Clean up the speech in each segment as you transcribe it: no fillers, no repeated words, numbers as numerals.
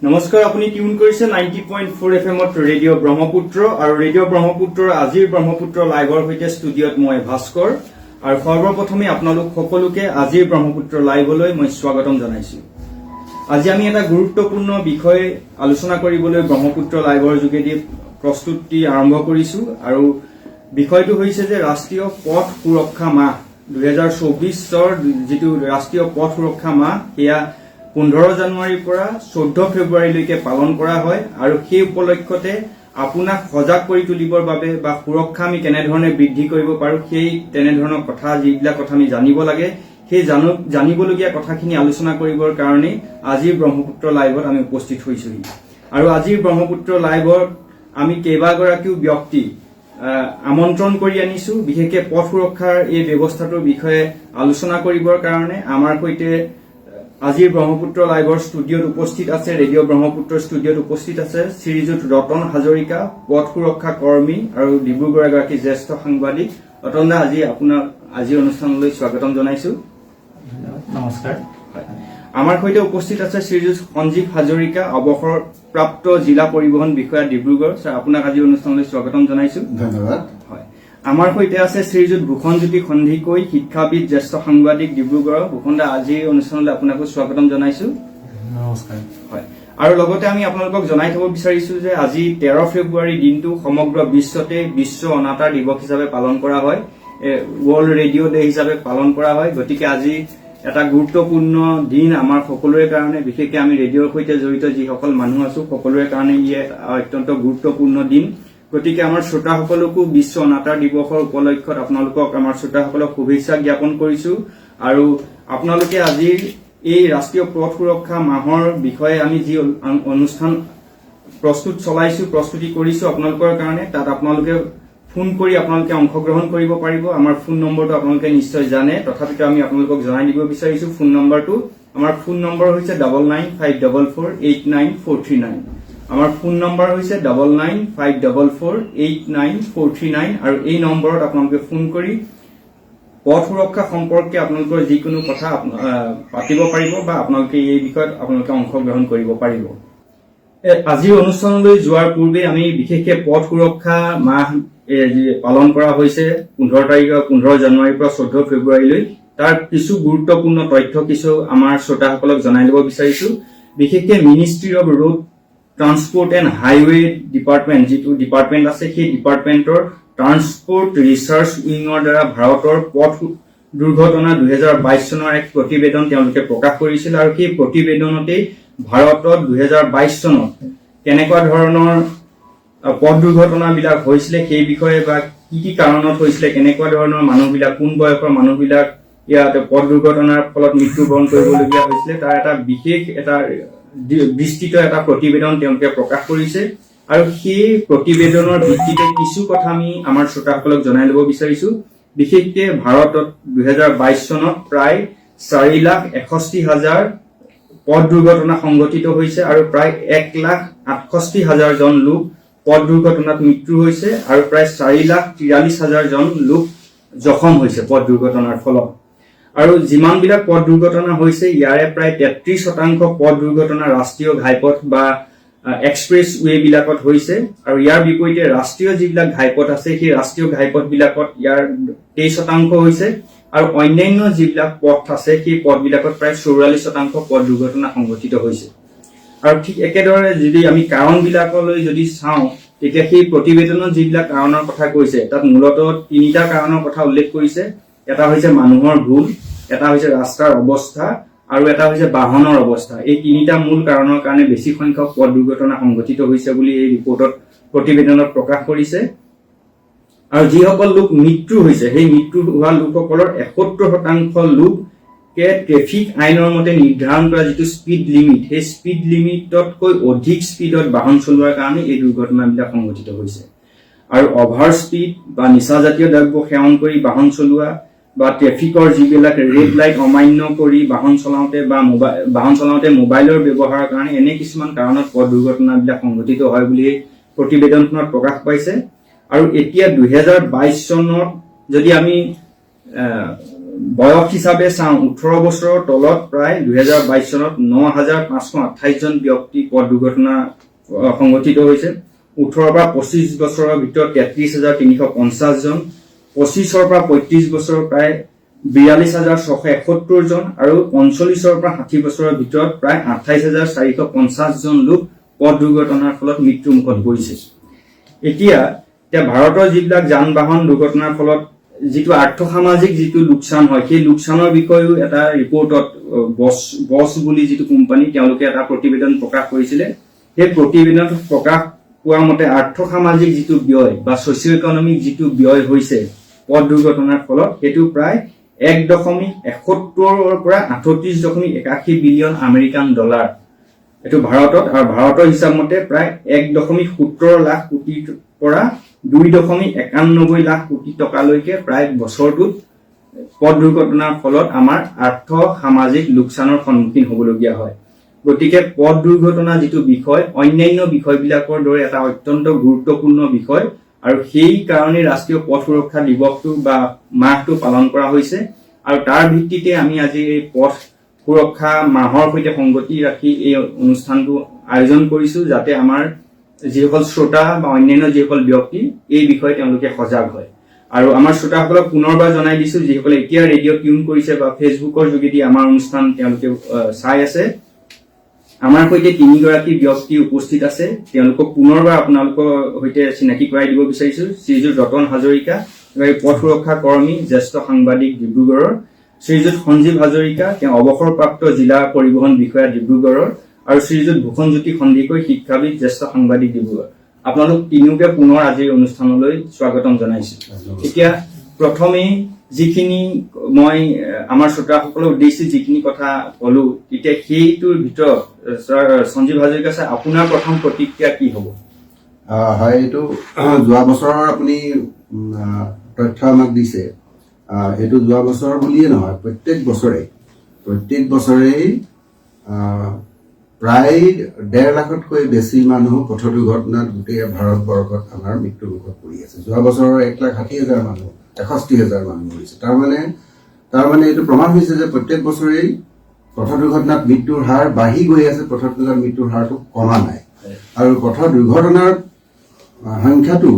নমস্কাৰ, আপুনি টিউন কৰিছে 90.4 FM ৰেডিঅ' ব্ৰহ্মপুত্ৰ আৰু ৰেডিঅ' ব্ৰহ্মপুত্ৰৰ আজিৰ ব্ৰহ্মপুত্ৰ লাইভৰ সৈতে ষ্টুডিঅ'ত মই ভাস্কৰ আৰু সৰ্বপ্ৰথমে আপোনালোক সকলোকে আজিৰ ব্ৰহ্মপুত্ৰ লাইভলৈ মই স্বাগতম জনাইছো। আজি আমি এটা গুৰুত্বপূৰ্ণ বিষয় আলোচনা কৰিবলৈ ব্ৰহ্মপুত্ৰ লাইভৰ যোগেদি প্ৰস্তুতি আৰম্ভ কৰিছো আৰু বিষয়টো হৈছে যে ৰাষ্ট্ৰীয় পথ সুৰক্ষা মাহ 2024 যিটো ৰাষ্ট্ৰীয় পথ সুৰক্ষা মাহ সেয়া 15 জানুৱাৰীৰ পৰা 14 ফেব্ৰুৱাৰীলৈকে পালন কৰা হয় আৰু সেই উপলক্ষতে আপোনাক সজাগ কৰি তুলিবৰ বাবে বা সুৰক্ষা আমি কেনেধৰণে বৃদ্ধি কৰিব পাৰো সেই তেনেধৰণৰ কথা যিবিলাক কথা আমি জানিব লাগে সেই জানিবলগীয়া কথাখিনি আলোচনা কৰিবৰ কাৰণে আজিৰ ব্ৰহ্মপুত্ৰ লাইভত আমি উপস্থিত হৈছো আৰু আজিৰ ব্ৰহ্মপুত্ৰ লাইভত আমি কেইবাগৰাকীও ব্যক্তি আমন্ত্ৰণ কৰি আনিছো বিশেষকৈ পথ সুৰক্ষাৰ এই ব্যৱস্থাটোৰ বিষয়ে আলোচনা কৰিবৰ কাৰণে আমাৰ সৈতে আজিৰ ব্ৰহ্মপুত্ৰ লাইভৰ ষ্টুডিঅ'ত উপস্থিত আছে ৰেডিঅ' ব্ৰহ্মপুত্ৰ ষ্টুডিঅ'ত উপস্থিত আছে শ্ৰীযুত ৰতন হাজৰিকা পথ সুৰক্ষা কৰ্মী আৰু ডিব্ৰুগড়ৰ এগৰাকী জ্যেষ্ঠ সাংবাদিক। ৰতন দা, আপোনাক আজিৰ অনুষ্ঠানলৈ স্বাগতম জনাইছো। নমস্কাৰ। আমাৰ সৈতে উপস্থিত আছে শ্ৰীযুত সঞ্জীৱ হাজৰিকা অৱসৰপ্ৰাপ্ত জিলা পৰিবহণ বিষয়া ডিব্ৰুগড়। ছাৰ, আপোনাক আজিৰ অনুষ্ঠানলৈ স্বাগতম জনাইছো। ধন্যবাদ। হয়, আমাৰ সৈতে আছে শ্ৰীযুত ভূষণজ্যোতি সন্ধিকৈ শিক্ষাবিদ জ্যেষ্ঠ সাংবাদিক ডিব্ৰুগড়। ভূষণ দা, আজিৰ অনুষ্ঠানলৈ আপোনাকো স্বাগতম জনাইছো। নমস্কাৰ। হয়, আৰু লগতে আমি আপোনালোকক জনাই থব বিচাৰিছো যে আজি 13 ফেব্ৰুৱাৰী দিনটো সমগ্ৰ বিশ্বতে বিশ্ব অনাতাঁৰ দিৱস হিচাপে পালন কৰা হয়, ৱৰ্ল্ড ৰেডিঅ' ডে হিচাপে পালন কৰা হয়। গতিকে আজি এটা গুৰুত্বপূৰ্ণ দিন আমাৰ সকলোৰে কাৰণে, বিশেষকৈ আমি ৰেডিঅ'ৰ সৈতে জড়িত যিসকল মানুহ আছো সকলোৰে কাৰণে ই অত্যন্ত গুৰুত্বপূৰ্ণ দিন। গতিকে আমাৰ শ্ৰোতাসকলকো বিশ্ব অনাতাঁৰ দিৱসৰ উপলক্ষত আপোনালোকক আমাৰ শ্ৰোতাসকলক শুভেচ্ছা জ্ঞাপন কৰিছো আৰু আপোনালোকে আজিৰ এই ৰাষ্ট্ৰীয় পথ সুৰক্ষা মাহৰ বিষয়ে আমি যি অনুষ্ঠান প্ৰস্তুতি কৰিছো আপোনালোকৰ কাৰণে, তাত আপোনালোকে ফোন কৰি আপোনালোকে অংশগ্ৰহণ কৰিব পাৰিব। আমাৰ ফোন নম্বৰটো আপোনালোকে নিশ্চয় জানে, তথাপিতো আমি আপোনালোকক জনাই দিব বিচাৰিছো ফোন নম্বৰটো। আমাৰ ফোন নম্বৰ হৈছে 9954489439। আমাৰ ফোন নম্বৰ হৈছে 9954489439 আৰু এই নম্বৰত আপোনালোকে ফোন কৰি পথ সুৰক্ষা সম্পৰ্কে আপোনালোকৰ যিকোনো কথা পাতিব পাৰিব বা আপোনালোকে এই বিষয়ত আপোনালোকে অংশগ্ৰহণ কৰিব পাৰিব। আজিৰ অনুষ্ঠানলৈ যোৱাৰ পূৰ্বে আমি বিশেষকৈ পথ সুৰক্ষা মাহ পালন কৰা হৈছে 15 জানুৱাৰীৰ পৰা 14 ফেব্ৰুৱাৰীলৈ, তাৰ কিছু গুৰুত্বপূৰ্ণ তথ্য কিছু আমাৰ শ্ৰোতাসকলক জনাই দিব বিচাৰিছো। বিশেষকৈ ministry of road transport and highway department যিটো ডিপাৰ্টমেণ্ট আছে সেই ডিপাৰ্টমেণ্টৰ ট্ৰান্সপৰ্ট ৰিচাৰ্চ উইঙৰ দ্বাৰা ভাৰতৰ পথ দুৰ্ঘটনা 2022 চনৰ এক প্ৰতিবেদন তেওঁলোকে প্ৰকাশ কৰিছিল আৰু সেই প্ৰতিবেদনতেই ভাৰতত 2022 চনত কেনেকুৱা ধৰণৰ পথ দুৰ্ঘটনাবিলাক হৈছিলে সেই বিষয়ে বা কি কাৰণত হৈছিলে, কেনেকুৱা ধৰণৰ মানুহবিলাক, কোন বয়সৰ মানুহবিলাক ইয়াত পথ দুৰ্ঘটনাৰ ফলত মৃত্যুবৰণ কৰিবলগীয়া হৈছিলে তাৰ এটা বিশেষ এটা বিস্তৃত এটা প্ৰতিবেদন তেওঁলোকে প্ৰকাশ কৰিছে আৰু সেই প্ৰতিবেদনৰ ভিত্তিতে কিছু কথা আমি আমাৰ শ্ৰোতাসকলক জনাই ল'ব বিচাৰিছো। বিশেষকৈ ভাৰতত 2022 চনত প্ৰায় 4,61,000 পথ দুৰ্ঘটনা সংঘটিত হৈছে আৰু প্ৰায় 1,68,000 জন লোক পথ দুৰ্ঘটনাত মৃত্যু হৈছে আৰু প্ৰায় 4,43,000 জন লোক জখম হৈছে পথ দুৰ্ঘটনাৰ ফলত। আৰু যিমানবিলাক পথ দুৰ্ঘটনা হৈছে ইয়াৰে প্ৰায় 33% পথ দুৰ্ঘটনা ৰাষ্ট্ৰীয় ঘাইপথ বা এক্সপ্ৰেছ ৱে বিলাকত হৈছে আৰু ইয়াৰ বিপৰীতে ৰাষ্ট্ৰীয় যিবিলাক ঘাইপথ আছে সেই ৰাষ্ট্ৰীয় ঘাইপথ বিলাকত ইয়াৰ 23% হৈছে আৰু অন্যান্য যিবিলাক পথ আছে সেই পথবিলাকত প্ৰায় 44% পথ দুৰ্ঘটনা সংঘটিত হৈছে। আৰু ঠিক একেদৰে যদি আমি কাৰণবিলাকলৈ যদি চাওঁ তেতিয়া সেই প্ৰতিবেদনত যিবিলাক কাৰণৰ কথা কৈছে তাত মূলতঃ 3টা কাৰণৰ কথা উল্লেখ কৰিছে। এটা হৈছে মানুহৰ ভুল, এটা হৈছে ৰাস্তাৰ অৱস্থা আৰু এটা হৈছে বাহনৰ অৱস্থা। এই 3টা মূল কাৰণৰ কাৰণে বেছি সংখ্যক পথ দুৰ্ঘটনা সংঘটিত হৈছে বুলি এই ৰিপৰ্টত প্ৰতিবেদনত প্ৰকাশ কৰিছে। আৰু যিসকল লোক মৃত্যু হৈছে সেই মৃত্যু হোৱা লোকসকলৰ 71% লোকে ট্ৰেফিক আইনৰ মতে নিৰ্ধাৰণ কৰা যিটো স্পীড লিমিট সেই স্পীড লিমিটতকৈ অধিক স্পীডত বাহন চলোৱাৰ কাৰণে এই দুৰ্ঘটনাবিলাক সংঘটিত হৈছে। আৰু অভাৰ স্পীড বা নিচাজাতীয় দ্ৰব্য সেৱন কৰি বাহন চলোৱা বা ট্ৰেফিকৰ যিবিলাক ৰেড লাইট অমান্য কৰি বাহন চলাওঁতে মোবাইলৰ ব্যৱহাৰৰ কাৰণে এনে কিছুমান কাৰণত পথ দুৰ্ঘটনাবিলাক সংঘটিত হয় বুলি প্ৰতিবেদনখনত প্ৰকাশ পাইছে। আৰু এতিয়া 2022 চনত যদি আমি বয়স হিচাপে চাওঁ 18 বছৰৰ তলত প্ৰায় 2022 চনত 9,528 জন ব্যক্তি পথ দুৰ্ঘটনা সংঘটিত হৈছে। 18 পৰা 25 বছৰৰ ভিতৰত 33,350 জন, 25 পৰা 35 বছৰৰ প্ৰায় 42,671 জন আৰু 45 পৰা 60 বছৰৰ ভিতৰত প্ৰায় 28,450 জন লোক পথ দুৰ্ঘটনাৰ ফলত মৃত্যুৰ মুখত পৰিছে। এতিয়া ভাৰতৰ যিবিলাক যান বাহন দুৰ্ঘটনাৰ ফলত যিটো আৰ্থসামাজিক যিটো লোকচান হয়, সেই লোকচানৰ বিষয়েও এটা ৰিপৰ্টত বছ বুলি যিটো কোম্পানী তেওঁলোকে এটা প্ৰতিবেদন প্ৰকাশ কৰিছিলে। সেই প্ৰতিবেদনত প্ৰকাশ পোৱা মতে আৰ্থসামাজিক যিটো ব্যয় বা ছ'চিঅ' ইকনমিক যিটো ব্যয় হৈছে পথ দুৰ্ঘটনাৰ ফলত সেইটো প্ৰায় 1.71 পৰা 38.81 বিলিয়ন আমেৰিকান ডলাৰ। এইটো ভাৰতত, আৰু ভাৰতৰ হিচাপ মতে প্ৰায় 1.17 লাখ কোটিৰ পৰা 2.91 লাখ কোটি টকালৈকে প্ৰায় বছৰটোত পথ দুৰ্ঘটনাৰ ফলত আমাৰ আৰ্থ সামাজিক লোকচানৰ সন্মুখীন হ'বলগীয়া হয়। গতিকে পথ দুৰ্ঘটনা যিটো বিষয় অন্যান্য বিষয়বিলাকৰ দৰে এটা অত্যন্ত গুৰুত্বপূৰ্ণ বিষয়, আৰু সেই কাৰণে ৰাষ্ট্ৰীয় পথ সুৰক্ষা দিৱসটো বা মাহটো পালন কৰা হৈছে। আৰু তাৰ ভিত্তিতে আমি আজি এই পথ সুৰক্ষা মাহৰ সৈতে সংগতি ৰাখি এই অনুষ্ঠানটো আয়োজন কৰিছো, যাতে আমাৰ যিসকল শ্ৰোতা বা অন্যান্য যিসকল ব্যক্তি এই বিষয়ে তেওঁলোকে সজাগ হয়। আৰু আমাৰ শ্ৰোতাসকলক পুনৰবাৰ জনাই দিছো, যিসকলে এতিয়া ৰেডিঅ' টিউন কৰিছে বা ফেচবুকৰ যোগেদি আমাৰ অনুষ্ঠান তেওঁলোকে চাই আছে, আমাৰ সৈতে 3 গৰাকী ব্যক্তি উপস্থিত আছে। তেওঁলোকক পুনৰবাৰ আপোনালোকৰ সৈতে চিনাকি কৰাই দিব বিচাৰিছো। শ্ৰীযুত ৰতন হাজৰিকা, পথ সুৰক্ষা কৰ্মী, জ্যেষ্ঠ সাংবাদিক ডিব্ৰুগড়ৰ। শ্ৰীযুত সঞ্জীৱ হাজৰিকা, তেওঁ অৱসৰপ্ৰাপ্ত জিলা পৰিবহণ বিষয়া ডিব্ৰুগড়ৰ। আৰু শ্ৰীযুত ভূষণজ্যোতি সন্দিকৈ, শিক্ষাবিদ, জ্যেষ্ঠ সাংবাদিক ডিব্ৰুগড়। আপোনালোক তিনিওকে পুনৰ আজিৰ অনুষ্ঠানলৈ স্বাগতম জনাইছো। এতিয়া প্ৰথমেই যিখিনি মই আমাৰ শ্ৰোতাসকলৰ উদ্দেশ্যে যিখিনি কথা কলো, তেতিয়া সেইটোৰ ভিতৰত সঞ্জীৱ হাজৰিকা ছাৰ, আপোনাৰ প্ৰথম প্ৰতিক্ৰিয়া কি হ'ব? হয়, এইটো যোৱা বছৰৰ আপুনি তথ্য আমাক দিছে। এইটো যোৱা বছৰ বুলিয়ে নহয়, প্ৰত্যেক বছৰেই প্ৰায় 1.5 লাখতকৈ বেছি মানুহ পথ দুৰ্ঘটনাত গোটেই ভাৰতবৰ্ষত আমাৰ মৃত্যুৰ মুখত পৰি আছে। যোৱা বছৰৰ 1,60,000 মানুহ, 61,000 মানুহ মৰিছে। তাৰমানে এইটো প্ৰমাণ হৈছে যে প্ৰত্যেক বছৰেই পথ দুৰ্ঘটনাত মৃত্যুৰ হাৰ বাঢ়ি গৈ আছে, পথ দুৰ্ঘটনাত মৃত্যুৰ হাৰটো কমা নাই। আৰু পথ দুৰ্ঘটনাৰ সংখ্যাটো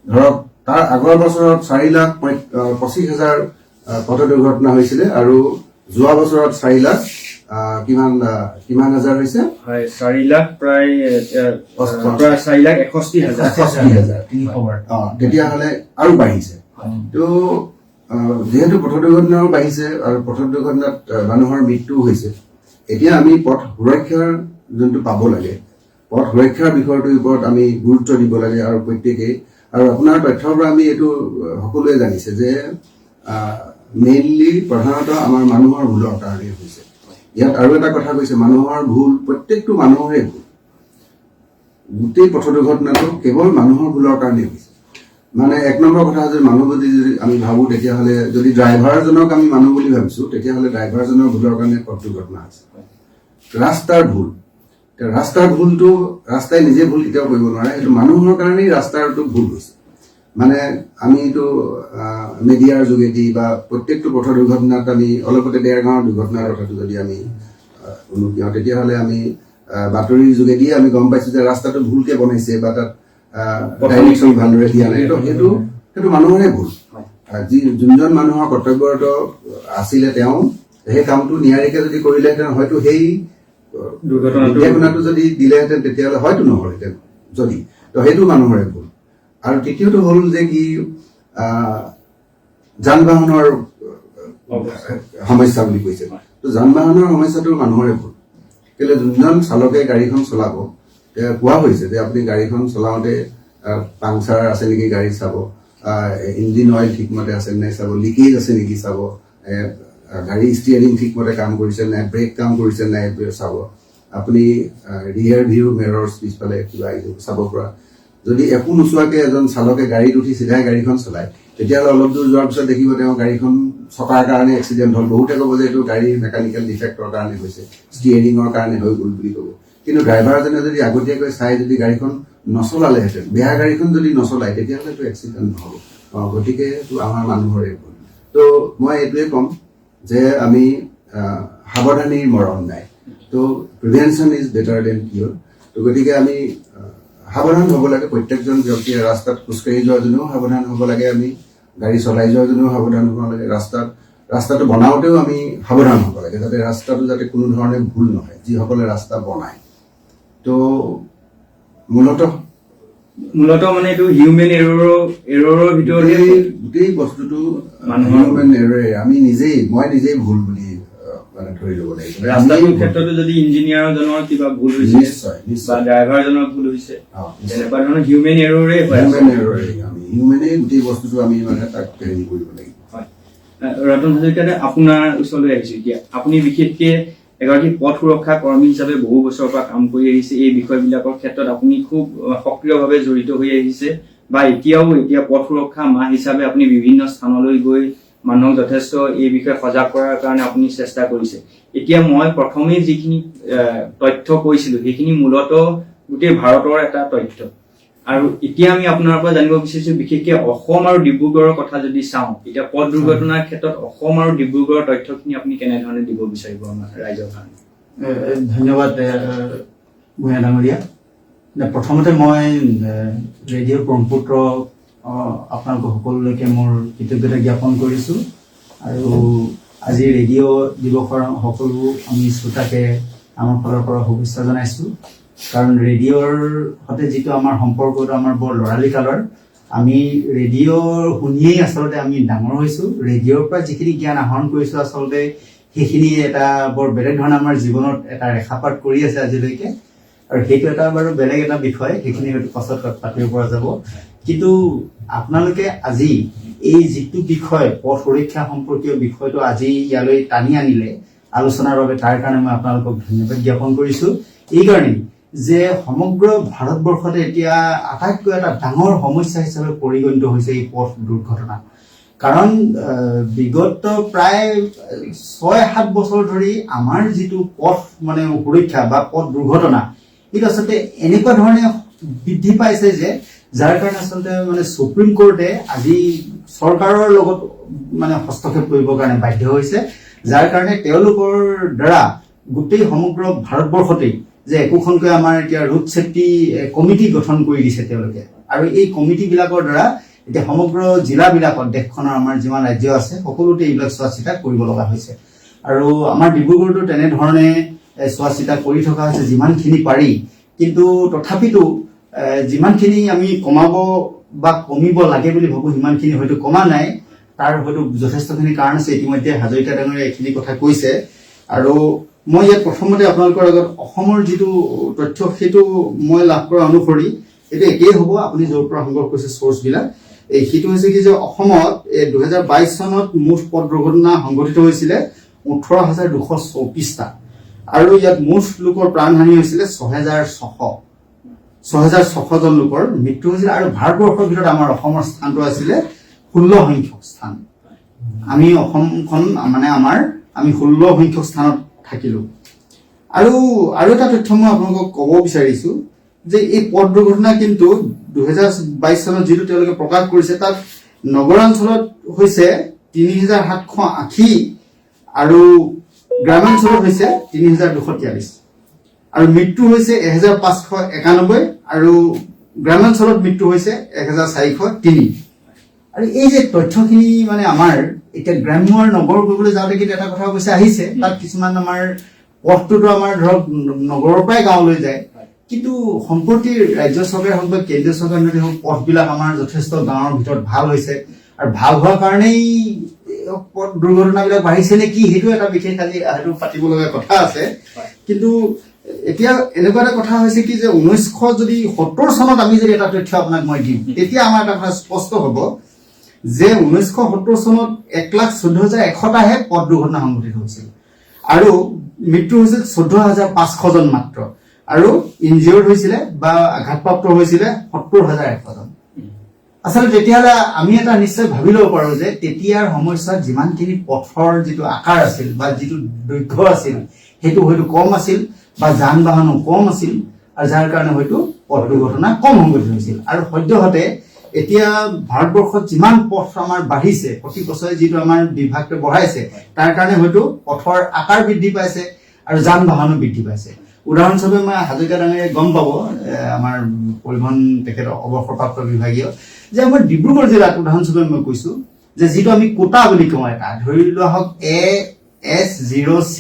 ধৰক তাৰ আগৰ বছৰত 4,25,000 পথ দুৰ্ঘটনা হৈছিলে, আৰু যোৱা বছৰত 4,00,000 কিমান হাজাৰ হৈছে? 4,00,000 প্ৰায় 4,61,000। তেতিয়াহ'লে আৰু বাঢ়িছে। তো যিহেতু পথ দুৰ্ঘটনাও বাঢ়িছে আৰু পথ দুৰ্ঘটনাত মানুহৰ মৃত্যু হৈছে, এতিয়া আমি পথ সুৰক্ষাৰ যোনটো পাব লাগে, পথ সুৰক্ষাৰ বিষয়টোৰ ওপৰত আমি গুৰুত্ব দিব লাগে। আৰু প্ৰত্যেকেই, আৰু আপোনাৰ তথ্যৰ পৰা আমি এইটো সকলোৱে জানিছে যে মেইনলি প্ৰধানতঃ আমাৰ মানুহৰ ভুলৰ কাৰণে হৈছে। ইয়াত আৰু এটা কথা কৈছে, মানুহৰ ভুল, প্ৰত্যেকটো মানুহৰে ভুল। গোটেই পথ দুৰ্ঘটনাটো কেৱল মানুহৰ ভুলৰ কাৰণে হৈছে। মানে 1 নম্বৰ কথা যে মানুহ যদি আমি ভাবো, তেতিয়াহ'লে যদি ড্ৰাইভাৰজনক আমি মানুহ বুলি ভাবিছো, তেতিয়াহ'লে ড্ৰাইভাৰজনৰ ভুলৰ কাৰণে পথ দুৰ্ঘটনা আছে। ৰাস্তাৰ ভুল, ৰাস্তাৰ ভুলটো ৰাস্তাই নিজে ভুল কেতিয়াও কৰিব নোৱাৰে, সেইটো মানুহৰ কাৰণেই ৰাস্তাৰটো ভুল হৈছে। মানে আমি এইটো মিডিয়াৰ যোগেদি বা প্ৰত্যেকটো পথ দুৰ্ঘটনাত আমি অলপতে ডেৰগাঁৱৰ দুৰ্ঘটনাৰ কথাটো যদি আমি উনুকিয়াওঁ, তেতিয়াহ'লে আমি বাতৰিৰ যোগেদিয়ে আমি গম পাইছো যে ৰাস্তাটো ভুলকে বনাইছে বা তাত ডাইৰেকশ্যন ভালদৰে দিয়া নাই। সেইটো মানুহৰে ভুল। যোনজন মানুহৰ কৰ্তব্যৰত আছিলে, তেওঁ সেই কামটো নিয়াৰিকে যদি কৰিলেহেঁতেন, হয়তো সেই দুৰ্ঘটনাটো যদি দিলেহেঁতেন, তেতিয়াহ'লে হয়তো নহ'লহেঁতেন যদি। তো সেইটো মানুহৰে ভুল। আৰু তৃতীয়টো হ'ল যে কি, যান বাহনৰ সমস্যা বুলি কৈছে। তো যান বাহনৰ সমস্যাটো মানুহৰে ভুল। কেলে যোনজন চালকে গাড়ীখন চলাব, কোৱা হৈছে যে আপুনি গাড়ীখন চলাওঁতে পাংচাৰ আছে নেকি গাড়ী চাব, ইঞ্জিন অইল ঠিকমতে আছে নাই চাব, লিকেজ আছে নেকি চাব, গাড়ী ষ্টিয়াৰিং ঠিকমতে কাম কৰিছে নাই, ব্ৰেক কাম কৰিছে নাই চাব, আপুনি ৰিয়াৰ ভিউ মিৰৰ্ছ পিছফালে কিবা চাব পৰা। যদি একো নোচোৱাকে এজন চালকে গাড়ীত উঠি চিধাই গাড়ীখন চলায়, তেতিয়াহ'লে অলপ দূৰ যোৱাৰ পিছত দেখিব তেওঁ গাড়ীখন চকাৰ কাৰণে এক্সিডেণ্ট হ'ল। বহুতে ক'ব যে এইটো গাড়ীৰ মেকানিকেল ডিফেক্টৰ কাৰণে হৈছে, ষ্টিয়াৰিঙৰ কাৰণে হৈ গ'ল বুলি ক'ব। কিন্তু ড্ৰাইভাৰজনে যদি আগতীয়াকৈ চাই যদি গাড়ীখন নচলালেহেঁতেন, বেয়া গাড়ীখন যদি নচলায়, তেতিয়াহ'লে এইটো এক্সিডেণ্ট নহ'ব। গতিকে এইটো আমাৰ মানুহৰে ভুল। তো মই এইটোৱে ক'ম যে আমি সাৱধানীৰ মৰণ নাই। তো প্ৰিভেনশ্যন ইজ বেটাৰ দেন কিয়ৰ। তো গতিকে আমি সাৱধান হ'ব লাগে। প্ৰত্যেকজন ব্যক্তিয়ে ৰাস্তাত খোজকাঢ়ি যোৱাজনেও সাৱধান হ'ব লাগে, আমি গাড়ী চলাই যোৱাজনেও সাৱধান হ'ব লাগে, ৰাস্তাটো বনাওঁতেও আমি সাৱধান হ'ব লাগে, যাতে ৰাস্তাটো যাতে কোনো ধৰণে ভুল নহয় যিসকলে ৰাস্তা বনায়। তো মূলতঃ মানে এইটো হিউমেন এৰৰৰ ভিতৰতে গোটেই বস্তুটো মানুহৰ হিউমেন এৰৰে। মই নিজেই ভুল বুলি মানে ধৰি ল'ব লাগিব। ৰাস্তাটোৰ ক্ষেত্ৰতো যদি ইঞ্জিনিয়াৰজনৰ কিবা ভুল হৈছে নিশ্চয় বা ড্ৰাইভাৰজনৰ ভুল হৈছে, নিশ্চয় তেনেকুৱা ধৰণৰ হিউমেন এৰৰে হয়। হিউমেন এৰৰে হিউমেনেই গোটেই বস্তুটো আমি মানে তাক হেৰি কৰিব লাগিব। হয়। ৰতন হাজৰিকা, আপোনাৰ ওচৰলৈ আহিছো এতিয়া। আপুনি বিশেষকে এগৰাকী পথ সুৰক্ষা কৰ্মী হিচাপে বহু বছৰৰ পৰা কাম কৰি আহিছে। এই বিষয়বিলাকৰ ক্ষেত্ৰত আপুনি খুব সক্ৰিয়ভাৱে জড়িত হৈ আহিছে, বা এতিয়া পথ সুৰক্ষা মাহ হিচাপে আপুনি বিভিন্ন স্থানলৈ গৈ মানুহক যথেষ্ট এই বিষয়ে সজাগ কৰাৰ কাৰণে আপুনি চেষ্টা কৰিছে। এতিয়া মই প্ৰথমেই যিখিনি তথ্য কৈছিলো সেইখিনি মূলতঃ গোটেই ভাৰতৰ এটা তথ্য, আৰু এতিয়া আমি আপোনাৰ পৰা জানিব বিচাৰিছো বিশেষকে অসম আৰু ডিব্ৰুগড়ৰ কথা যদি চাওঁ, এতিয়া পথ দুৰ্ঘটনাৰ ক্ষেত্ৰত অসম আৰু ডিব্ৰুগড়ৰ তথ্যখিনি আপুনি কেনেধৰণে দিব বিচাৰিব আমাৰ ৰাইজৰ কাৰণে? ধন্যবাদ ভূঞা ডাঙৰীয়া। প্ৰথমতে মই ৰেডিঅ' ব্ৰহ্মপুত্ৰ আপোনালোক সকলোলৈকে মোৰ কৃতজ্ঞতা জ্ঞাপন কৰিছোঁ, আৰু আজি ৰেডিঅ' দিৱসৰ সকলো আমি শ্ৰোতাকে আমাৰ ফালৰ পৰা শুভেচ্ছা জনাইছোঁ। কাৰণ ৰেডিঅ'ৰ সৈতে যিটো আমাৰ সম্পৰ্কটো আমাৰ বৰ ল'ৰালি কালৰ। আমি ৰেডিঅ' শুনিয়েই আচলতে আমি ডাঙৰ হৈছোঁ। ৰেডিঅ'ৰ পৰা যিখিনি জ্ঞান আহৰণ কৰিছোঁ আচলতে সেইখিনি এটা বৰ বেলেগ ধৰণে আমাৰ জীৱনত এটা ৰেখাপাত কৰি আছে আজিলৈকে, আৰু সেইটো এটা বাৰু বেলেগ এটা বিষয়, সেইখিনি হয়তো পাছত পাতিব পৰা যাব। কিন্তু আপোনালোকে আজি এই যিটো বিষয় পথ সুৰক্ষা সম্পৰ্কীয় বিষয়টো আজি ইয়ালৈ টানি আনিলে আলোচনাৰ বাবে, তাৰ কাৰণে মই আপোনালোকক ধন্যবাদ জ্ঞাপন কৰিছোঁ। এইকাৰণেই যে সমগ্ৰ ভাৰতবৰ্ষতে এতিয়া আটাইতকৈ এটা ডাঙৰ সমস্যা হিচাপে পৰিগণিত হৈছে এই পথ দুৰ্ঘটনা। কাৰণ বিগত প্ৰায় ৬-৭ বছৰ ধৰি আমাৰ যিটো পথ মানে সুৰক্ষা বা পথ দুৰ্ঘটনা, এইটো আচলতে এনেকুৱা ধৰণে বৃদ্ধি পাইছে যে যাৰ কাৰণে আচলতে মানে সুপ্ৰিম কোৰ্টে আজি চৰকাৰৰ লগত মানে হস্তক্ষেপ কৰিবৰ কাৰণে বাধ্য হৈছে, যাৰ কাৰণে তেওঁলোকৰ দ্বাৰা গোটেই সমগ্ৰ ভাৰতবৰ্ষতেই যে একোখনকৈ আমাৰ এতিয়া ৰোড ছেফটি কমিটি গঠন কৰি দিছে তেওঁলোকে, আৰু এই কমিটিবিলাকৰ দ্বাৰা এতিয়া সমগ্ৰ জিলাবিলাকত দেশখনৰ আমাৰ যিমান ৰাজ্য আছে সকলোতে এইবিলাক চোৱা চিতা কৰিব লগা হৈছে। আৰু আমাৰ ডিব্ৰুগড়তো তেনেধৰণে চোৱা চিতা কৰি থকা হৈছে যিমানখিনি পাৰি, কিন্তু তথাপিতো যিমানখিনি আমি কমাব বা কমিব লাগে বুলি ভাবোঁ সিমানখিনি হয়তো কমা নাই। তাৰ হয়তো যথেষ্টখিনি কাৰণ আছে, ইতিমধ্যে হাজৰিকা ডাঙৰীয়াই এইখিনি কথা কৈছে। আৰু মই ইয়াত প্ৰথমতে আপোনালোকৰ আগত অসমৰ যিটো তথ্য সেইটো মই লাভ কৰা অনুসৰি এইটো একেই হ'ব, আপুনি য'ৰ পৰা সংগ্ৰহ কৰিছে চ'ৰ্চবিলাক। সেইটো হৈছে কি যে অসমত 2022 চনত মুঠ পথ দুৰ্ঘটনা সংঘটিত হৈছিলে 18,224টা, আৰু ইয়াত মুঠ লোকৰ প্ৰাণহানি হৈছিলে 6,600জন লোকৰ মৃত্যু হৈছিলে। আৰু ভাৰতবৰ্ষৰ ভিতৰত আমাৰ অসমৰ স্থানটো আছিলে 16 সংখ্যক স্থান। আমি অসমখন মানে আমি 16 সংখ্যক স্থানত থাকিলো। আৰু এটা তথ্য মই আপোনালোকক ক'ব বিচাৰিছো যে এই পথ দুৰ্ঘটনা কিন্তু 2022 চনত যিটো তেওঁলোকে প্ৰকাশ কৰিছে তাত নগৰাঞ্চলত হৈছে 3,780 আৰু গ্ৰামাঞ্চলত হৈছে 3,243, আৰু মৃত্যু হৈছে 1,591, আৰু গ্ৰামাঞ্চলত মৃত্যু হৈছে 1,403। আৰু এই যে তথ্যখিনি মানে আমাৰ এতিয়া গ্ৰাম্য আৰু নগৰ কৰিবলৈ যাওঁতে কিন্তু এটা কথা অৱশ্যে আহিছে, তাত কিছুমান আমাৰ পথটোতো আমাৰ ধৰক নগৰৰ পৰাই গাঁৱলৈ যায়, কিন্তু সম্প্ৰতি ৰাজ্য চৰকাৰে হওক বা কেন্দ্ৰীয় চৰকাৰে হওক পথবিলাক আমাৰ যথেষ্ট গাঁৱৰ ভিতৰত ভাল হৈছে, আৰু ভাল হোৱাৰ কাৰণেই পথ দুৰ্ঘটনাবিলাক বাঢ়িছে নে কি সেইটো এটা বিশেষ আজি হয়তো পাতিব লগা কথা আছে। কিন্তু এতিয়া এনেকুৱা এটা কথা হৈছে কি যে 1970 চনত আমি যদি এটা তথ্য আপোনাক মই দিম, তেতিয়া আমাৰ এটা কথা স্পষ্ট হ'ব যে 1970 চনত 1,14,100টাহে পথ দুৰ্ঘটনা সংঘটিত হৈছিল, আৰু মৃত্যু হৈছিল 14,500জন মাত্ৰ, আৰু ইনজিয়ৰ্ড হৈছিলে বা আঘাতপ্ৰাপ্ত হৈছিলে 70,100জন। আচলতে তেতিয়াহ'লে আমি এটা নিশ্চয় ভাবি ল'ব পাৰোঁ যে তেতিয়াৰ সময়ছোৱাত যিমানখিনি পথৰ যিটো আকাৰ আছিল বা যিটো দৈৰ্ঘ্য আছিল সেইটো হয়তো কম আছিল, বা যান বাহনো কম আছিল, আৰু যাৰ কাৰণে হয়তো পথ দুৰ্ঘটনা কম সংঘটিত হৈছিল। আৰু সদ্যহতে এতিয়া ভাৰতবৰ্ষত যিমান পথ আমাৰ বাঢ়িছে প্ৰতি বছৰে যিটো আমাৰ বিভাগটো বঢ়াইছে তাৰ কাৰণে হয়তো পথৰ আকাৰ বৃদ্ধি পাইছে আৰু যান বাহনো বৃদ্ধি পাইছে উদাহৰণস্বৰূপে মই হাজৰিকা ডাঙৰীয়াই গম পাব আমাৰ পৰিবহণ তেখেত অৱসৰপ্ৰাপ্ত বিভাগীয় যে আমাৰ ডিব্ৰুগড় জিলাত উদাহৰণস্বৰূপে মই কৈছো যে যিটো আমি কোটা বুলি কওঁ এটা ধৰি লোৱা হওক AS06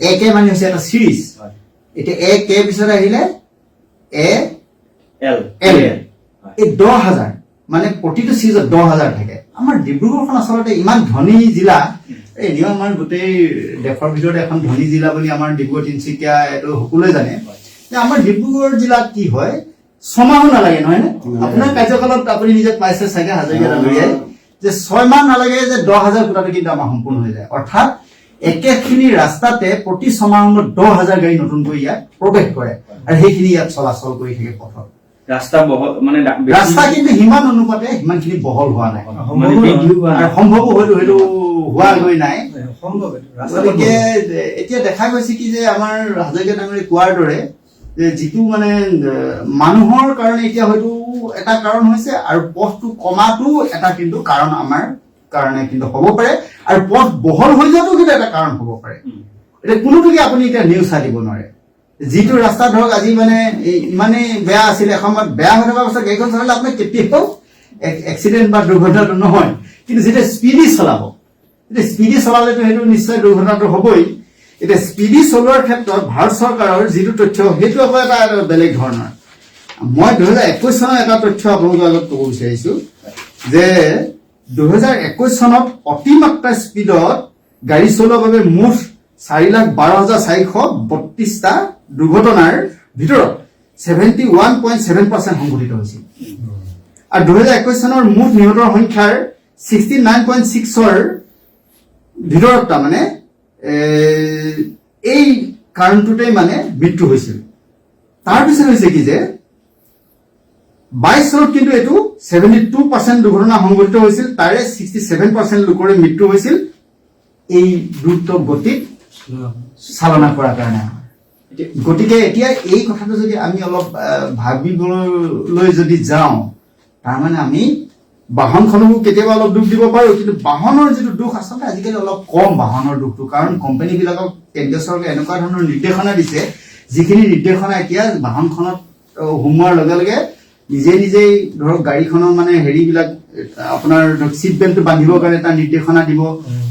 AK মানে হৈছে এটা সিৰিজ এতিয়া AK পিছত আহিলে AL এই 10,000 মানে প্ৰতিটো সিৰিজত 10,000 থাকে আমাৰ ডিব্ৰুগড়খন আচলতে ইমান ধনী জিলা এনেও আমাৰ গোটেই দেশৰ ভিতৰত এখন ধনী জিলা বুলি আমাৰ ডিব্ৰুগড় তিনিচুকীয়া এইটো সকলোৱে জানে যে আমাৰ ডিব্ৰুগড় জিলাত কি হয় ছমাহো নালাগে নহয় নে আপোনাৰ কাৰ্যকালত আপুনি নিজে পাইছে চাগে হাজৰিকা ডাঙৰীয়াই যে 6 মাহ নালাগে যে 10,000 কোটাটো কিন্তু আমাৰ সম্পূৰ্ণ হৈ যায় অৰ্থাৎ একেখিনি ৰাস্তাতে প্ৰতি 6 মাহত 10,000 গাড়ী নতুনকৈ ইয়াত প্ৰৱেশ কৰে আৰু সেইখিনি ইয়াত চলাচল কৰি থাকে পথত ৰাস্তা বহল মানে ৰাস্তা কিন্তু সিমান অনুপাতে সিমানখিনি বহল হোৱা নাই সম্ভৱ হয়তো সেইটো হোৱা গৈ নাই গতিকে এতিয়া দেখা গৈছে কি যে আমাৰ হাজৰিকা ডাঙৰীয়াই কোৱাৰ দৰে যে যিটো মানে মানুহৰ কাৰণে এতিয়া হয়তো এটা কাৰণ হৈছে আৰু পথটো কমাটো এটা কিন্তু কাৰণ আমাৰ কাৰণে কিন্তু হ'ব পাৰে আৰু পথ বহল হৈ যোৱাটো কিন্তু এটা কাৰণ হ'ব পাৰে এতিয়া কোনোটোকে আপুনি এতিয়া নিউজ চাই দিব নোৱাৰে যিটো ৰাস্তা ধৰক আজি মানে ইমানেই বেয়া আছিলে এসময়ত বেয়া হৈ থকাৰ পাছত গাড়ীখন চলালে আপোনাৰ কেতিয়াও এক্সিডেণ্ট বা দুৰ্ঘটনাটো নহয় কিন্তু যেতিয়া স্পীডি চলাব এতিয়া স্পীডি চলালেতো সেইটো নিশ্চয় দুৰ্ঘটনাটো হ'বই এতিয়া স্পীডি চলোৱাৰ ক্ষেত্ৰত ভাৰত চৰকাৰৰ যিটো তথ্য সেইটো আকৌ এটা বেলেগ ধৰণৰ মই 2021 চনৰ এটা তথ্য আপোনালোকৰ আগত ক'ব বিচাৰিছো যে 2021 চনত অতিমাত্ৰা স্পীডত গাড়ী চলোৱাৰ বাবে মুঠ 4,12,432টা দুৰ্ঘটনাৰ ভিতৰত 71.7% সংঘটিত হৈছিল আৰু 2021 চনৰ মুঠ নিহতৰ সংখ্যাৰ 69.6ৰ ভিতৰত তাৰমানে এই কাৰণটোতেই মানে মৃত্যু হৈছিল তাৰপিছত হৈছে কি যে 22 চনত কিন্তু এইটো 72% দুৰ্ঘটনা সংঘটিত হৈছিল তাৰে 67% লোকৰে মৃত্যু হৈছিল এই দ্ৰুত গতিত চালনা কৰাৰ কাৰণে গতিকে এতিয়া এই কথাটো যদি আমি অলপ ভাবিবলৈ যদি যাওঁ তাৰমানে আমি বাহনখনকো কেতিয়াবা অলপ দুখ দিব পাৰো কিন্তু বাহনৰ যিটো দুখ আচলতে আজিকালি অলপ কম বাহনৰ দুখটো কাৰণ কোম্পানীবিলাকক কেন্দ্ৰীয় চৰকাৰে এনেকুৱা ধৰণৰ নিৰ্দেশনা দিছে যিখিনি নিৰ্দেশনা এতিয়া বাহনখনত সোমোৱাৰ লগে লগে নিজে নিজেই ধৰক গাড়ীখনৰ মানে হেৰিবিলাক আপোনাৰ চিট বেল্টটো বান্ধিবৰ কাৰণে এটা নিৰ্দেশনা দিব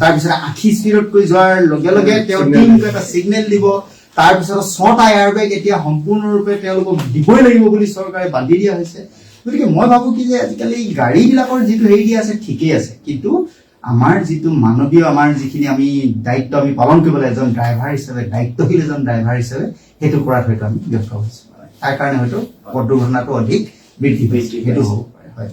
তাৰপিছত 80 স্পীডতকৈ যোৱাৰ লগে লগে তেওঁ টিমটো এটা ছিগনেল দিব তাৰপিছত 6টা এয়াৰবেগ এতিয়া সম্পূৰ্ণৰূপে তেওঁলোকক দিবই লাগিব বুলি চৰকাৰে বান্ধি দিয়া হৈছে গতিকে মই ভাবো কি যে আজিকালি গাড়ীবিলাকৰ যিটো হেৰি আছে ঠিকেই আছে কিন্তু আমাৰ যিটো মানৱীয় আমাৰ যিখিনি আমি দায়িত্ব আমি পালন কৰিব লাগে এজন ড্ৰাইভাৰ হিচাপে দায়িত্বশীল এজন ড্ৰাইভাৰ হিচাপে সেইটো কৰাত হয়তো আমি ব্যৰ্থ হৈছো তাৰ কাৰণে হয়তো পথ দুৰ্ঘটনাটো অধিক বৃদ্ধি পাইছে সেইটো হ'ব পাৰে হয়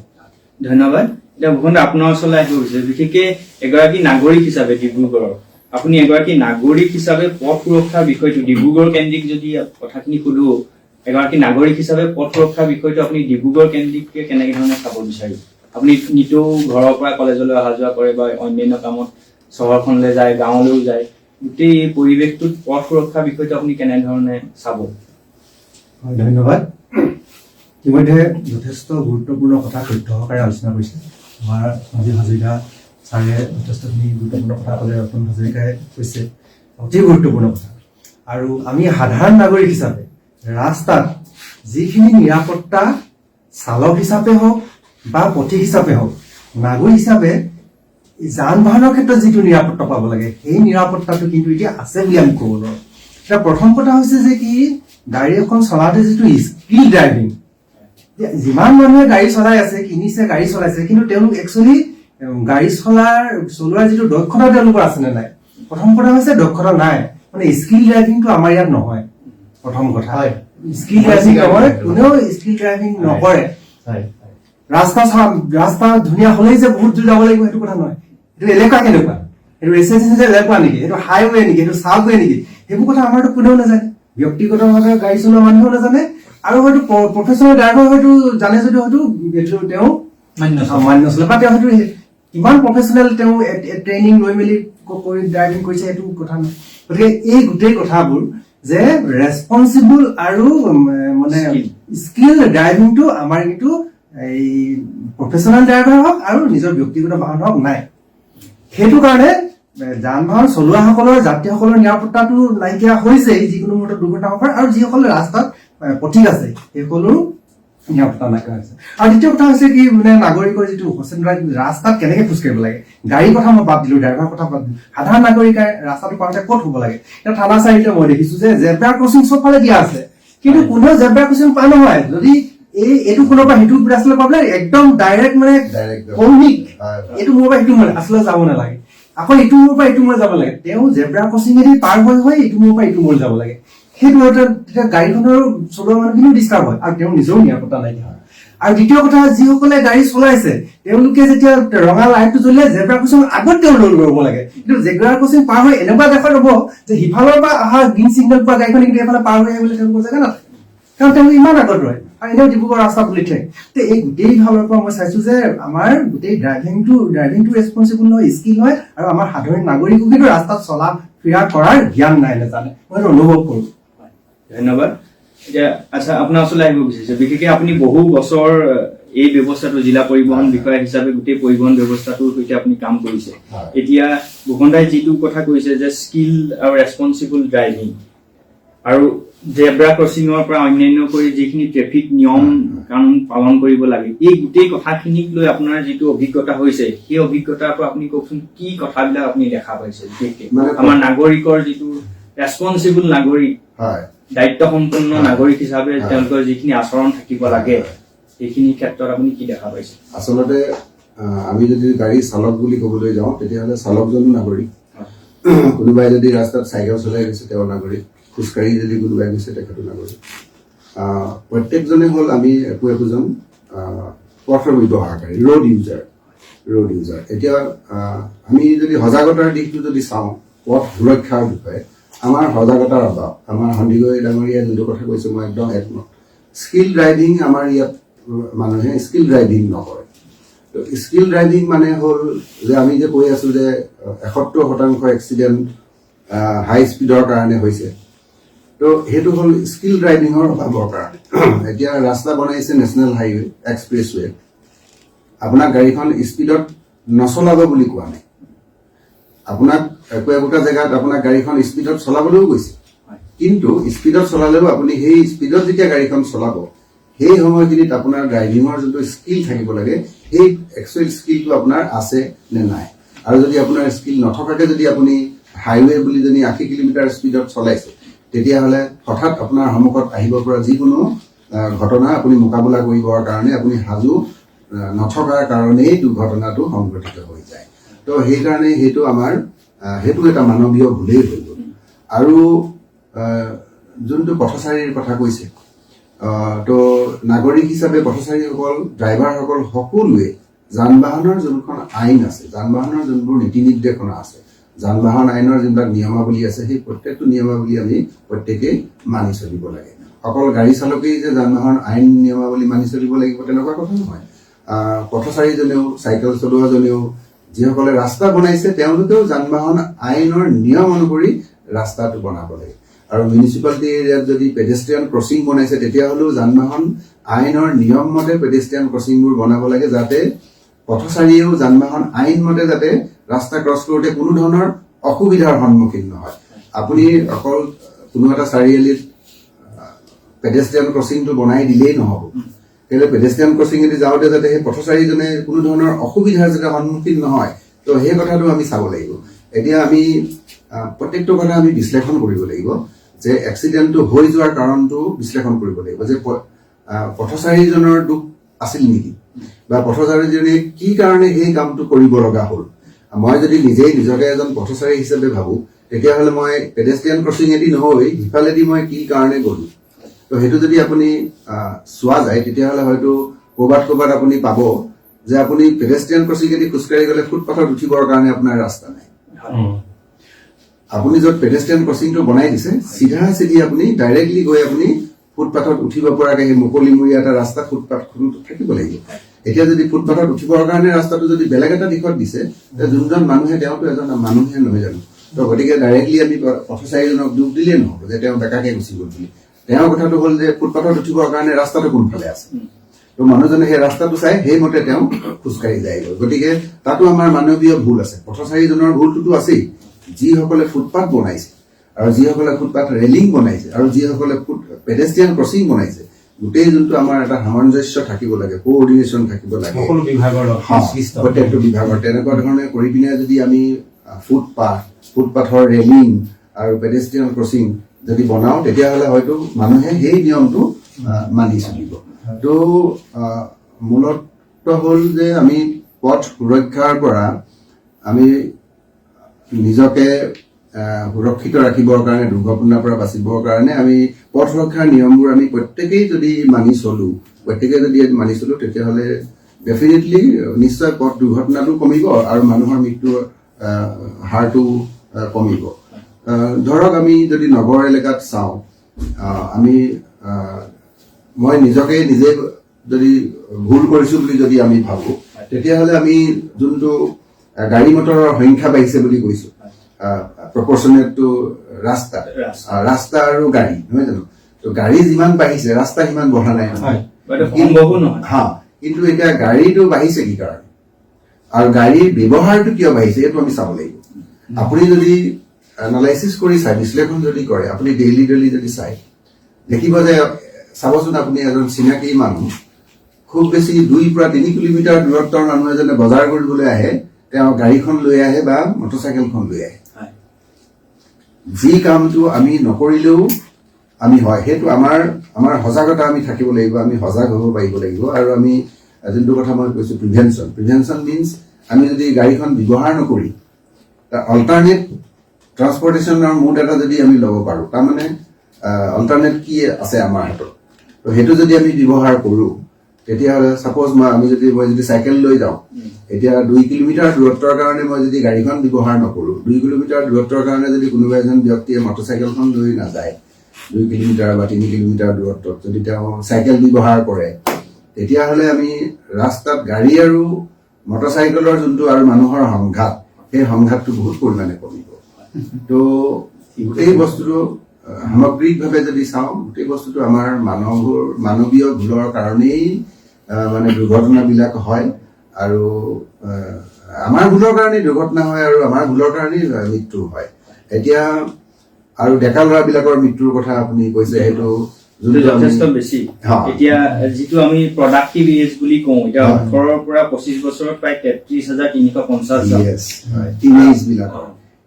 ধন্যবাদ এতিয়া ভূপেন আপোনাৰ ওচৰলৈ আহিব বিচাৰিছো বিশেষকৈ এগৰাকী নাগৰিক হিচাপে ডিব্ৰুগড়ৰ আপুনি এগৰাকী নাগৰিক হিচাপে পথ সুৰক্ষাৰ বিষয়টো ডিব্ৰুগড় কেন্দ্ৰিক যদি কথাখিনি সুধো এগৰাকী নাগৰিক হিচাপে পথ সুৰক্ষাৰ বিষয়টো আপুনি ডিব্ৰুগড় কেন্দ্ৰিককে কেনেকে ধৰণে চাব বিচাৰিব আপুনি নিতৌ ঘৰৰ পৰা কলেজলৈ অহা যোৱা কৰে বা অন্যান্য কামত চহৰখনলৈ যায় গাঁৱলৈও যায় গোটেই এই পৰিৱেশটোত পথ সুৰক্ষাৰ বিষয়টো আপুনি কেনেধৰণে চাব ধন্যবাদ ইতিমধ্যে যথেষ্ট গুৰুত্বপূৰ্ণ কথা তথ্য সহকাৰে আলোচনা কৰিছে আমাৰ সঞ্জীৱ হাজৰিকা ছাৰে যথেষ্টখিনি গুৰুত্বপূৰ্ণ কথা ক'লে ৰতন হাজৰিকাই কৈছে অতি গুৰুত্বপূৰ্ণ কথা আৰু আমি সাধাৰণ নাগৰিক হিচাপে ৰাস্তাত যিখিনি নিৰাপত্তা চালক হিচাপে হওক বা পথিক হিচাপে হওক নাগৰিক হিচাপে যান বাহনৰ ক্ষেত্ৰত যিটো নিৰাপত্তা পাব লাগে সেই নিৰাপত্তাটো কিন্তু এতিয়া আছে বুলি আমি ক'ব নোৱাৰোঁ এতিয়া প্ৰথম কথা হৈছে যে কি গাড়ী এখন চলাওঁতে যিটো স্কিল ড্ৰাইভিং যিমান মানুহে গাড়ী চলাই আছে কিনিছে গাড়ী চলাইছে কিন্তু তেওঁলোক একচুৱেলি গাড়ী চলোৱাৰ যিটো দক্ষতা তেওঁলোকৰ আছে নে নাই প্ৰথম কথা হৈছে দক্ষতা নাই মানে স্কিল ড্ৰাইভিংটো আমাৰ ইয়াত নহয় প্ৰথম কথা স্কিল ড্ৰাইভিং নহয় কোনেও স্কিল ড্ৰাইভিং নকৰে ৰাস্তা ধুনীয়া হলেই যে বহুত দূৰ যাব লাগিব সেইটো কথা নহয় এইটো এলেকা কেনেকুৱা এইটো ৰেচিডেঞ্চিয়েল এলেকা নেকি এইটো হাইৱে নেকি এইটো চাবৱে নেকি সেইবোৰ কথা আমাৰতো কোনেও নাজানে ব্যক্তিগতভাৱে গাড়ী চলোৱা মানুহেও নাজানে আৰু হয়তো প্ৰফেচনেল ড্ৰাইভাৰ হয়তো জানে যদিও হয়তো তেওঁ মান্য চলে বা তেওঁ হয়তো কিমান প্ৰফেচনেল তেওঁ ট্ৰেইনিং লৈ মেলি কৰি ড্ৰাইভিং কৰিছে সেইটো কথা নহয় গতিকে এই গোটেই কথাবোৰ যে ৰেছপন্সিবল আৰু মানে স্কিল ড্ৰাইভিংটো আমাৰ কিন্তু এই প্ৰফেচনেল ড্ৰাইভাৰ হওক আৰু নিজৰ ব্যক্তিগত বাহন হওক নাই। সেইটো কাৰণে যান বাহন চলোৱাসকলৰ যাত্ৰীসকলৰ নিৰাপত্তাটো নাইকিয়া হৈছেই যিকোনো মুহূৰ্তত দুৰ্ঘটনা হ'ব পাৰে, আৰু যিসকলে ৰাস্তাত পথিক আছে সেইসকলৰো নিৰাপত্তা নাইকিয়া হৈছে। আৰু দ্বিতীয় কথা হৈছে কি, মানে নাগৰিকৰ যিটো সচেতন ৰাস্তাত কেনেকে খোজকাঢ়িব লাগে, গাড়ীৰ কথা মই বাদ দিলো, ড্ৰাইভাৰৰ কথা বাদ দিলো, সাধাৰণ নাগৰিকে ৰাস্তাটো পাওঁতে ক'ত হ'ব লাগে। এতিয়া থানা চাৰিতে মই দেখিছো যে জেব্ৰা ক্ৰচিং চবফালে দিয়া আছে, কিন্তু কোনেও জেব্ৰা ক্ৰচিং পা নহয়। যদি এইটো কোনোবা পৰা সেইটো ৰাস্তালৈ পাবলে একদম ডাইৰেক্ট মানে কৌণিক, এইটো মোৰ পৰা সেইটো মই আচলতে যাব নালাগে, আকৌ এইটো মোৰ পৰা এইটো মই যাব লাগে। তেওঁ জেব্ৰা ক্ৰচিঙেদি পাৰ হৈ এইটো মোৰ পৰা এইটো মোৰ যাব লাগে। সেইটো তেতিয়া গাড়ীখনৰ চলোৱা মানুহখিনিও ডিষ্টাৰ্ব হয় আৰু তেওঁ নিজেও নিৰাপত্তা নাইকিয়া হয়। আৰু দ্বিতীয় কথা, যিসকলে গাড়ী চলাইছে তেওঁলোকে যেতিয়া ৰঙা লাইটটো জ্বলিলে জেব্ৰা ক্ৰচিং আগত তেওঁ ৰোল কৰিব লাগে, কিন্তু জেব্ৰা ক্ৰচিং পাৰ হৈ এনেকুৱা দেখা ৰ'ব যে সিফালৰ পৰা অহা গ্ৰীণ চিগনেল পোৱা গাড়ীখন কিন্তু এইফালে পাৰ হৈ আহিবলৈ তেওঁলোকৰ জেগা নাথাকে, কাৰণ তেওঁলোক ইমান আগত ৰয় আৰু এনেও ডিব্ৰুগড় ৰাস্তা বুলি থাকে। তে এই গোটেই ফালৰ পৰা মই চাইছো যে আমাৰ গোটেই ড্ৰাইভিংটো ৰেছপনচিবল নহয়, স্কিল হয়, আৰু আমাৰ সাধাৰণ নাগৰিকো কিন্তু ৰাস্তাত চলা ফিৰা কৰাৰ জ্ঞান নাই, নাজানে। মই সেইটো অনুভৱ কৰো। ধন্যবাদ। এতিয়া আচ্ছা, আপোনাৰ ওচৰলৈ আহিব বিচাৰিছো, বিশেষকৈ আপুনি বহু বছৰ এই ব্যৱস্থাটো জিলা পৰিবহণ বিষয়া হিচাপে গোটেই পৰিবহণ ব্যৱস্থাটোৰ সৈতে আপুনি কাম কৰিছে। এতিয়া ভূষণ দাই যিটো কথা কৈছে যে স্কিল আৰু ৰেছপনচিবল ড্ৰাইভিং আৰু জেব্ৰা ক্ৰচিঙৰ পৰা অন্যান্য কৰি যিখিনি ট্ৰেফিক নিয়ম কানুন পালন কৰিব লাগে, এই গোটেই কথাখিনিক লৈ আপোনাৰ যিটো অভিজ্ঞতা হৈছে সেই অভিজ্ঞতাৰ পৰা আপুনি কওকচোন, কি কথাবিলাক আপুনি দেখা পাইছে বিশেষকৈ আমাৰ নাগৰিকৰ যিটো ৰেছপনচিবল নাগৰিক, দায়িত্ব সম্পন্ন নাগৰিক হিচাপে তেওঁলোকৰ যিখিনি আচৰণ থাকিব লাগে সেইখিনি ক্ষেত্ৰত আপুনি কি দেখা পাইছে? আচলতে আমি যদি গাড়ী চালক বুলি ক'বলৈ যাওঁ তেতিয়াহ'লে চালকজনো নাগৰিক, কোনোবাই যদি ৰাস্তাত চাইকেল চলাই গৈছে তেওঁ নাগৰিক, খোজকাঢ়ি যদি কোনোবাই গৈছে তেখেতো নাগৰিক। প্ৰত্যেকজনে হ'ল আমি একোজন পথৰ ব্যৱহাৰকাৰী, ৰোড ইউজাৰ। এতিয়া আমি যদি সজাগতাৰ দিশটো যদি চাওঁ পথ সুৰক্ষাৰ বিষয়ে, আমাৰ সজাগতাৰ অভাৱ। আমাৰ সন্দিকৈ ডাঙৰীয়া যোনটো কথা কৈছে মই একদম একমত। স্কিল ড্ৰাইভিং আমাৰ ইয়াত মানুহে স্কিল ড্ৰাইভিং নকৰে। তো স্কিল ড্ৰাইভিং মানে হ'ল যে আমি যে কৈ আছো যে 71% এক্সিডেণ্ট হাই স্পীডৰ কাৰণে হৈছে, তো সেইটো হ'ল স্কিল ড্ৰাইভিঙৰ অভাৱৰ কাৰণে। এতিয়া ৰাস্তা বনাইছে নেশ্যনেল হাইৱে এক্সপ্ৰেছৱে, আপোনাৰ গাড়ীখন স্পীডত নচলাব বুলি কোৱা নাই, আপোনাক একোটা জেগাত আপোনাৰ গাড়ীখন স্পীডত চলাবলৈও গৈছে, কিন্তু স্পীডত চলালেও আপুনি সেই স্পীডত যেতিয়া গাড়ীখন চলাব সেই সময়খিনিত আপোনাৰ ড্ৰাইভিঙৰ যোনটো স্কিল থাকিব লাগে সেই একচুৱেল স্কিলটো আপোনাৰ আছে নে নাই। আৰু যদি আপোনাৰ স্কিল নথকাকৈ যদি আপুনি হাইৱে বুলি যদি 80 কিলোমিটাৰ স্পীডত চলাইছে তেতিয়াহ'লে হঠাৎ আপোনাৰ সন্মুখত আহিব পৰা যিকোনো ঘটনা আপুনি মোকাবিলা কৰিবৰ কাৰণে আপুনি সাজু নথকাৰ কাৰণেই দুৰ্ঘটনাটো সংঘটিত হৈ যায়। তো সেইকাৰণে সেইটো আমাৰ সেইটো এটা মানৱীয় ভুলেই হৈ গ'ল। আৰু যোনটো পথচাৰীৰ কথা কৈছে, তো নাগৰিক হিচাপে পথচাৰীসকল, ড্ৰাইভাৰসকল সকলোৱে যান বাহনৰ যোনখন আইন আছে, যান বাহনৰ যোনবোৰ নীতি নিৰ্দেশনা আছে, যান বাহন আইনৰ যোনবিলাক নিয়মাৱলী আছে সেই প্ৰত্যেকটো নিয়মাৱলী আমি প্ৰত্যেকেই মানি চলিব লাগে। অকল গাড়ী চালকেই যে যান বাহন আইন নিয়মাৱলী মানি চলিব লাগিব তেনেকুৱা কথা নহয়। পথচাৰীজনেও, চাইকেল চলোৱাজনেও, যিসকলে ৰাস্তা বনাইছে তেওঁলোকেও যান বাহন আইনৰ নিয়ম অনুসৰি ৰাস্তাটো বনাব লাগে। আৰু মিউনিচিপালিটি এৰিয়াত যদি পেডেষ্ট্ৰিয়ান ক্ৰচিং বনাইছে তেতিয়াহ'লেও যান বাহন আইনৰ নিয়ম মতে পেডেষ্ট্ৰিয়ান ক্ৰচিংবোৰ বনাব লাগে, যাতে পথচাৰীয়েও যান বাহন আইন মতে যাতে ৰাস্তা ক্ৰছ কৰোঁতে কোনো ধৰণৰ অসুবিধাৰ সন্মুখীন নহয়। আপুনি অকল কোনো এটা চাৰিআলিত পেডেষ্ট্ৰিয়ান ক্ৰচিংটো বনাই দিলেই নহ'ব, কেলৈ পেডেষ্ট্ৰিয়ান ক্ৰচিঙেদি যাওঁতে যাতে সেই পথচাৰীজনে কোনো ধৰণৰ অসুবিধাৰ যাতে সন্মুখীন নহয়, তো সেই কথাটো আমি চাব লাগিব। এতিয়া আমি প্ৰত্যেকটো কথা আমি বিশ্লেষণ কৰিব লাগিব যে এক্সিডেণ্টটো হৈ যোৱাৰ কাৰণটো বিশ্লেষণ কৰিব লাগিব, যে পথচাৰীজনৰ দুখ আছিল নেকি বা পথচাৰীজনে কি কাৰণে সেই কামটো কৰিব লগা হ'ল। মই যদি নিজেই নিজকে এজন পথচাৰী হিচাপে ভাবোঁ তেতিয়াহ'লে মই পেডেষ্ট্ৰিয়ান ক্ৰচিঙেদি নহৈ সিফালেদি মই কি কাৰণে গ'লোঁ। তো সেইটো যদি আপুনি চোৱা যায় তেতিয়াহ'লে হয়তো ক'ৰবাত আপুনি পাব যে আপুনি পেডেষ্ট্ৰিয়ান ক্ৰচিঙেদি খোজকাঢ়ি গ'লে ফুটপাথত উঠিবৰ কাৰণে আপোনাৰ ৰাস্তা নাই। আপুনি য'ত পেডেষ্ট্ৰিয়ান ক্ৰচিংটো বনাই দিছে চিধা চিধি আপুনি ডাইৰেক্টলি গৈ আপুনি ফুটপাথত উঠিব পৰাকৈ সেই মুকলিমূৰীয়া এটা ৰাস্তা ফুটপাথখন থাকিব লাগিব। এতিয়া যদি ফুটপাথত উঠিবৰ কাৰণে ৰাস্তাটো যদি বেলেগ এটা দিশত দিছে যোনজন মানুহে তেওঁতো এজন মানুহে নহয় জানো। তো গতিকে ডাইৰেক্টলি আমি পথচাৰীজনক দুখ দিলেই নহ'ব যে তেওঁ বেকাকৈ গুচি গ'ল বুলি। তেওঁৰ কথাটো হ'ল যে ফুটপাথত উঠিবৰ কাৰণে ৰাস্তাটো কোনফালে আছে। তো মানুহজনে সেই ৰাস্তাটো চাই সেইমতে তেওঁ খোজকাঢ়ি যায়গৈ। গতিকে তাতো আমাৰ মানৱীয় ভুল আছে। পথচাৰীজনৰ ভুলটোতো আছেই, যিসকলে ফুটপাথ বনাইছে আৰু যিসকলে ফুটপাথ ৰেলিং বনাইছে আৰু যিসকলে পেডেষ্ট্ৰিয়ান ক্ৰচিং বনাইছে, গোটেই যোনটো আমাৰ এটা সামঞ্জস্য থাকিব লাগে, কোঅৰ্ডিনেশ্যন থাকিব লাগে সকলো বিভাগৰ সংশ্লিষ্ট প্ৰত্যেকটো বিভাগৰ, তেনেকুৱা ধৰণে কৰি পিনে যদি আমি ফুটপাথৰ ৰেলিং আৰু পেডেষ্ট্ৰিয়ান ক্ৰচিং যদি বনাওঁ, তেতিয়াহ'লে হয়তো মানুহে সেই নিয়মটো মানি চলিব। তো মূলত হ'ল যে আমি পথ সুৰক্ষাৰ পৰা আমি নিজকে সুৰক্ষিত ৰাখিবৰ কাৰণে, দুৰ্ঘটনাৰ পৰা বাচিবৰ কাৰণে আমি পথ সুৰক্ষাৰ নিয়মবোৰ আমি প্ৰত্যেকেই যদি মানি চলোঁ, তেতিয়াহ'লে ডেফিনেটলি নিশ্চয় পথ দুৰ্ঘটনাটো কমিব আৰু মানুহৰ মৃত্যুৰ হাৰটো কমিব। ধৰক আমি যদি নগৰ এলেকাত চাওঁ, মই নিজে যদি ভুল কৰিছোঁ বুলি যদি আমি ভাবোঁ, তেতিয়াহ'লে আমি যোনটো গাড়ী মটৰৰ সংখ্যা বাঢ়িছে বুলি কৈছোঁ, প্ৰপৰ্চনেট টু ৰাস্তা আৰু গাড়ী, নহয় জানো? তো গাড়ী যিমান বাঢ়িছে ৰাস্তা সিমান বঢ়া নাই, কিন্তু এতিয়া গাড়ীটো বাঢ়িছে কি কাৰণে আৰু গাড়ীৰ ব্যৱহাৰটো কিয় বাঢ়িছে এইটো আমি চাব লাগিব। আপুনি যদি এনালাইচিছ কৰি চাই, বিশ্লেষণ যদি কৰে, আপুনি ডেইলি যদি চাই দেখিব যে, চাবচোন আপুনি এজন চিনাকি মানুহ খুব বেছি 2 পৰা 3 কিলোমিটাৰ দূৰত্বৰ মানুহ এজনে বজাৰ কৰিবলৈ আহে, তেওঁ গাড়ীখন লৈ আহে বা মটৰচাইকেলখন লৈ আহে। যি কামটো আমি নকৰিলেও আমি হয়, সেইটো আমাৰ সজাগতা আমি থাকিব লাগিব, আমি সজাগ হ'ব পাৰিব লাগিব। আৰু আমি যোনটো কথা মই কৈছোঁ প্ৰিভেনশ্যন মিনছ আমি যদি গাড়ীখন ব্যৱহাৰ নকৰি তাৰ অল্টাৰনেট ট্ৰান্সপৰ্টেশ্যনৰ মুড এটা যদি আমি ল'ব পাৰোঁ, তাৰমানে অল্টাৰনেট কি আছে আমাৰ হাতত, তো সেইটো যদি আমি ব্যৱহাৰ কৰোঁ, তেতিয়াহ'লে ছাপ'জ মই যদি চাইকেল লৈ যাওঁ, এতিয়া 2 কিলোমিটাৰ দূৰত্বৰ কাৰণে মই যদি গাড়ীখন ব্যৱহাৰ নকৰোঁ, 2 কিলোমিটাৰ দূৰত্বৰ কাৰণে যদি কোনোবা এজন ব্যক্তিয়ে মটৰচাইকেলখন লৈ নাযায়, 2 কিলোমিটাৰ বা 3 কিলোমিটাৰ দূৰত্বত যদি তেওঁ চাইকেল ব্যৱহাৰ কৰে, তেতিয়াহ'লে আমি ৰাস্তাত গাড়ী আৰু মটৰচাইকেলৰ যোনটো আৰু মানুহৰ সংঘাত, সেই সংঘাতটো বহুত পৰিমাণে কমিব। তো গোটেই বস্তুটো সামগ্ৰিকভাৱে যদি চাওঁ, গোটেই বস্তুটো আমাৰ মানৱীয় ভুলৰ কাৰণেই মানে দুৰ্ঘটনাবিলাক হয়, আৰু আমাৰ ভুলৰ কাৰণেই দুৰ্ঘটনা হয় আৰু আমাৰ ভুলৰ কাৰণেই মৃত্যু হয়। এতিয়া আৰু ডেকা ল'ৰাবিলাকৰ মৃত্যুৰ কথা আপুনি কৈছে, সেইটো যথেষ্ট বেছি। এতিয়া যিটো আমি প্ৰডাক্টিভ এজ বুলি কওঁ, এতিয়া 18 পৰা 25 বছৰত প্ৰায় 33,350 জন,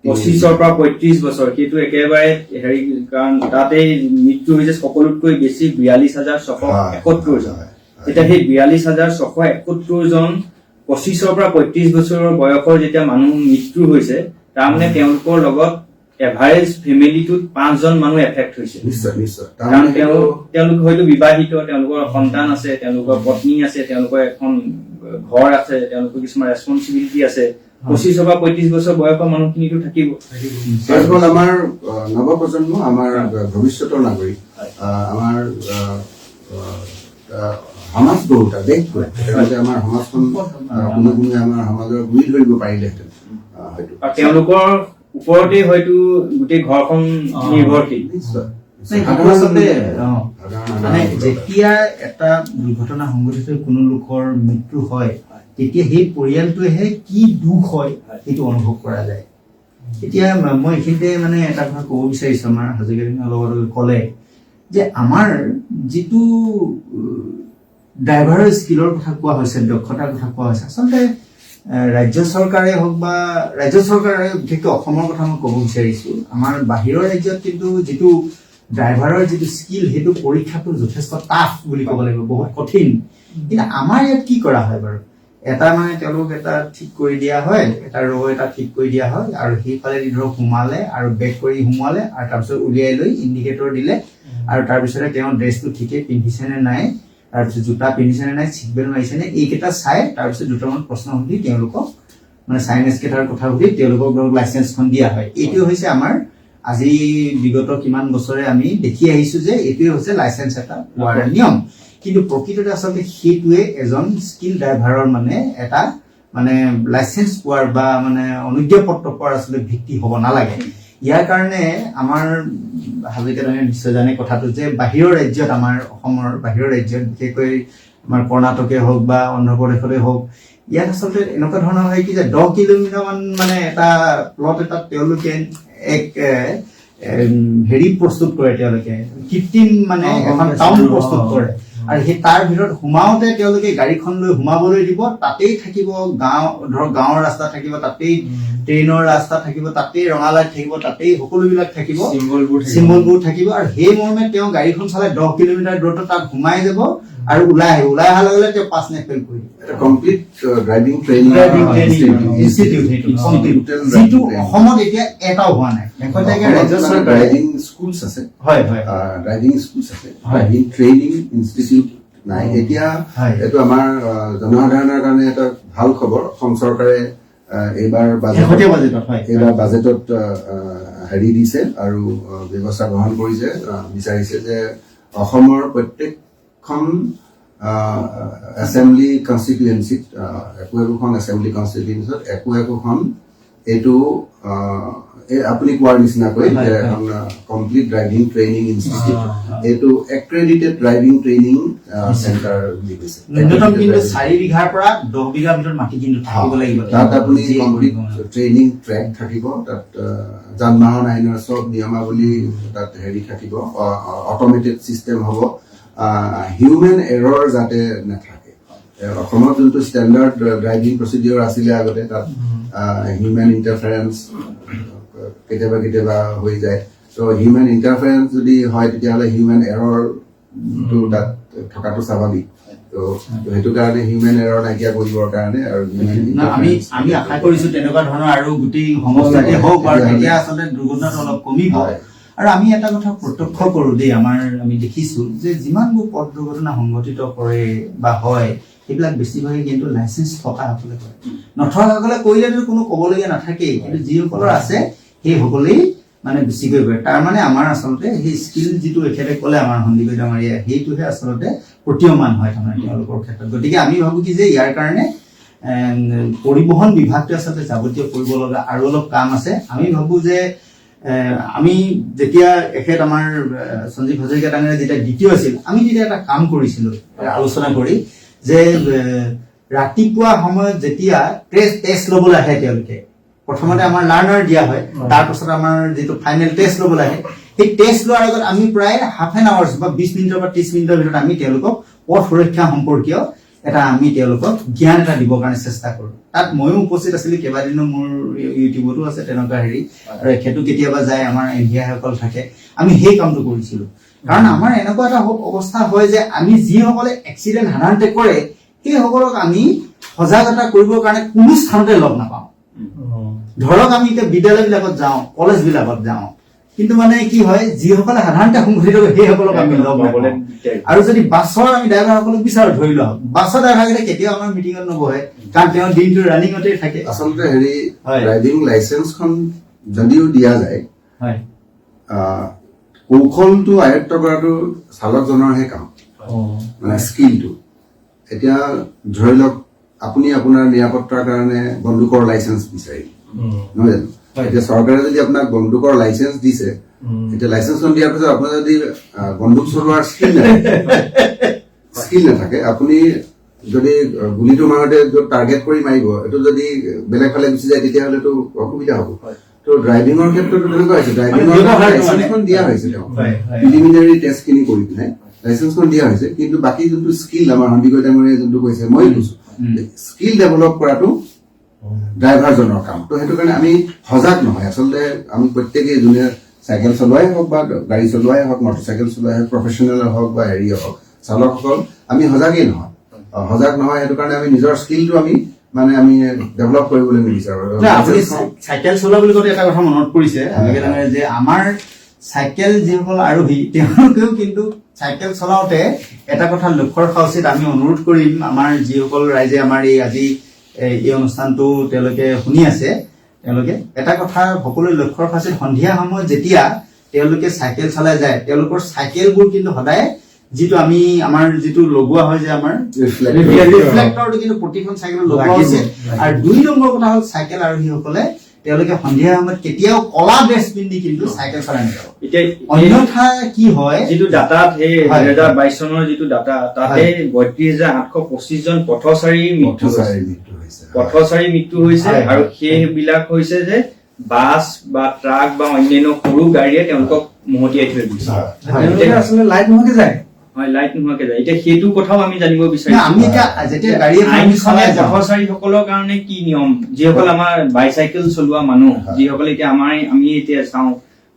25 পৰা 35 বছৰ, সেইটো একেবাৰে হেৰি, কাৰণ তাতেই মৃত্যু হৈছে সকলোতকৈ বেছি 42,671 জন। এতিয়া সেই 42,671 জন 25 পৰা 35 বছৰৰ বয়সৰ যেতিয়া মানুহ মৃত্যু হৈছে, তাৰমানে তেওঁলোকৰ লগত এভাৰেজ ফেমিলিটোত 5 জন মানুহ এফেক্ট হৈছে। কাৰণ তেওঁলোক হয়তো বিবাহিত, তেওঁলোকৰ সন্তান আছে, তেওঁলোকৰ পত্নী আছে, তেওঁলোকৰ এখন ঘৰ আছে, তেওঁলোকৰ কিছুমান ৰেছপনচিবিলিটি আছে। 25 পৰা 35 বছৰ বয়সৰ মানুহখিনিতো থাকিব। আমাৰ নৱপ্ৰজন্ম, আমাৰ ভৱিষ্যতৰ নাগৰিক, আমাৰ সমাজ গঢ়োতা, দেশ গঢ়োতা, আমাৰ সমাজখন কোনোৱে আমাৰ সমাজৰ গুৰি ধৰিব পাৰিলেহেঁতেন হয়তো। তেওঁলোকৰ ওপৰতে হয়তো গোটেই ঘৰখন নিৰ্ভৰশীল। মানে যেতিয়া এটা দুৰ্ঘটনা সংঘটিত কোনো লোকৰ মৃত্যু হয়, তেতিয়া সেই পৰিয়ালটোৱেহে কি দুখ হয় সেইটো অনুভৱ কৰা যায়। এতিয়া মই এইখিনিতে মানে এটা কথা ক'ব বিচাৰিছোঁ, আমাৰ হাজৰিকাৰ লগত ক'লে যে আমাৰ যিটো ড্ৰাইভাৰৰ স্কিলৰ কথা কোৱা হৈছে, দক্ষতাৰ কথা কোৱা হৈছে, আচলতে ৰাজ্য চৰকাৰে হওক বা ৰাজ্য চৰকাৰে, বিশেষকৈ অসমৰ কথা মই ক'ব বিচাৰিছোঁ, আমাৰ বাহিৰৰ ৰাজ্যত কিন্তু যিটো ড্ৰাইভাৰৰ যিটো স্কিল, সেইটো পৰীক্ষাটো যথেষ্ট টাফ বুলি ক'ব লাগিব, বহুত কঠিন। কিন্তু আমাৰ ইয়াত কি কৰা হয় বাৰু? এটা মানে তেওঁলোক এটা ঠিক কৰি দিয়া হয়, এটা এটা ঠিক কৰি দিয়া হয়, আৰু সেইফালেদি ধৰক সোমালে আৰু বেক কৰি সোমোৱালে, আৰু তাৰপিছত উলিয়াই লৈ ইণ্ডিকেটৰ দিলে, আৰু তাৰপিছতে তেওঁ ড্ৰেছটো ঠিকেই পিন্ধিছে নে নাই, তাৰপিছত জোতা পিন্ধিছে নে নাই, চিট বেল্ট মাৰিছে নে, এইকেইটা চাই তাৰপিছত দুটামান প্ৰশ্ন সুধি তেওঁলোকক মানে চাইনেজ কেইটাৰ কথা সুধি তেওঁলোকক লাইচেন্সখন দিয়া হয়। এইটো হৈছে আমাৰ আজি বিগত কিমান বছৰে আমি দেখি আহিছোঁ যে এইটোৱে হৈছে লাইচেন্স এটা পোৱাৰ নিয়ম। কিন্তু প্ৰকৃততে আচলতে সেইটোৱে এজন স্কিল ড্ৰাইভাৰৰ মানে এটা মানে লাইচেন্স পোৱাৰ বা মানে অনুজ্ঞাপত্ৰ পোৱাৰ আচলতে ভিত্তি হ'ব নালাগে। ইয়াৰ কাৰণে আমাৰ হাজৰিকা নিশ্চয় জানে কথাটো যে বাহিৰৰ ৰাজ্যত, আমাৰ অসমৰ বাহিৰৰ ৰাজ্যত, বিশেষকৈ আমাৰ কৰ্ণাটকে হওক বা অন্ধ্ৰপ্ৰদেশতে হওক, ইয়াত আচলতে এনেকুৱা ধৰণৰ হয় কি যে 10 কিলোমিটাৰ মান মানে এটা প্লট এটাত তেওঁলোকে এক হেৰি প্ৰস্তুত কৰে, তেওঁলোকে কৃত্ৰিম মানে এখন টাউন প্ৰস্তুত কৰে। আৰু সেই তাৰ ভিতৰত সোমাওতে তেওঁলোকে গাড়ীখন লৈ সোমাবলৈ দিব, তাতেই থাকিব গাঁও, ধৰক গাঁৱৰ ৰাস্তা থাকিব, তাতেই ট্ৰেইনৰ ৰাস্তা থাকিব, তাতেই ৰঙালাইট থাকিব, তাতেই সকলোবিলাক থাকিব, চিম্বলবোৰ থাকিব। আৰু সেই মৰ্মে তেওঁ গাড়ীখন চলাই 10 কিলোমিটাৰ দূৰত্ব তাত সোমাই যাব আৰু ওলাই আহিব। ওলাই অহাৰ লগে লগে তেওঁ পাছ নে ফেইল কৰি এটা কমপ্লিট ড্ৰাইভিং ট্ৰেইনিং ইনষ্টিটিউট, যিটো অসমত এতিয়া এটাও হোৱা নাই। ড্ৰাইভিং স্কুলছ আছে, হয় হয় ড্ৰাইভিং স্কুলছ আছে, ড্ৰাইভিং ট্ৰেইনিং ইনষ্টিটিউট নাই। এতিয়া এইটো আমাৰ জনসাধাৰণৰ কাৰণে এটা ভাল খবৰ। অসম চৰকাৰে এইবাৰ বাজেটত হেৰি দিছে আৰু ব্যৱস্থা গ্ৰহণ কৰিছে, বিচাৰিছে যে অসমৰ প্ৰত্যেকখন এছেম্বলি কনষ্টিটুৱেঞ্চিত, একোখন এছেম্বলি কনষ্টিটুৱেঞ্চিত একোখন এইটো আপুনি কোৱাৰ নিচিনাকৈ এখন কমপ্লিট ড্ৰাইভিং ট্ৰেইনিং ইনষ্টিটিউট, এইটো এক্ৰেডিটেড ড্ৰাইভিং ট্ৰেইনিং চেণ্টাৰ বুলি কৈছে। ন্যূনতম কিন্তু 4 বিঘাৰ পৰা 10 বিঘাৰ ভিতৰত মাটি কিন্তু থাকিব লাগিব। তাত আপুনি কমপ্লিট ট্ৰেইনিং ট্ৰেক থাকিব, তাত যান বাহন আইনৰ চব নিয়মাৱলী তাত হেৰি থাকিব, অট'মেটেড চিষ্টেম হ'ব, হিউমেন এৰৰ যাতে নাথাকে। অসমত যোনটো ষ্টেণ্ডাৰ্ড ড্ৰাইভিং প্ৰচিডিঅ'ৰ আছিলে আগতে, তাত হিউমেন ইণ্টাৰফাৰেঞ্চ কেতিয়াবা কেতিয়াবা হৈ যায়। ত' হিউমেন ইণ্টাৰফাৰেঞ্চ যদি হয় তেতিয়াহ'লে হিউমেন এৰৰটো তাত থকাটো স্বাভাৱিক। ত' সেইটো কাৰণে হিউমেন এৰৰ নাইকিয়া কৰিবৰ কাৰণে আৰু আমি আশা কৰিছো তেনেকুৱা ধৰণৰ আৰু গোটেই সংস্থাতে হওক আৰু তেতিয়া আচলতে দুৰ্ঘটনাটো অলপ কমিব। আৰু আমি এটা কথা প্ৰত্যক্ষ কৰো দেই, আমি দেখিছো যে যিমানবোৰ পথ দুৰ্ঘটনা সংঘটিত কৰে বা হয়, সেইবিলাক বেছিভাগে কিন্তু লাইচেঞ্চ থকাসকলে কৰে। নথকাসকলে কৰিলেতো কোনো ক'বলগীয়া নাথাকেই, কিন্তু যিসকলৰ আছে সেইসকলেই মানে বেছিকৈ কৰে। তাৰমানে আমাৰ আচলতে সেই স্কিল যিটো এখেতে ক'লে আমাৰ সন্দীপ ডাঙৰীয়া, সেইটোহে আচলতে প্ৰতীয়মান হয় তাৰমানে তেওঁলোকৰ ক্ষেত্ৰত। গতিকে আমি ভাবো কি যে ইয়াৰ কাৰণে পৰিবহণ বিভাগটোৱে আচলতে যাৱতীয় কৰিব লগা আৰু অলপ কাম আছে। আমি ভাবো যে আমি যেতিয়া এখেত আমাৰ সঞ্জীৱ হাজৰিকা ডাঙৰীয়া যেতিয়া দ্বিতীয় আছিল, আমি তেতিয়া এটা কাম কৰিছিলো আলোচনা কৰি যে ৰাতিপুৱা সময়ত যেতিয়া টেষ্ট ল'বলৈ আহে তেওঁলোকে, প্ৰথমতে আমাৰ লাৰ্ণাৰ দিয়া হয়, তাৰপাছত আমাৰ যিটো ফাইনেল টেষ্ট ল'বলৈ আহে, সেই টেষ্ট লোৱাৰ আগত আমি প্ৰায় হাফ এন আৱাৰ্ছ বা 20 মিনিটৰ বা 30 মিনিটৰ ভিতৰত আমি তেওঁলোকক পথ সুৰক্ষা সম্পৰ্কীয় আমি তেওঁলোকক জ্ঞান এটা দিবৰ কাৰণে চেষ্টা কৰোঁ। তাত ময়ো উপস্থিত আছিলোঁ, কেইবাদিনো মোৰ ইউটিউবতো আছে তেনেকুৱা হেৰি, আৰু এখেতো কেতিয়াবা যায়, আমাৰ এনভিআইসকল থাকে, আমি সেই কামটো কৰিছিলোঁ। কাৰণ আমাৰ এনেকুৱা এটা অৱস্থা হয় যে আমি যিসকলে এক্সিডেণ্ট সাধাৰণতে কৰে সেইসকলক আমি সজাগতা কৰিবৰ কাৰণে কোনো স্থানতে লগ নাপাওঁ। ধৰক আমি এতিয়া বিদ্যালয়বিলাকত যাওঁ, কলেজবিলাকত যাওঁ, কিন্তু মানে কি হয়, যিসকলে সাধাৰণতে সংঘটিত কৰে সেইসকলক আমি লগ নাপাওঁ। আৰু যদি বাছৰ আমি ড্ৰাইভাৰসকলক বিচাৰো, ধৰি লওক বাছৰ ড্ৰাইভাৰকেইটা কেতিয়াও আমাৰ মিটিঙত নবহে, কাৰণ তেওঁ দিনটো ৰানিঙতে থাকে। আচলতে হেৰি ড্ৰাইভিং লাইচেন্সখন যদিও দিয়া যায়, কৌশলটো আয়ত্ত কৰাটো চালকজনৰহে কাম, মানে স্কিলটো। এতিয়া ধৰি লওক আপুনি আপোনাৰ নিৰাপত্তাৰ কাৰণে বন্দুকৰ লাইচেন্স বিচাৰিল, নহয় জানো? এতিয়া চৰকাৰে যদি আপোনাক বন্দুকৰ লাইচেন্স দিছে, এতিয়া লাইচেন্সখন দিয়াৰ পিছত আপোনাৰ যদি বন্দুক চলোৱাৰ স্কিল নাথাকে, আপুনি যদি গুলিটো মাৰোতে টাৰ্গেট কৰি মাৰিব, এইটো যদি বেলেগ ফালে গুচি যায় তেতিয়াহ'লেতো অসুবিধা হ'ব। তো ড্ৰাইভিঙৰ ক্ষেত্ৰতো তেনেকুৱা হৈছে, ড্ৰাইভিঙৰ লাইচেন্সখন দিয়া হৈছে, তেওঁ প্ৰিলিমিনাৰী টেষ্টখিনি কৰি পিনে লাইচেন্সখন দিয়া হৈছে, কিন্তু বাকী যোনটো স্কিল আমাৰ সন্দিকৈ ডাঙৰীয়াই যোনটো কৈছে, মই কৈছো স্কিল ডেভেলপ কৰাটো ড্ৰাইভাৰজনৰ কাম। তো সেইটো কাৰণে আমি সজাগ নহয়। আচলতে আমি প্ৰত্যেকেই যোনে চাইকেল চলোৱাই হওক বা গাড়ী চলোৱাই হওক, মটৰচাইকেল চলোৱাই হওক, প্ৰফেচনেল হওক বা হেৰিয়ে হওক, চালকসকল আমি সজাগেই নহয়, সজাগ নহয়। সেইটো কাৰণে আমি নিজৰ স্কিলটো আমি ডেভেলপ কৰিবলৈ নিবিচাৰো। চাইকেল চলোৱা বুলি কওঁতে এটা কথা মনত পৰিছে যে আমাৰ চাইকেল যিসকল আৰোহী তেওঁলোকেও কিন্তু চাইকেল চলাওঁতে এটা কথা লক্ষ্য ৰখা উচিত। আমি অনুৰোধ কৰিম আমাৰ যিসকল ৰাইজে আমাৰ আজি এই অনুষ্ঠানটো তেওঁলোকে শুনি আছে, তেওঁলোকে এটা কথা সকলোৱে লক্ষ্য ৰখা উচিত, সন্ধিয়া সময়ত যেতিয়া তেওঁলোকে চাইকেল চলাই যায়, তেওঁলোকৰ চাইকেলবোৰ কিন্তু সদায় যিটো আমাৰ যিটো লগোৱা হয় যে আমাৰ ৰিফ্লেক্টৰটো কিন্তু প্ৰতিখন চাইকেলত লগোৱা হৈছে। আৰু 2 নম্বৰ কথা হ'ল চাইকেল আৰোহীসকলে তেওঁলোকে সন্ধিয়া সময়ত কেতিয়াও কলা ড্ৰেছ পিন্ধি কিন্তু চাইকেল চলাই নাযাব। এতিয়া অন্যথা কি হয়, যিটো ডাটাত সেই হয়। 2022 চনৰ যিটো ডাটা তাতে 32,825 জন পথচাৰীৰ মৃত্যু হৈছে। পথচাৰী মৃত্যু হৈছে হয়, হয়। আৰু সেইবিলাক হৈছে যে বাছ বা ট্ৰাক বা অন্যান্য সৰু গাড়ীয়ে তেওঁলোকক মহতিয়াই থৈ দিছে। হয়। তেওঁলোকে আচলতে লাইট নোহোৱাকে যায়। হয়, লাইট নোহোৱাকে যায়। এতিয়া সেইটো কথাও আমি জানিব না, বিচাৰিছো। আমি এতিয়া যেতিয়া গাড়ী এখন আমি আইনখনে চলাই যাওঁ, পথচাৰীসকলৰ কাৰণে কি নিয়ম, যিসকল আমাৰ বাইচাইকেল চলোৱা মানুহ, হয়। যিসকলে এতিয়া আমি এতিয়া চাওঁ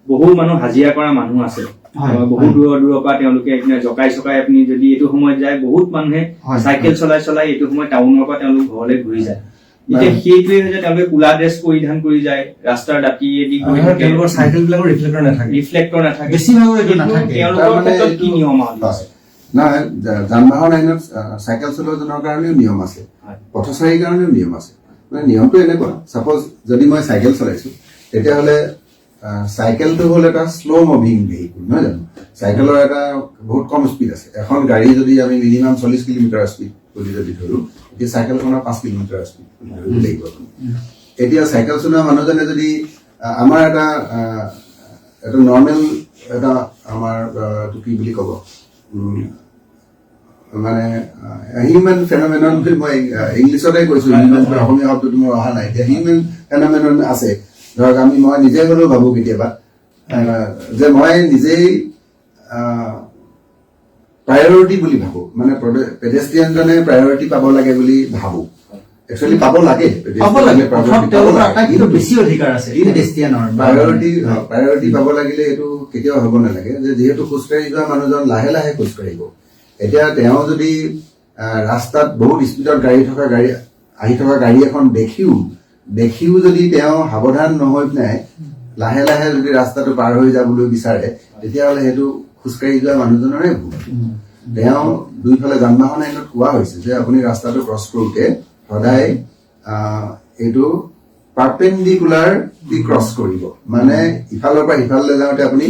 বহু মানুহ হাজিৰা কৰা মানুহ আছে, হয়, বহু হয়। দূৰৰ পৰা তেওঁলোকে জকাই চকাই আপুনি যদি এইটো সময়ত যায়, বহুত মানুহে হয়, চাইকেল চলাই এইটো সময়ত টাউনৰ পৰা তেওঁলোক ঘৰলৈ ঘূৰি যায়। এতিয়া সেইটোৱে হৈছে তেওঁলোকে কোলা ড্ৰেছ পৰিধান কৰি যায়, ৰাস্তাৰ দাঁতিয়েদি গৈ আৰু তেওঁলোকৰ চাইকেল বিলাকৰ ৰিফ্লেক্টৰ নাথাকে। ৰিফ্লেক্টৰ নাথাকে। বেছিভাগৰ এইটো সেইটো নাথাকে। তেওঁলোকৰ তাৰমানে ক্ষেত্ৰত কি এইটো- নিয়ম আৰু হয়। নহয়, যান বাহন আইনত চাইকেল চলোৱাজনৰ কাৰণেও নিয়ম আছে, হয়। পথচাৰীৰ কাৰণেও নিয়ম আছে। মানে নিয়মটো এনেকুৱা, ছাপ'জ যদি মই চাইকেল চলাইছো তেতিয়াহ'লে চাইকেলটো হ'ল এটা শ্ল' মুভিং ভেহিকুল, নহয় জানো? চাইকেলৰ এটা বহুত কম স্পীড আছে। এখন গাড়ী যদি আমি মিনিমাম 40 কিলোমিটাৰ স্পীড বুলি যদি ধৰো, এতিয়া চাইকেলখনৰ 5 কিলোমিটাৰ স্পীড ধৰিব লাগিব আপুনি। এতিয়া চাইকেল চলোৱা মানুহজনে যদি আমাৰ এটা নৰ্মেল এটা আমাৰ এইটো কি বুলি ক'ব, মানে হিউমেন ফেনমেনন বুলি মই ইংলিছতে কৈছো, হিউমেন অসমীয়া শব্দটো মোৰ অহা নাই। এতিয়া হিউমেন ফেনমেনন আছে, ধৰক মই নিজে হ'লেও ভাবো কেতিয়াবা যে মই নিজেই প্ৰায়ৰিটি বুলি ভাবো, মানে পেডেষ্ট্ৰিয়ানজনে প্ৰায়ৰিটি পাব লাগে বুলি ভাবো। একচুৱেলি পাব লাগে, পাব লাগে। প্ৰথম তেওঁলোকৰ আটাইতকৈ বেছি অধিকাৰ আছে পেডেষ্ট্ৰিয়ানৰ। প্ৰায়ৰিটি পাব লাগিলে এইটো কেতিয়াও হ'ব নালাগে যে যিহেতু খোজকাঢ়ি যোৱা মানুহজন লাহে লাহে খোজকাঢ়িব। এতিয়া তেওঁ যদি ৰাস্তাত বহুত স্পীডত আহি থকা গাড়ী এখন দেখিও যদি তেওঁ সাৱধান নহৈ পেলাই লাহে লাহে যদি ৰাস্তাটো পাৰ হৈ যাবলৈ বিচাৰে, তেতিয়াহ'লে সেইটো খোজকাঢ়ি যোৱা মানুহজনৰে ভুল। তেওঁ দুইফালে যান বাহন আইনত কোৱা হৈছে যে আপুনি ৰাস্তাটো ক্ৰছ কৰোঁতে সদায় এইটো পাৰ্পেণ্ডিকুলাৰ দি ক্ৰছ কৰিব, মানে ইফালৰ পৰা সিফাললৈ যাওঁতে আপুনি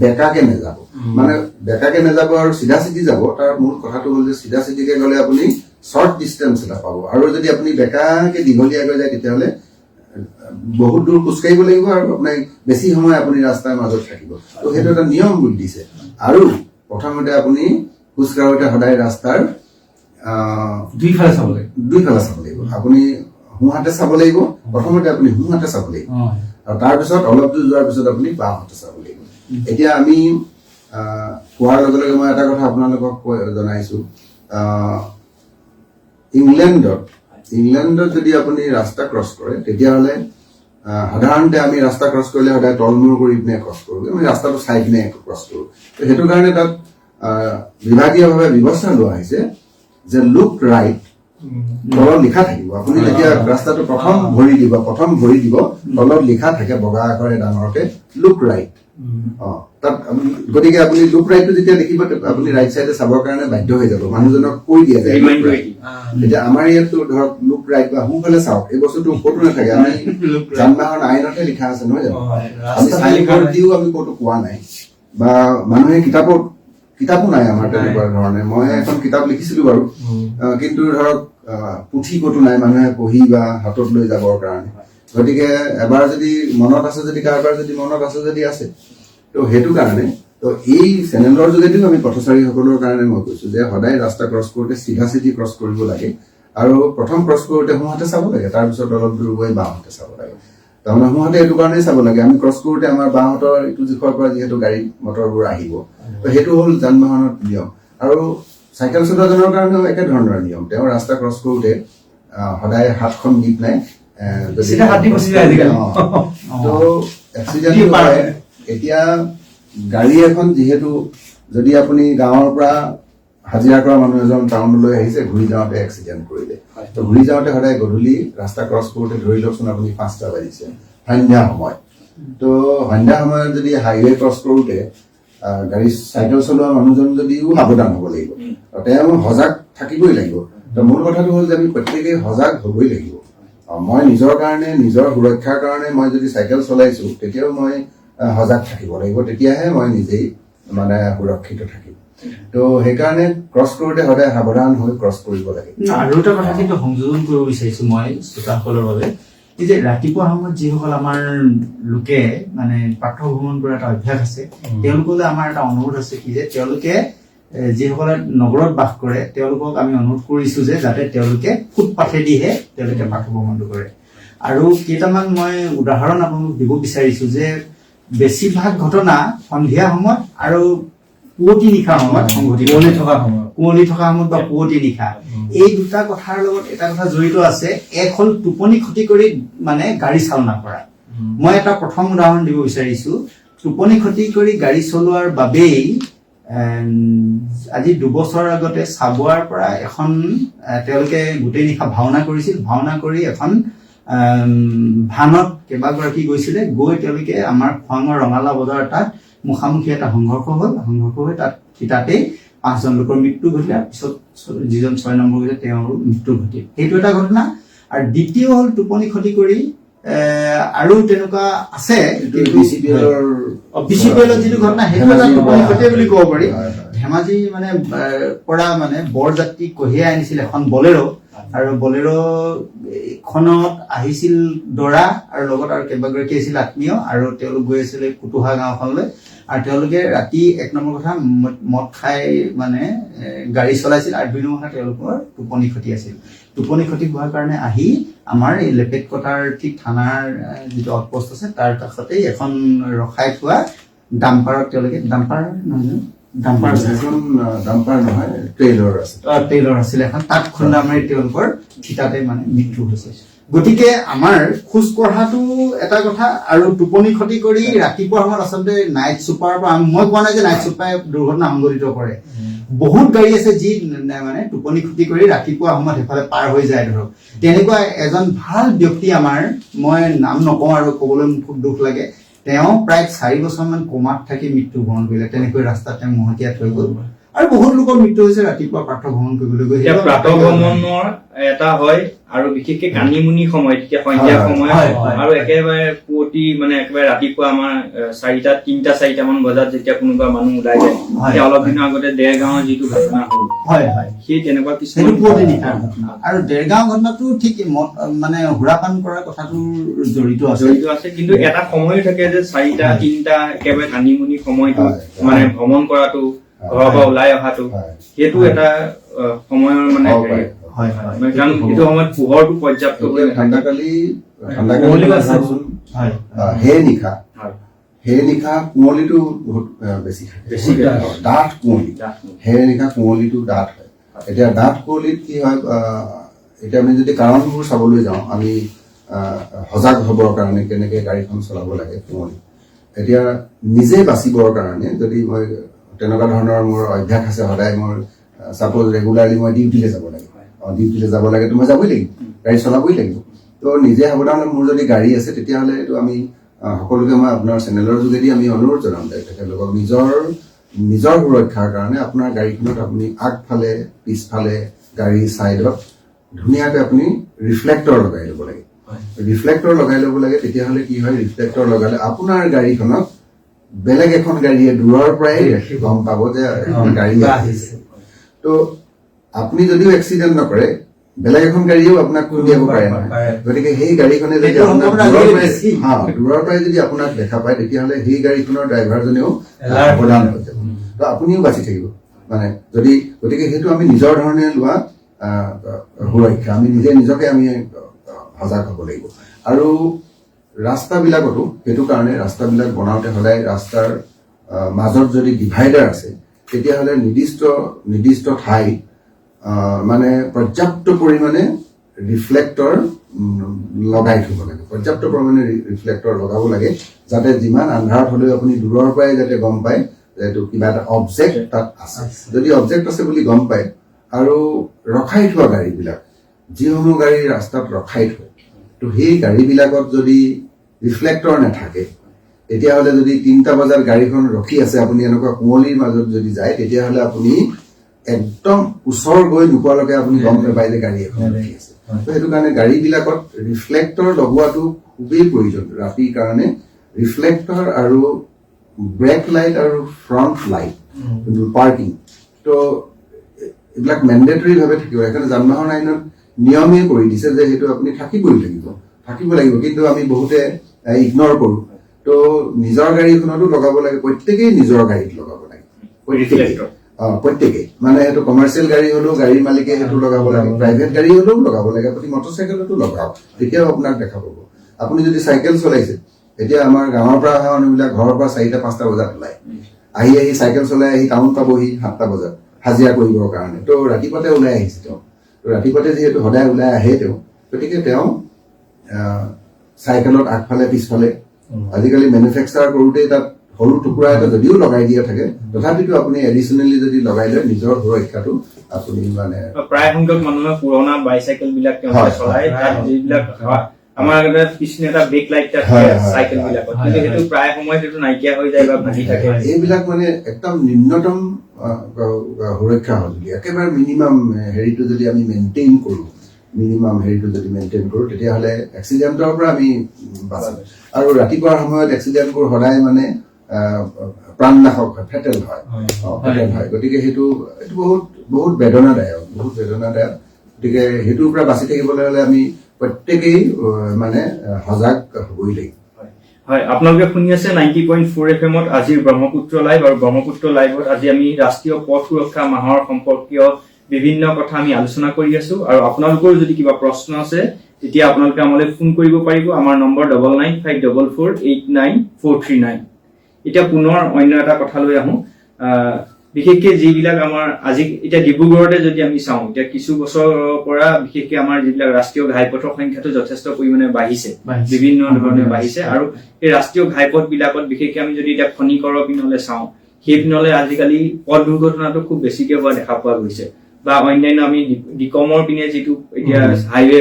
বেকাকে নাযাব। মানে বেকাকে নাযাব আৰু চিধা চিধি যাব। তাৰ মূল কথাটো হ'ল যে চিধা চিধিকে গ'লে আপুনি শ্বৰ্ট ডিষ্টেঞ্চ এটা পাব, আৰু যদি আপুনি বেকাকে দীঘলীয়াকৈ যায় তেতিয়াহ'লে বহুত দূৰ খোজকাঢ়িব লাগিব আৰু আপোনাৰ বেছি সময় আপুনি ৰাস্তাৰ মাজত থাকিব। তো সেইটো এটা নিয়ম বুলি দিছে। আৰু প্ৰথমতে আপুনি খোজকাঢ়োতে সদায় ৰাস্তাৰ দুইফালে চাব লাগে। আপুনি সোঁহাতে চাব লাগিব। প্ৰথমতে আপুনি সোঁহাতে চাব লাগিব, আৰু তাৰপিছত অলপ দূৰ যোৱাৰ পিছত আপুনি বাওঁহাতে চাব লাগিব। এতিয়া আমি কোৱাৰ লগে লগে মই এটা কথা আপোনালোকক জনাইছো, ইংলেণ্ডত যদি আপুনি ৰাস্তা ক্ৰছ কৰে তেতিয়াহ'লে সাধাৰণতে আমি ৰাস্তা ক্ৰছ কৰিলে সদায় তলমূৰ কৰি পিনে ক্ৰছ কৰোঁ, আমি ৰাস্তাটো চাই পিনে ক্ৰছ কৰোঁ। সেইটো কাৰণে তাত বিভাগীয়ভাৱে ব্যৱস্থা লোৱা হৈছে যে লুক ৰাইট, তলত লিখা থাকিব। আপুনি যেতিয়া ৰাস্তাটো প্ৰথম ভৰি দিব তলত লিখা থাকে বগা আখৰে ডাঙৰকে লুক ৰাইট। তাত গতিকে আপুনি লুক ৰাইটটো যেতিয়া দেখিব আপুনি ৰাইট চাইডে চাবৰ কাৰণে বাধ্য হৈ যাব, মানুহজনক কৈ দিয়া যায়। এতিয়া আমাৰ ইয়াতো ধৰক লুক ৰাইট বা সোঁফালে চাওক, এই বস্তুটো ক'তো নাথাকে। আমি যান বাহন আইনতহে লিখা আছে, নহয় জানো? আমি চাইনবোৰ্ড দিও আমি ক'তো কোৱা নাই, বা মানুহে কিতাপো নাই আমাৰ তেনেকুৱা ধৰণে। মই এখন কিতাপ লিখিছিলো বাৰু, কিন্তু ধৰক পুথি ক'তো নাই মানুহে পঢ়ি বা হাতত লৈ যাবৰ কাৰণে। গতিকে এবাৰ যদি মনত আছে, যদি কাৰোবাৰ যদি মনত আছে যদি আছে, তো সেইটো কাৰণে তো এই চেনেলৰ যোগেদিও আমি পথচাৰীসকলৰ কাৰণে মই কৈছো যে সদায় ৰাস্তা ক্ৰছ কৰোঁতে চিধা চিধি ক্ৰছ কৰিব লাগে, আৰু প্ৰথম ক্ৰছ কৰোঁতে সোঁহাতে চাব লাগে, তাৰপিছত অলপ দূৰ গৈ বাওঁহাতে চাব লাগে। তাৰমানে সোঁহাতে এইটো কাৰণেই চাব লাগে, আমি ক্ৰছ কৰোঁতে আমাৰ বাওঁহাতৰ ইটো দিশৰ পৰা যিহেতু গাড়ী মটৰবোৰ আহিব, তো সেইটো হ'ল যান বাহনৰ নিয়ম। আৰু চাইকেল চলোৱাজনৰ কাৰণেও একে ধৰণৰ নিয়ম। তেওঁ ৰাস্তা ক্ৰছ কৰোঁতে সদায় হাতখন দি পেলাই তো এক্সিডেণ্ট হয়। এতিয়া গাড়ী এখন যিহেতু যদি আপুনি গাঁৱৰ পৰা হাজিৰা কৰা মানুহ এজন টাউনলৈ আহিছে, ঘূৰি যাওঁতে এক্সিডেণ্ট কৰিলে, তো ঘূৰি যাওঁতে সদায় গধূলি ৰাস্তা ক্ৰছ কৰোঁতে ধৰি লওকচোন আপুনি 5টা বাজিছে, সন্ধ্যা সময়, তো সন্ধ্যা সময়ত যদি হাইৱে ক্ৰছ কৰোঁতে চাইকেল চলোৱা মানুহজন যদিও সাৱধান হ'ব লাগিব, তেওঁ সজাগ থাকিবই লাগিব। তো মূল কথাটো হ'ল যে আমি প্ৰত্যেকেই সজাগ হ'বই লাগিব। মই নিজৰ কাৰণে, নিজৰ সুৰক্ষাৰ কাৰণে মই যদি চাইকেল চলাইছো তেতিয়াও মই সজাগ থাকিব লাগিব, তেতিয়াহে মই নিজেই মানে সুৰক্ষিত থাকিম। তো সেইকাৰণে ক্ৰছ কৰোঁতে সদায় সাৱধান হৈ ক্ৰছ কৰিব লাগে। আৰু এটা কথা কিন্তু সংযোজন কৰিব বিচাৰিছো মই শ্ৰোতাসকলৰ বাবে, এই যে ৰাতিপুৱা সময়ত যিসকল আমাৰ লোকে মানে পাঠ্য ভ্ৰমণ কৰা এটা অভ্যাস আছে তেওঁলোকলৈ আমাৰ এটা অনুৰোধ আছে কি যে তেওঁলোকে যিসকলে নগৰত বাস কৰে তেওঁলোকক আমি অনুৰোধ কৰিছো যে যাতে তেওঁলোকে ফুটপাথেদিহে তেওঁলোকে পাঠ্য ভ্ৰমণটো কৰে আৰু কেইটামান মই উদাহৰণ আপোনালোক দিব বিচাৰিছো যে বেছিভাগ ঘটনা সন্ধিয়া সময়ত আৰু পুৱতি নিশা সময়ত সংঘটিত কুঁৱলী থকা সময়ত বা পুৱতি নিশা এই দুটা কথাৰ লগত এটা কথা জড়িত আছে এক হ'ল টোপনি ক্ষতি কৰি মানে গাড়ী চালনা কৰা মই এটা প্ৰথম উদাহৰণ দিব বিচাৰিছো টোপনি ক্ষতি কৰি গাড়ী চলোৱাৰ বাবেই আজি 2 বছৰ আগতে চাবুৱাৰ পৰা এখন তেওঁলোকে গোটেই নিশা ভাওনা কৰিছিল ভাওনা কৰি এখন ভানত কেইবাগৰাকী গৈছিলে গৈ তেওঁলোকে আমাৰ খোৱাঙৰ ৰঙালা বজাৰ তাত মুখামুখি এটা সংঘৰ্ষ হৈ তাতেই 5 জন লোকৰ মৃত্যু ঘটিলে পিছত যিজন 6 নম্বৰ গৈছে তেওঁৰ মৃত্যু ঘটিল সেইটো এটা ঘটনা আৰু দ্বিতীয় হ'ল টোপনি ক্ষতি কৰি আৰু তেনেকুৱা আছে বিচিপিএলৰ যিটো ঘটনা সেইটো এটা টোপনি ক্ষতি বুলি ক'ব পাৰি ধেমাজি মানে পৰা মানে বৰযাত্ৰী কঢ়িয়াই আনিছিল এখন বলেৰো আৰু বলেৰো খনত আহিছিল দৰা আৰু লগত আৰু কেইবাগৰাকী আছিল আত্মীয় আৰু তেওঁলোক গৈ আছিলে কুতুহা গাঁওখনলৈ আৰু তেওঁলোকে ৰাতি 1 নম্বৰ কথা মদ খাই মানে গাড়ী চলাইছিল আৰু 2 নম্বৰ কথা তেওঁলোকৰ টোপনি ক্ষতি আছিল টোপনি ক্ষতি হোৱাৰ কাৰণে আহি আমাৰ এই লেপেটকটাৰ ঠিক থানাৰ যিটো আউটপোষ্ট আছে তাৰ কাষতেই এখন ৰখাই থোৱা ডাম্পাৰত তেওঁলোকে ডাম্পাৰ নহয় ট্ৰেইলৰ আছিল এখন তাত খুন্দা মাৰি তেওঁলোকৰ থিতাতে মানে মৃত্যু হৈছে গতিকে আমাৰ খোজ কঢ়াটো এটা কথা আৰু টোপনি ক্ষতি কৰি ৰাতিপুৱা সময়ত আচলতে নাইট ছুপাৰ পৰা মই কোৱা নাই যে নাইট ছুপাৰে দুৰ্ঘটনা সংঘটিত কৰে বহুত গাড়ী আছে যি মানে টোপনি ক্ষতি কৰি ৰাতিপুৱা সময়ত সেইফালে পাৰ হৈ যায় ধৰক তেনেকুৱা এজন ভাল ব্যক্তি আমাৰ মই নাম নকওঁ আৰু ক'বলৈ খুব দুখ লাগে তেওঁ প্ৰায় 4 বছৰমান কোমাত থাকি মৃত্যুবৰণ কৰিলে তেনেকৈ ৰাস্তাত তেওঁ মহতিয়াত হৈ গ'ল আৰু বহুত লোকৰ মৃত্যু হৈছে ৰাতিপুৱা প্ৰাতঃ ভ্ৰমণ কৰিবলৈ গৈ প্ৰাতঃ ভ্ৰমণৰ এটা হয় আৰু বিশেষকৈ কানিমুনি সময় তেতিয়া সন্ধিয়া সময়ত আৰু একেবাৰে পুৱতি মানে একেবাৰে ৰাতিপুৱা আমাৰ 3-4 মান বজাত যেতিয়া কোনোবা মানুহ ওলাই যায় তেতিয়া অলপ দিনৰ আগতে দেৰগাঁৱৰ যিটো ঘটনা হ'ল সেই তেনেকুৱা কিছুমান পুৱতি নিশাৰ ঘটনা আৰু দেৰগাঁও ঘটনাটো ঠিক মানে সুৰাপান কৰাৰ কথাটো জড়িত আছে কিন্তু এটা সময় থাকে যে 4-3 একেবাৰে কানিমুনি সময়টো মানে ভ্ৰমণ কৰাটো ঘৰৰ পৰা ওলাই অহাটো সেইটো এটা সময়ৰ মানে কাৰণ সেইটো সময়ত পোহৰটো পৰ্যাপ্ত ঠাণ্ডাকালি সেই নিশা কুঁৱলীটো বহুত বেছি থাকে ডাঠ কুঁৱলী সেই নিশা কুঁৱলীটো ডাঠ হয় এতিয়া ডাঠ কুঁৱলীত কি হয় এতিয়া আমি যদি কাৰণবোৰ চাবলৈ যাওঁ আমি সজাগ হ'বৰ কাৰণে কেনেকে গাড়ীখন চলাব লাগে কুঁৱলী এতিয়া নিজে বাচিবৰ কাৰণে যদি মই তেনেকুৱা ধৰণৰ মোৰ অভ্যাস আছে সদায় মোৰ সাপোজ ৰেগুলাৰলি মই ডিউটিলৈ যাব লাগে তো মই যাবই লাগিব গাড়ী চলাবই লাগিব তো নিজে সাৱধান মোৰ যদি গাড়ী আছে তেতিয়াহ'লে এইটো আমি সকলোকে মই আপোনাৰ চেনেলৰ যোগেদি আমি অনুৰোধ জনাম যে তেখেতলোকক নিজৰ সুৰক্ষাৰ কাৰণে আপোনাৰ গাড়ীখনত আপুনি আগফালে পিছফালে গাড়ী ছাইডত ধুনীয়াকৈ আপুনি ৰিফ্লেক্টৰ লগাই ল'ব লাগে তেতিয়াহ'লে কি হয় ৰিফ্লেক্টৰ লগালে আপোনাৰ গাড়ীখনত বেলেগ এখন গাড়ীয়ে দূৰৰ পৰাই গম পাব যে এখন গাড়ী আহিছে তো আপুনি যদিও এক্সিডেণ্ট নকৰে বেলেগ এখন গাড়ীও আপোনাক খুন্দিয়াব পাৰে গতিকে সেই গাড়ীখনে যদি দূৰৰ পৰাই যদি আপোনাক দেখা পায় তেতিয়াহ'লে সেই গাড়ীখনৰ ড্ৰাইভাৰজনেও সাৱধান হৈ যাব তো আপুনিও বাচি থাকিব মানে যদি গতিকে সেইটো আমি নিজৰ ধৰণে লোৱা সুৰক্ষা আমি নিজকে আমি সজাগ হ'ব লাগিব আৰু ৰাস্তাবিলাকতো সেইটো কাৰণে ৰাস্তাবিলাক বনাওঁতে সদায় ৰাস্তাৰ মাজত যদি ডিভাইডাৰ আছে তেতিয়াহ'লে নিৰ্দিষ্ট ঠাইত মানে পৰ্যাপ্ত পৰিমাণে ৰিফ্লেক্টৰ লগাই থ'ব লাগে পৰ্যাপ্ত পৰিমাণে ৰিফ্লেক্টৰ লগাব লাগে যাতে যিমান আন্ধাৰত হ'লেও আপুনি দূৰৰ পৰাই যাতে গম পায় যে এইটো কিবা এটা অবজেক্ট তাত আছে যদি অবজেক্ট আছে বুলি গম পায় আৰু ৰখাই থোৱা গাড়ীবিলাক যিসমূহ গাড়ী ৰাস্তাত ৰখাই থয় তো সেই গাড়ীবিলাকত যদি ৰিফ্লেক্টৰ নাথাকে তেতিয়াহ'লে যদি 3টা বজাত গাড়ীখন ৰখি আছে আপুনি এনেকুৱা কুঁৱলীৰ মাজত যদি যায় তেতিয়াহ'লে আপুনি একদম ওচৰ গৈ নোপোৱালৈকে আপুনি গম নাপায় যে গাড়ী এখন ৰখি আছে তো সেইটো কাৰণে গাড়ীবিলাকত ৰিফ্লেক্টৰ লগোৱাটো খুবেই প্ৰয়োজন ৰাতিৰ কাৰণে ৰিফ্লেক্টৰ আৰু ব্ৰেক লাইট আৰু ফ্ৰণ্ট লাইট পাৰ্কিং তো এইবিলাক মেণ্ডেটৰীভাৱে থাকিব সেইকাৰণে যান বাহন আইনত নিয়মেই কৰি দিছে যে সেইটো আপুনি থাকিবই লাগিব থাকিব লাগিব, কিন্তু আমি বহুতে ইগনৰ কৰোঁ। তো নিজৰ গাড়ীখনতো লগাব লাগে, প্ৰত্যেকেই নিজৰ গাড়ীত লগাব লাগে, প্ৰত্যেকেই। মানে সেইটো কমাৰ্চিয়েল গাড়ী হলেও গাড়ীৰ মালিকে সেইটো লগাব লাগে, প্ৰাইভেট গাড়ী হলেও লগাব লাগে, আপুনি মটৰচাইকেলতো লগাওক, তেতিয়াও আপোনাক দেখা পাব। আপুনি যদি চাইকেল চলাইছে, এতিয়া আমাৰ গাঁৱৰ পৰা অহা মানুহবিলাক ঘৰৰ পৰা 4টা-5টা বজাত ওলায়, আহি চাইকেল চলাই আহি টাউন পাবহি 7টা বজাত হাজিৰা কৰিবৰ কাৰণে। তো ৰাতিপুৱাতে ওলাই আহিছে তেওঁ, তো ৰাতিপুৱাতে যিহেতু সদায় ওলাই আহে তেওঁ, গতিকে তেওঁ চাইকেলত আগফালে পিছফালে আজিকালি মেনুফেকচাৰ কৰোঁতে তাত সৰু টুকুৰা এটা যদিও লগাই দিয়া থাকে, তথাপিতো আপুনি এডিচনেলি যদি লগাই লয় নিজৰ সুৰক্ষাটো আপুনি মানে প্ৰায় সংখ্যক মানুহে পুৰণা বাইচাইকেল বিলাক তেওঁলোকে চলাই, তাত যিবিলাক আমাৰ পিছনে এটা ব্ৰেক লাইট থাকে চাইকেল বিলাকত, কিন্তু সেইটো প্ৰায় সময়ত সেইটো নাইকিয়া হৈ যায় বা ভাঙি থাকে। এইবিলাক মানে একদম নিম্নতম সুৰক্ষা সঁজুলি, একেবাৰে মিনিমাম হেৰিটো যদি আমি মেইনটেইন কৰোঁ, তেতিয়াহ'লে এক্সিডেণ্টৰ পৰা আমি বাচিম। আৰু ৰাতিপুৱাৰ সময়ত এক্সিডেণ্টবোৰ সদায় মানে প্ৰাণনাশক হয়, ফেটেল হয়। গতিকে সেইটো বহুত বহুত বেদনাদায়ক, গতিকে সেইটোৰ পৰা বাচি থাকিবলৈ হ'লে আমি প্ৰত্যেকেই মানে সজাগ হ'বই লাগিব। হয়, আপোনালোকে শুনি আছে 90.4 FM আজিৰ ব্ৰহ্মপুত্ৰ লাইভ, আৰু ব্ৰহ্মপুত্ৰ লাইভত আজি আমি ৰাষ্ট্ৰীয় পথ সুৰক্ষা মাহৰ সম্পৰ্কীয় বিভিন্ন কথা আমি আলোচনা কৰি আছো। আৰু আপোনালোকৰ যদি কিবা প্ৰশ্ন আছে তেতিয়া আপোনালোকে আমালৈ ফোন কৰিব পাৰিব। আমাৰ নম্বৰ 9954489439। এতিয়া পুনৰ অন্য এটা কথালৈ আহোঁ, বিশেষকে যিবিলাক আমাৰ আজি এতিয়া ডিব্ৰুগড়তে যদি আমি চাওঁ, এতিয়া কিছু বছৰৰ পৰা বিশেষকে আমাৰ যিবিলাক ৰাষ্ট্ৰীয় ঘাইপথৰ সংখ্যাটো যথেষ্ট পৰিমাণে বাঢ়িছে, বিভিন্ন ধৰণে বাঢ়িছে। আৰু এই ৰাষ্ট্ৰীয় ঘাইপথ বিলাকত বিশেষকে আমি যদি এতিয়া খনিকৰৰ পিনলৈ চাওঁ, সেই পিনলৈ আজিকালি পথ দুৰ্ঘটনাটো খুব বেছিকে হোৱা দেখা পোৱা গৈছে। বা অন্যান্য আমি ডিকমৰ পিনে যিটো এতিয়া হাইৱে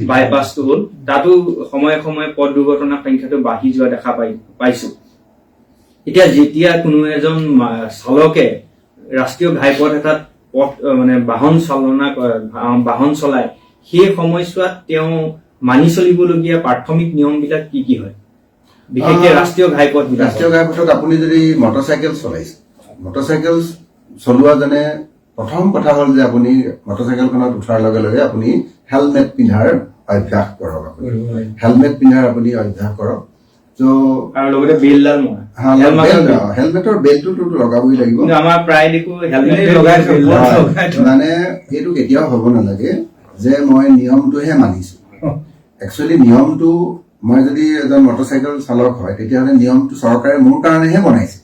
বাইপাছটো হ'ল, তাতো সময়ে সময়ে পথ দুৰ্ঘটনাৰ সংখ্যাটো বাঢ়ি যোৱা দেখা পাইছো। এতিয়া যেতিয়া কোনো এজন চালকে ৰাষ্ট্ৰীয় ঘাইপথ এটাত মানে বাহন চলায়, সেই সময়ছোৱাত তেওঁ মানি চলিবলগীয়া প্ৰাথমিক নিয়মবিলাক কি কি হয়, বিশেষকে ৰাষ্ট্ৰীয় ঘাইপথত আপুনি যদি মটৰচাইকেল চলাইছে, মটৰচাইকেল চলোৱাজনে প্ৰথম কথা হ'ল যে আপুনি মটৰচাইকেলখনত উঠাৰ লগে লগে আপুনি হেলমেট পিন্ধাৰ অভ্যাস কৰক। আপুনি অভ্যাস কৰক। আৰু লগতে বেলডাল হেলমেটৰ বেল্টটো লগাবই লাগিব। আমাৰ প্ৰায় দেখো মানে এইটো কেতিয়াও হ'ব নালাগে যে মই নিয়মটোহে মানিছো। একচুৱেলি নিয়মটো, মই যদি এজন মটৰচাইকেল চালক হয় তেতিয়াহ'লে নিয়মটো চৰকাৰে মোৰ কাৰণেহে বনাইছে,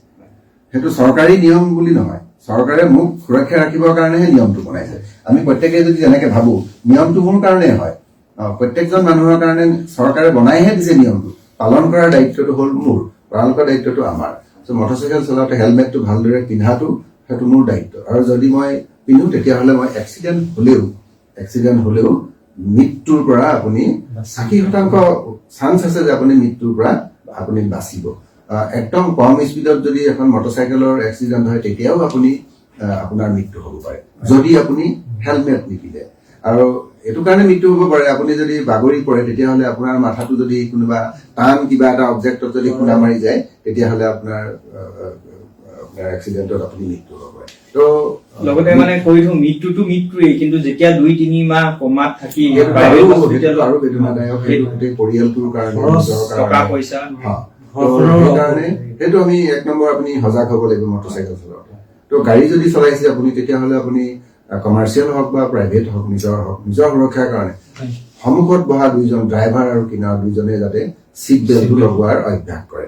সেইটো চৰকাৰী নিয়ম বুলি নহয়, চৰকাৰে মোক সুৰক্ষা ৰাখিবৰ কাৰণেহে নিয়মটো বনাইছে। আমি প্ৰত্যেকে যদি যেনেকে ভাবো নিয়মটো মোৰ কাৰণে হয়, প্ৰত্যেকজন মানুহৰ কাৰণে চৰকাৰে বনাইহে দিছে নিয়মটো, পালন কৰাৰ দায়িত্বটো হ'ল মোৰ, পালন কৰাৰ দায়িত্বটো আমাৰ। মটৰচাইকেল চলাওঁতে হেলমেটটো ভালদৰে পিন্ধাটো সেইটো মোৰ দায়িত্ব। আৰু যদি মই পিন্ধো তেতিয়াহ'লে মই এক্সিডেণ্ট হ'লেও মৃত্যুৰ পৰা আপুনি 60% চান্স আছে যে আপুনি মৃত্যুৰ পৰা আপুনি বাচিব। একদম কম স্পীডত যদি এখন মটৰচাইকেলৰ এক্সিডেণ্ট হয় তেতিয়াও আপোনাৰ মৃত্যু হ'ব পাৰে যদি আপুনি হেলমেট নিপিন্ধে। আৰু এইটো কাৰণে মৃত্যু হ'ব পাৰে, আপুনি যদি বাগৰি পৰে তেতিয়াহ'লে আপোনাৰ মাথাটো যদি কোনোবা টান কিবা এটা অবজেক্টত যদি খুন্দা মাৰি যায় তেতিয়াহ'লে আপোনাৰ এক্সিডেণ্টত আপুনি মৃত্যু হ'ব পাৰে। তো লগতে মানে কৈ থওঁ, মৃত্যুৱেই, কিন্তু যেতিয়া 2-3 মাহ কমাত থাকি আৰু বেদনাদায়ক, সেইটো গোটেই পৰিয়ালটোৰ কাৰণে, টকা পইচা, সেইকাৰণে সেইটো আমি 1 নম্বৰ আপুনি সজাগ হ'ব লাগিব মটৰচাইকেল চলাওঁতে। তো গাড়ী যদি চলাইছে আপুনি তেতিয়াহ'লে আপুনি কমাৰ্চিয়েল হওক বা প্ৰাইভেট হওক, নিজৰ সুৰক্ষাৰ কাৰণে সন্মুখত বহা 2জন ড্ৰাইভাৰ আৰু কিনাৰ 2জনে যাতে চিট বেল্টটো লগোৱাৰ অভ্যাস কৰে।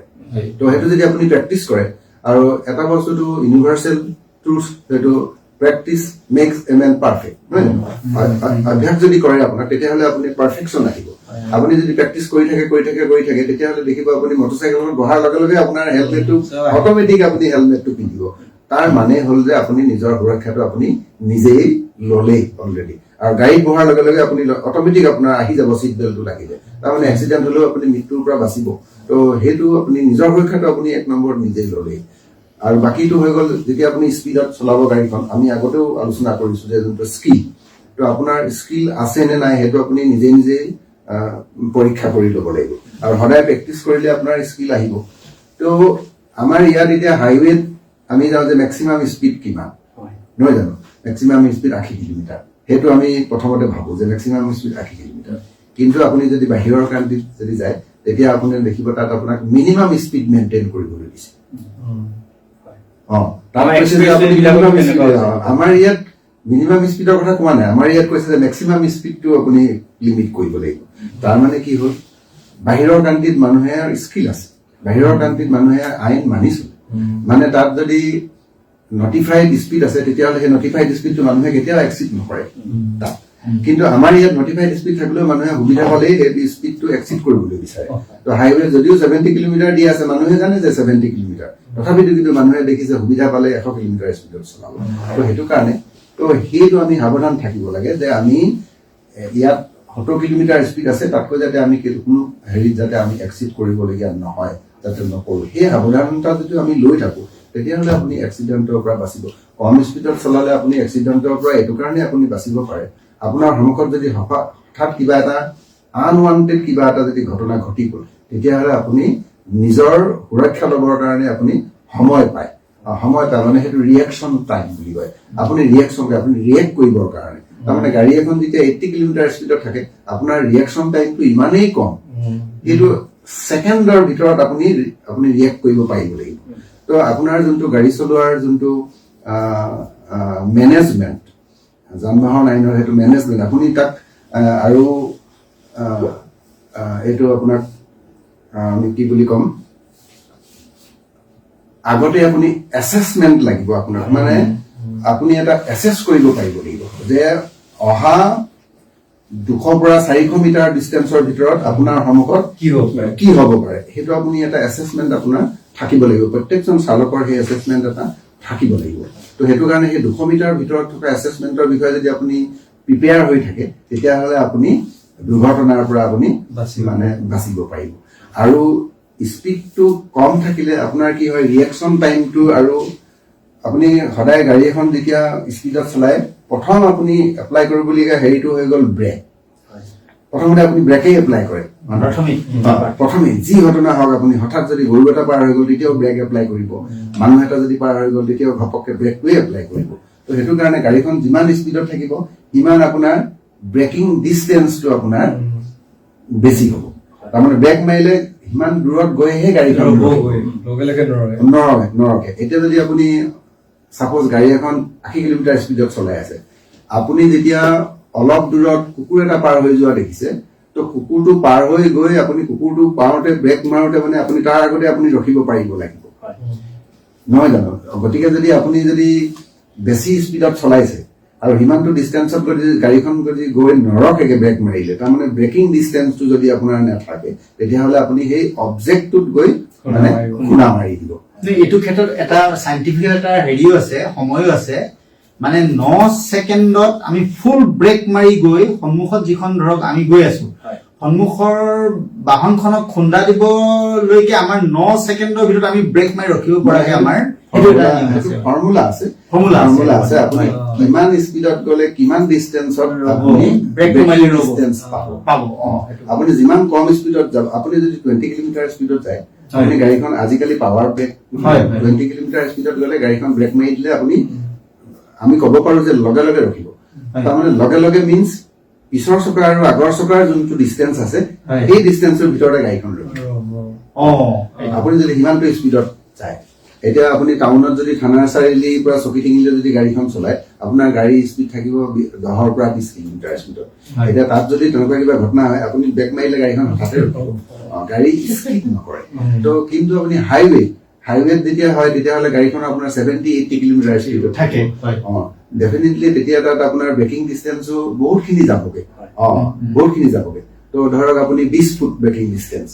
তো সেইটো যদি আপুনি প্ৰেক্টিচ কৰে, আৰু এটা বস্তুটো ইউনিভাৰ্চেল ট্ৰুথ, সেইটো practice makes a man perfect, নহয় জানো? অভ্যাস যদি কৰে আপোনাক তেতিয়াহ'লে আপুনি পাৰফেকশ্যন আহিব। আপুনি যদি প্ৰেক্টিচ কৰি থাকে তেতিয়াহ'লে দেখিব আপুনি মটৰচাইকেলত বহাৰ লগে লগে আপোনাৰ হেলমেটটো অট'মেটিক আপুনি হেলমেটটো পিন্ধিব। তাৰ মানে হ'ল যে আপুনি নিজৰ সুৰক্ষাটো আপুনি নিজেই ল'লেই অলৰেডি। আৰু গাড়ীত বহাৰ লগে লগে আপুনি অট'মেটিক আপোনাৰ আহি যাব চিট বেল্টটো লাগিলে, তাৰমানে এক্সিডেণ্ট হ'লেও আপুনি মৃত্যুৰ পৰা বাচিব। তো সেইটো আপুনি নিজৰ সুৰক্ষাটো আপুনি 1 নম্বৰ নিজেই ল'লেই। আৰু বাকীটো হৈ গ'ল যেতিয়া আপুনি স্পীডত চলাব গাড়ীখন, আমি আগতেও আলোচনা কৰিছো যে যোনটো স্কিল, তো আপোনাৰ স্কিল আছে নে নাই সেইটো আপুনি নিজেই পৰীক্ষা কৰি ল'ব লাগিব। আৰু সদায় প্ৰেক্টিচ কৰিলে আপোনাৰ স্কিল আহিব। তো আমাৰ ইয়াত এতিয়া হাইৱেত আমি যাওঁ যে মেক্সিমাম স্পীড কিমান, নহয় জানো? মেক্সিমাম স্পীড 80 কিলোমিটাৰ, সেইটো আমি প্ৰথমতে ভাবো যে মেক্সিমাম স্পীড 80 কিলোমিটাৰ। কিন্তু আপুনি যদি বাহিৰৰ কাণ্ট্ৰিত যদি যায় তেতিয়া আপুনি দেখিব তাত আপোনাক মিনিমাম স্পীড মেইনটেইন কৰিবলৈ দিছে তাত কৈছে যে আপুনি minimum speed, আমাৰ ইয়াত মিনিমাম স্পীডৰ কথা কোৱা নাই আমাৰ ইয়াত কৈছে যে মেক্সিমাম স্পীডটো আপুনি লিমিট কৰিব লাগিব তাৰ মানে কি হ'ল বাহিৰৰ কাণ্ট্ৰিত মানুহে স্কিল আছে বাহিৰৰ কাণ্ট্ৰিত মানুহে আইন মানিছে মানে তাত যদি নটিফাইড স্পীড আছে তেতিয়াহ'লে সেই নটিফাইড স্পীডটো মানুহে কেতিয়াও এক্সিড নকৰে তাত কিন্তু আমাৰ ইয়াত নটিফাইড স্পীড থাকিলেও মানুহে সুবিধা পালেই সেই স্পীডটো এক্সিড কৰিবলৈ বিচাৰে তো হাইৱে যদিও 70 কিলোমিটাৰ দি আছে মানুহে জানে যে 70 কিলোমিটাৰ তথাপিতো কিন্তু মানুহে দেখিছে সুবিধা পালে 100 কিলোমিটাৰ স্পীডত চলাব তো সেইটো কাৰণে তো সেইটো আমি সাৱধান থাকিব লাগে যে আমি ইয়াত 70 কিলোমিটাৰ স্পীড আছে তাতকৈ যাতে আমি কোনো হেৰিত যাতে আমি এক্সিড কৰিবলগীয়া নহয় যাতে নকৰোঁ সেই সাৱধানতা যদি আমি লৈ থাকোঁ তেতিয়াহ'লে আপুনি এক্সিডেণ্টৰ পৰা বাচিব কম স্পীডত চলালে আপুনি এক্সিডেণ্টৰ পৰা এইটো কাৰণে আপুনি বাচিব পাৰে আপোনাৰ সন্মুখত যদি হঠাৎ কিবা এটা আনৱান্টেড কিবা এটা যদি ঘটনা ঘটি গ'ল তেতিয়াহ'লে আপুনি নিজৰ সুৰক্ষা ল'বৰ কাৰণে আপুনি সময় পায় সময় পায় মানে সেইটো ৰিয়েকশ্যন টাইম বুলি কয় আপুনি ৰিয়েক্ট কৰিবৰ কাৰণে তাৰমানে গাড়ী এখন যেতিয়া 80 কিলোমিটাৰ স্পীডত থাকে আপোনাৰ ৰিয়েকশ্যন টাইমটো ইমানেই কম কিন্তু ছেকেণ্ডৰ ভিতৰত আপুনি ৰিয়েক্ট কৰিব পাৰিব লাগিব তো আপোনাৰ যোনটো গাড়ী চলোৱাৰ যোনটো মেনেজমেণ্ট যান বাহন আইনৰ সেইটো মেনেজমেণ্ট আপুনি তাক আৰু এইটো আপোনাক আমি কি বুলি ক'ম আগতে আপুনি এছেছমেণ্ট লাগিব আপোনাক মানে আপুনি এটা এছেছ কৰিব পাৰিব লাগিব যে অহা 200 পৰা 400 মিটাৰ ডিষ্টেন্সৰ ভিতৰত আপোনাৰ সন্মুখত কি হ'ব পাৰে সেইটো আপুনি এটা এছেছমেণ্ট আপোনাৰ থাকিব লাগিব প্ৰত্যেকজন চালকৰ সেই এছেছমেণ্ট এটা থাকিব লাগিব তো সেইটো কাৰণে সেই 200 মিটাৰ ভিতৰত থকা এছেছমেণ্টৰ বিষয়ে যদি আপুনি প্ৰিপেয়াৰ হৈ থাকে তেতিয়াহ'লে আপুনি দুৰ্ঘটনাৰ পৰা আপুনি মানে বাচিব পাৰিব আৰু স্পীডটো কম থাকিলে আপোনাৰ কি হয় ৰিয়েকশ্যন টাইমটো আৰু আপুনি সদায় গাড়ী এখন যেতিয়া স্পীডত চলাই প্ৰথম আপুনি এপ্লাই কৰিবলগীয়া হেৰিটো হৈ গ'ল ব্ৰেক প্ৰথমতে আপুনি ব্ৰেকেই এপ্লাই কৰে প্ৰথমে যি ঘটনা হওক আপুনি হঠাৎ যদি গৰু এটা পাৰ হৈ গ'ল তেতিয়াও ব্ৰেক এপ্লাই কৰিব মানুহ এটা যদি পাৰ হৈ গ'ল তেতিয়াও ঘপককৈ ব্ৰেকটোৱে এপ্লাই কৰিব তো সেইটো কাৰণে গাড়ীখন যিমান স্পীডত থাকিব সিমান আপোনাৰ ব্ৰেকিং ডিষ্টেন্সটো আপোনাৰ বেছি হ'ব তাৰমানে ব্ৰেক মাৰিলে সিমান দূৰত গৈহে গাড়ীখন নৰখে এতিয়া যদি আপুনি সাপোজ গাড়ী এখন 80 কিলোমিটাৰ স্পীডত চলাই আছে আপুনি যেতিয়া অলপ দূৰত কুকুৰ এটা পাৰ হৈ যোৱা দেখিছে তো কুকুৰটো পাৰ হৈ গৈ আপুনি কুকুৰটো পাওঁতে ব্ৰেক মাৰোতে মানে আপুনি তাৰ আগতে আপুনি ৰখিব পাৰিব লাগিব নহয় জানো গতিকে যদি আপুনি যদি বেছি স্পীডত চলাইছে আৰু সিমানটো ডিষ্টেন্সত যদি গাড়ীখন যদি গৈ নৰখেগে ব্ৰেক মাৰিলে তাৰমানে ব্ৰেকিং ডিষ্টেন্সটো যদি আপোনাৰ নাথাকে তেতিয়াহ'লে আপুনি সেই অবজেক্টটোত গৈ মানে খুন্দা মাৰি দিব এইটো ক্ষেত্ৰত এটা সাইন্টিফিক এটা হেৰিও আছে সময়ো আছে মানে 9 ছেকেণ্ডত আমি ফুল ব্ৰেক মাৰি গৈ সন্মুখত যিখন ধৰক আমি গৈ আছো সন্মুখৰ বাহনখনক খুন্দা দিবলৈকে আমাৰ 9 ছেকেণ্ডৰ ভিতৰত আমি ব্ৰেক মাৰি ৰখিব পৰাকে আমাৰ ফৰ্মুলা আছে আপুনি কিমান স্পীডত গ'লে কিমান ডিষ্টেন্সত আপুনি ব্ৰেক মাৰি ডিষ্টেন্স পাব আপুনি যিমান কম স্পীডত যাব আপুনি যদি 20 কিলোমিটাৰ স্পীডত যায় আপুনি গাড়ীখন আজিকালি পাৱাৰ ব্ৰেক 20 কিলোমিটাৰ স্পীডত গ'লে গাড়ীখন ব্ৰেক মাৰি দিলে আপুনি আমি ক'ব পাৰো যে লগে লগে ৰখিব তাৰমানে লগে লগে মিন্স পিছৰ চকা আৰু আগৰ চকাৰ যোনটো ডিষ্টেন্স আছে সেই ডিষ্টেন্সৰ ভিতৰতে গাড়ীখন ৰখিব আপুনি যদি সিমানটো স্পীডত যায় এতিয়া আপুনি টাউনত যদি থানা চাৰিআলিৰ পৰা চকীটিঙিলৈ যদি গাড়ীখন চলায় আপোনাৰ গাড়ী স্পীড থাকিব 10 পৰা 20 কিলোমিটাৰ স্পীডত এতিয়া তাত যদি তেনেকুৱা কিবা ঘটনা হয় আপুনি ব্ৰেক মাৰিলে গাড়ীখন হঠাতে ৰখিব গাড়ী স্কিড নকৰে তো কিন্তু আপুনি হাইৱেত যেতিয়া হয় তেতিয়াহ'লে গাড়ীখন আপোনাৰ 70-80 কিলোমিটাৰ স্পীডত থাকে ডেফিনেটলি তেতিয়া তাত আপোনাৰ ব্ৰেকিং ডিষ্টেন্সো বহুতখিনি যাবগে তো ধৰক আপুনি 20 ফুট ব্ৰেকিং ডিষ্টেন্স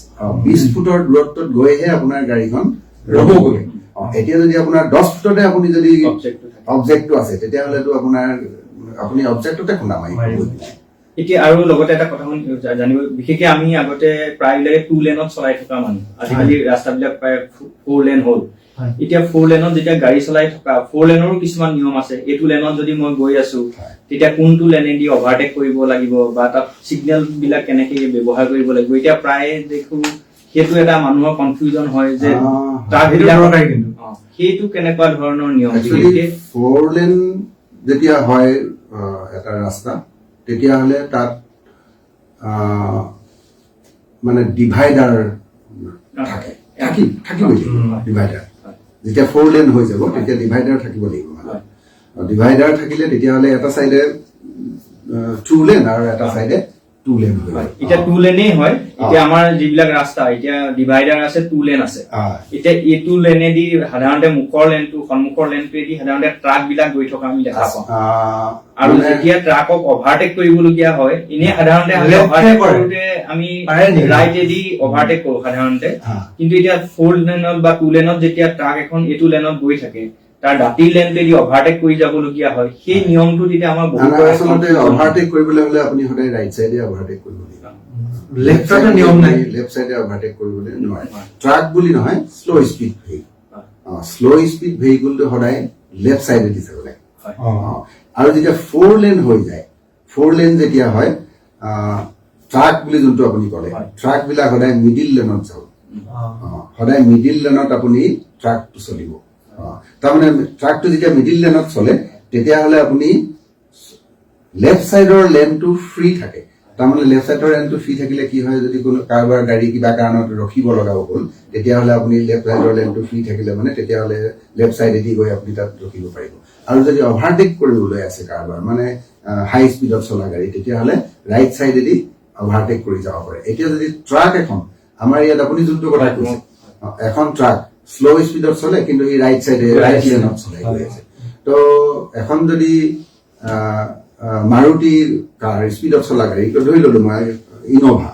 20 ফুটৰ দূৰত্বত গৈহে আপোনাৰ গাড়ীখন ৰ'বগৈ এতিয়া যদি আপোনাৰ 10 ফুটতে আপুনি যদি অবজেক্টটো আছে তেতিয়াহ'লেতো আপোনাৰ আপুনি অবজেক্টতে খুন্দা মাৰিব এতিয়া আৰু লগতে এটা কথা জানিব বিশেষকৈ আমি আগতে প্ৰায়বিলাকে 2 লেনত চলাই থকা মানুহ আজিকালি ৰাস্তাবিলাক প্ৰায় 4 লেন হ'ল এতিয়া 4 লেনত যেতিয়া গাড়ী চলাই থকা 4 লেনৰো কিছুমান নিয়ম আছে এইটো লেনত যদি মই গৈ আছো তেতিয়া কোনটো লেনেদি অভাৰটেক কৰিব লাগিব বা তাত সিগনেল বিলাক কেনেকে ব্যৱহাৰ কৰিব লাগিব এতিয়া প্ৰায় দেখো সেইটো এটা মানুহৰ কনফিউজন হয় যে তাৰ ভিতৰত কিন্তু সেইটো কেনেকুৱা ধৰণৰ নিয়ম 4 লেন যেতিয়া হয় এটা ৰাস্তা তেতিয়াহ'লে তাত মানে ডিভাইডাৰ থাকিবই লাগিব ডিভাইডাৰ। যেতিয়া 4 লেন হৈ যাব তেতিয়া ডিভাইডাৰ থাকিব লাগিব মানে। ডিভাইডাৰ থাকিলে তেতিয়াহ'লে এটা চাইডে 2 লেন আৰু এটা চাইডে 2 লেন হৈ যাব। এতিয়া 2 লেনেই হয়। এতিয়া আমাৰ যিবিলাক ৰাস্তা এতিয়া ডিভাইডাৰ আছে 2 লেন আছে। এতিয়া এইটো লেনেদি সাধাৰণতে সন্মুখৰ লেনটোৱেদি সাধাৰণতে ট্ৰাক বিলাক গৈ থকা আমি দেখা পাওঁ। আৰু যেতিয়া ট্ৰাকক অভাৰটেক কৰিবলগীয়া হয় এনে সাধাৰণতে অভাৰটেক কৰোঁতে আমি ৰাইটেদি অভাৰটেক কৰো সাধাৰণতে। কিন্তু এতিয়া 4 লেনত বা 2 লেনত যেতিয়া ট্ৰাক এখন এইটো লেনত গৈ থাকে তাৰ দাঁতিৰ লেনটোৱেদি অভাৰটেক কৰি যাবলগীয়া হয়, সেই নিয়মটো তেতিয়া আমাৰ আচলতে অভাৰটেক কৰিবলৈ হলে আপুনি সদায় ৰাইট চাইডে অভাৰটেক কৰিব লাগিব। লেফ্ট চাইডৰ নিয়ম নাই, লেফ্ট চাইডে অভাৰটেক কৰিবলৈ নোৱাৰে। ট্ৰাক বুলি নহয়, slow' speed vehicle. Slow' speed ভেহিকলটো সদায় লেফ্ট চাইডে দি যাব লাগে। আৰু যেতিয়া 4 লেন হৈ যায়, 4 লেন যেতিয়া হয় ট্ৰাক বুলি যোনটো আপুনি ক'লে, ট্ৰাক বিলাক সদায় মিডিল লেনত যাব। সদায় মিডিল লেনত আপুনি ট্ৰাকটো চলিব। তাৰমানে ট্ৰাকটো যেতিয়া মিডিল লেনত চলে তেতিয়াহ'লে আপুনি লেফ্ট চাইডৰ লেনটো ফ্ৰী থাকে। তাৰমানে লেফ্ট চাইডৰ লেনটো ফ্ৰী থাকিলে কি হয়, যদি কোনো কাৰোবাৰ গাড়ী কিবা কাৰণত ৰখিব লগা হ'ল তেতিয়াহ'লে আপুনি লেফ্ট চাইডৰ লেনটো ফ্ৰী থাকিলে মানে তেতিয়াহ'লে লেফ্ট চাইডেদি গৈ আপুনি তাত ৰখিব পাৰিব। আৰু যদি অভাৰটেক কৰিবলৈ আছে কাৰোবাৰ মানে হাই স্পীডত চলা গাড়ী তেতিয়াহ'লে ৰাইট চাইডেদি অভাৰটেক কৰি যাব পাৰে। এতিয়া যদি ট্ৰাক এখন আমাৰ ইয়াত আপুনি যোনটো কথা কৈছে, এখন ট্ৰাক শ্ল' স্পীডত চলে কিন্তু ই ৰাইট চাইডে ৰাইট লেনত চলাই গৈ আছে। তো এখন যদি মাৰুতি কাৰ স্পীডত চলা গাড়ী ধৰি ললো মই ইন'ভা,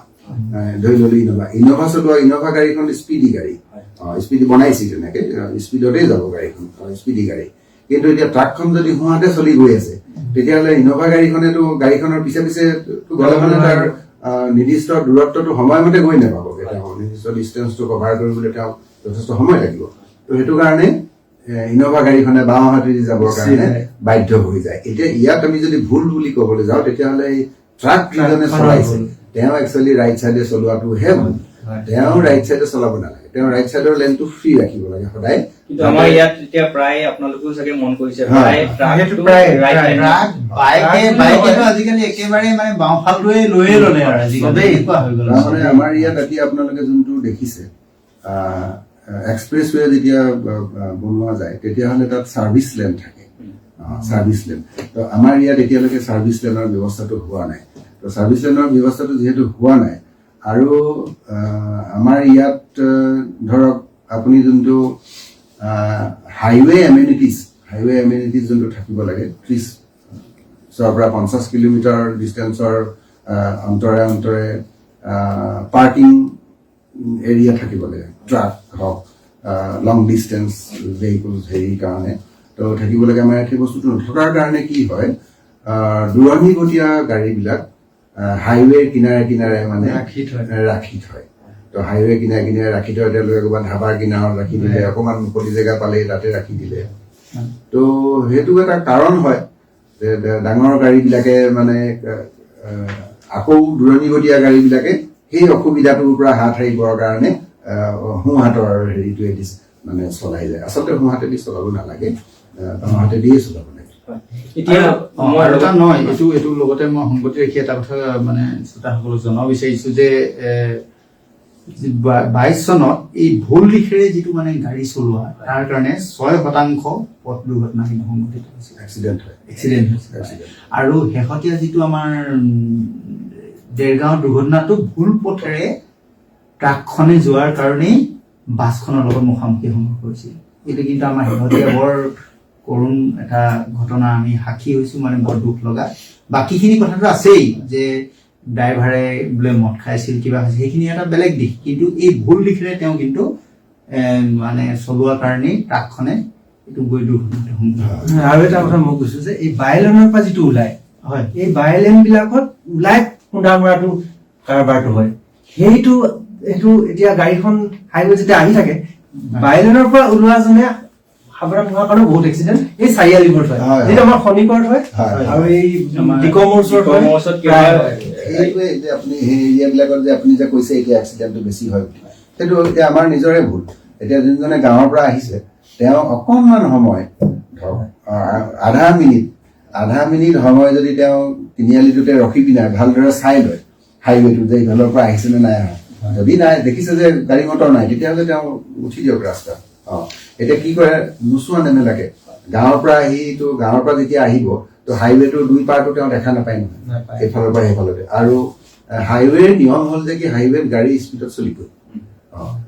ইন'ভা চলোৱা ইন'ভা গাড়ীখন স্পীডি গাড়ী, স্পীডি বনাইছে তেনেকে স্পীডতে যাব গাড়ীখন, স্পীডি গাড়ী। কিন্তু এতিয়া ট্ৰাকখন যদি সোঁহাতে চলি গৈ আছে তেতিয়াহ'লে ইন'ভা গাড়ীখনেতো গাড়ীখনৰ পিছে পিছে গ'লে মানে তাৰ নিৰ্দিষ্ট দূৰত্বটো সময়মতে গৈ নাপাবগৈ। তেওঁ নিৰ্দিষ্ট ডিষ্টেঞ্চটো কভাৰ কৰিবলৈ তেওঁ যথেষ্ট সময় লাগিব। তো সেইটো কাৰণে ইন'ভা গাড়ীখনে বাওঁ হাতেদি যাবৰ কাৰণে বাধ্য হৈ যায়। এতিয়া ইয়াত আমি যদি ভুল বুলি ক'বলৈ যাওঁ তেতিয়াহ'লে এই ট্ৰাক যিজনে চলাইছে তেওঁ একচুৱেলি ৰাইট চাইডে চলোৱাটোহে ভুল। তেওঁ ৰাইট চাইডে চলাব নালাগে, তেওঁ ৰাইট চাইডৰ লেনটো ফ্ৰী ৰাখিব লাগে সদায়। কিন্তু আমাৰ ইয়াত এতিয়া প্ৰায় আপোনালোকেও চাগে মন কৰিছে আজিকালি একেবাৰে মানে বাওঁফালটোৱে লৈয়ে ল'লে আৰু আজিকালি এনেকুৱা হৈ গ'ল। তাৰমানে আমাৰ ইয়াত এতিয়া আপোনালোকে যোনটো দেখিছে এক্সপ্ৰেছৱে যেতিয়া বনোৱা যায় তেতিয়াহ'লে তাত ছাৰ্ভিচ লেন থাকে, ছাৰ্ভিচ লেন। তো আমাৰ ইয়াত এতিয়ালৈকে ছাৰ্ভিচ লেনৰ ব্যৱস্থাটো হোৱা নাই। তো ছাৰ্ভিচ লেনৰ ব্যৱস্থাটো যিহেতু হোৱা নাই আৰু আমাৰ ইয়াত ধৰক আপুনি যোনটো হাইৱে এমিউনিটিজ যোনটো থাকিব লাগে 30ৰ পৰা 50 কিলোমিটাৰ ডিষ্টেঞ্চৰ অন্তৰে অন্তৰে পাৰ্কিং এৰিয়া থাকিব লাগে, ট্ৰাক হওক লং ডিষ্টেঞ্চ ভেহিকলছ হেৰিৰ কাৰণে। তো থাকিব লাগে। আমাৰ ইয়াত সেই বস্তুটো নথকাৰ কাৰণে কি হয়, দূৰণিবতীয়া গাড়ীবিলাক হাইৱেৰ কিনাৰে কিনাৰে মানে ৰাখি থয়। তো হাইৱে কিনাৰে কিনাৰে ৰাখি থয়, তেওঁলোকে ক'ৰবাত ধাবাৰ কিনাৰত ৰাখি দিলে, অকণমান মুকলি জেগা পালে তাতে ৰাখি দিলে। তো সেইটো এটা কাৰণ হয় যে ডাঙৰ গাড়ীবিলাকে মানে আকৌ দূৰণিবতীয়া গাড়ীবিলাকে সেই অসুবিধাটোৰ পৰা হাত সাৰিবৰ কাৰণে সোঁহাতৰ হেৰিটোৱে দি মানে চলাই যায়। আচলতে সোঁহাতেদি চলাব নালাগে, বাওঁহাতেদিয়ে চলাব লাগে। এতিয়া আৰু এটা নহয়, এইটোৰ লগতে মই সংগতি ৰাখি এটা কথা মানে শ্ৰোতাসকলক জনাব বিচাৰিছো যে 22 চনত এই ভুল দিশেৰে যিটো মানে গাড়ী চলোৱা তাৰ কাৰণে 6% পথ দুৰ্ঘটনা কিন্তু সংঘটিত হৈছে, এক্সিডেণ্ট হৈছে। আৰু শেহতীয়া যিটো আমাৰ দেৰগাঁও দুৰ্ঘটনাটো ভুল পথেৰে ট্ৰাকখনে যোৱাৰ কাৰণেই বাছখনৰ লগত মুখামুখি সংঘৰ্ষ হৈছিল। এইটো কিন্তু আমাৰ শেহতীয়া বৰ কৰুণ এটা ঘটনা আমি সাক্ষী হৈছো, মানে বৰ দুখ লগা। বাকীখিনি কথাটো আছেই যে ড্ৰাইভাৰে বোলে মদ খাইছিল কিবা হৈছিল, সেইখিনি এটা বেলেগ দিশ। কিন্তু এই ভুল দিশেৰে তেওঁ কিন্তু মানে চলোৱাৰ কাৰণেই ট্ৰাকখনে এইটো গৈ দুৰ্ঘটনাটো সংঘটিত। আৰু এটা কথা মই কৈছো যে এই বাইলেনৰ পৰা যিটো ওলাই, হয় এই বাইলেন বিলাকত ওলাই খুন্দা মৰাটো কাৰবাৰটো হয়। সেইটো এতিয়া গাড়ীখন হাইৱে যেতিয়া আহি থাকে বাইলেনৰ পৰা ওলোৱাজনে সাৱধান হোৱাৰ কাৰণে বহুত এক্সিডেণ্ট এই চাৰিআলিবোৰত হয়, যিটো আমাৰ খনিকৰত হয় আৰু এই ডিকমৰ ওচৰত এইটোৱে যে আপুনি সেই এৰিয়াবিলাকত যে আপুনি যে কৈছে এতিয়া এক্সিডেণ্টটো বেছি হয় বুলি, সেইটো এতিয়া আমাৰ নিজৰে ভুল। এতিয়া যোনজনে গাঁৱৰ পৰা আহিছে তেওঁ অকণমান সময় ধৰক আধা মিনিট সময় যদি তেওঁ তিনিআলিটোতে ৰখি পিনে ভালদৰে চাই লয় হাইৱেটো যে ইফালৰ পৰা আহিছে নে নাই অহা। যদি নাই দেখিছে যে গাড়ী মটৰ নাই তেতিয়াহ'লে তেওঁ উঠি দিয়ক ৰাস্তা। এতিয়া কি কৰে নোচোৱা নেমেলাকে গাঁৱৰ পৰা গাঁৱৰ পৰা যেতিয়া আহিব তো হাইৱেটো দুই পাৰটো তেওঁ দেখা নাপায় নহয়, এইফালৰ পৰা সেইফালতে। আৰু হাইৱেৰ নিয়ম হ'ল যে কি হাইৱেত গাড়ী স্পীডত চলিবই।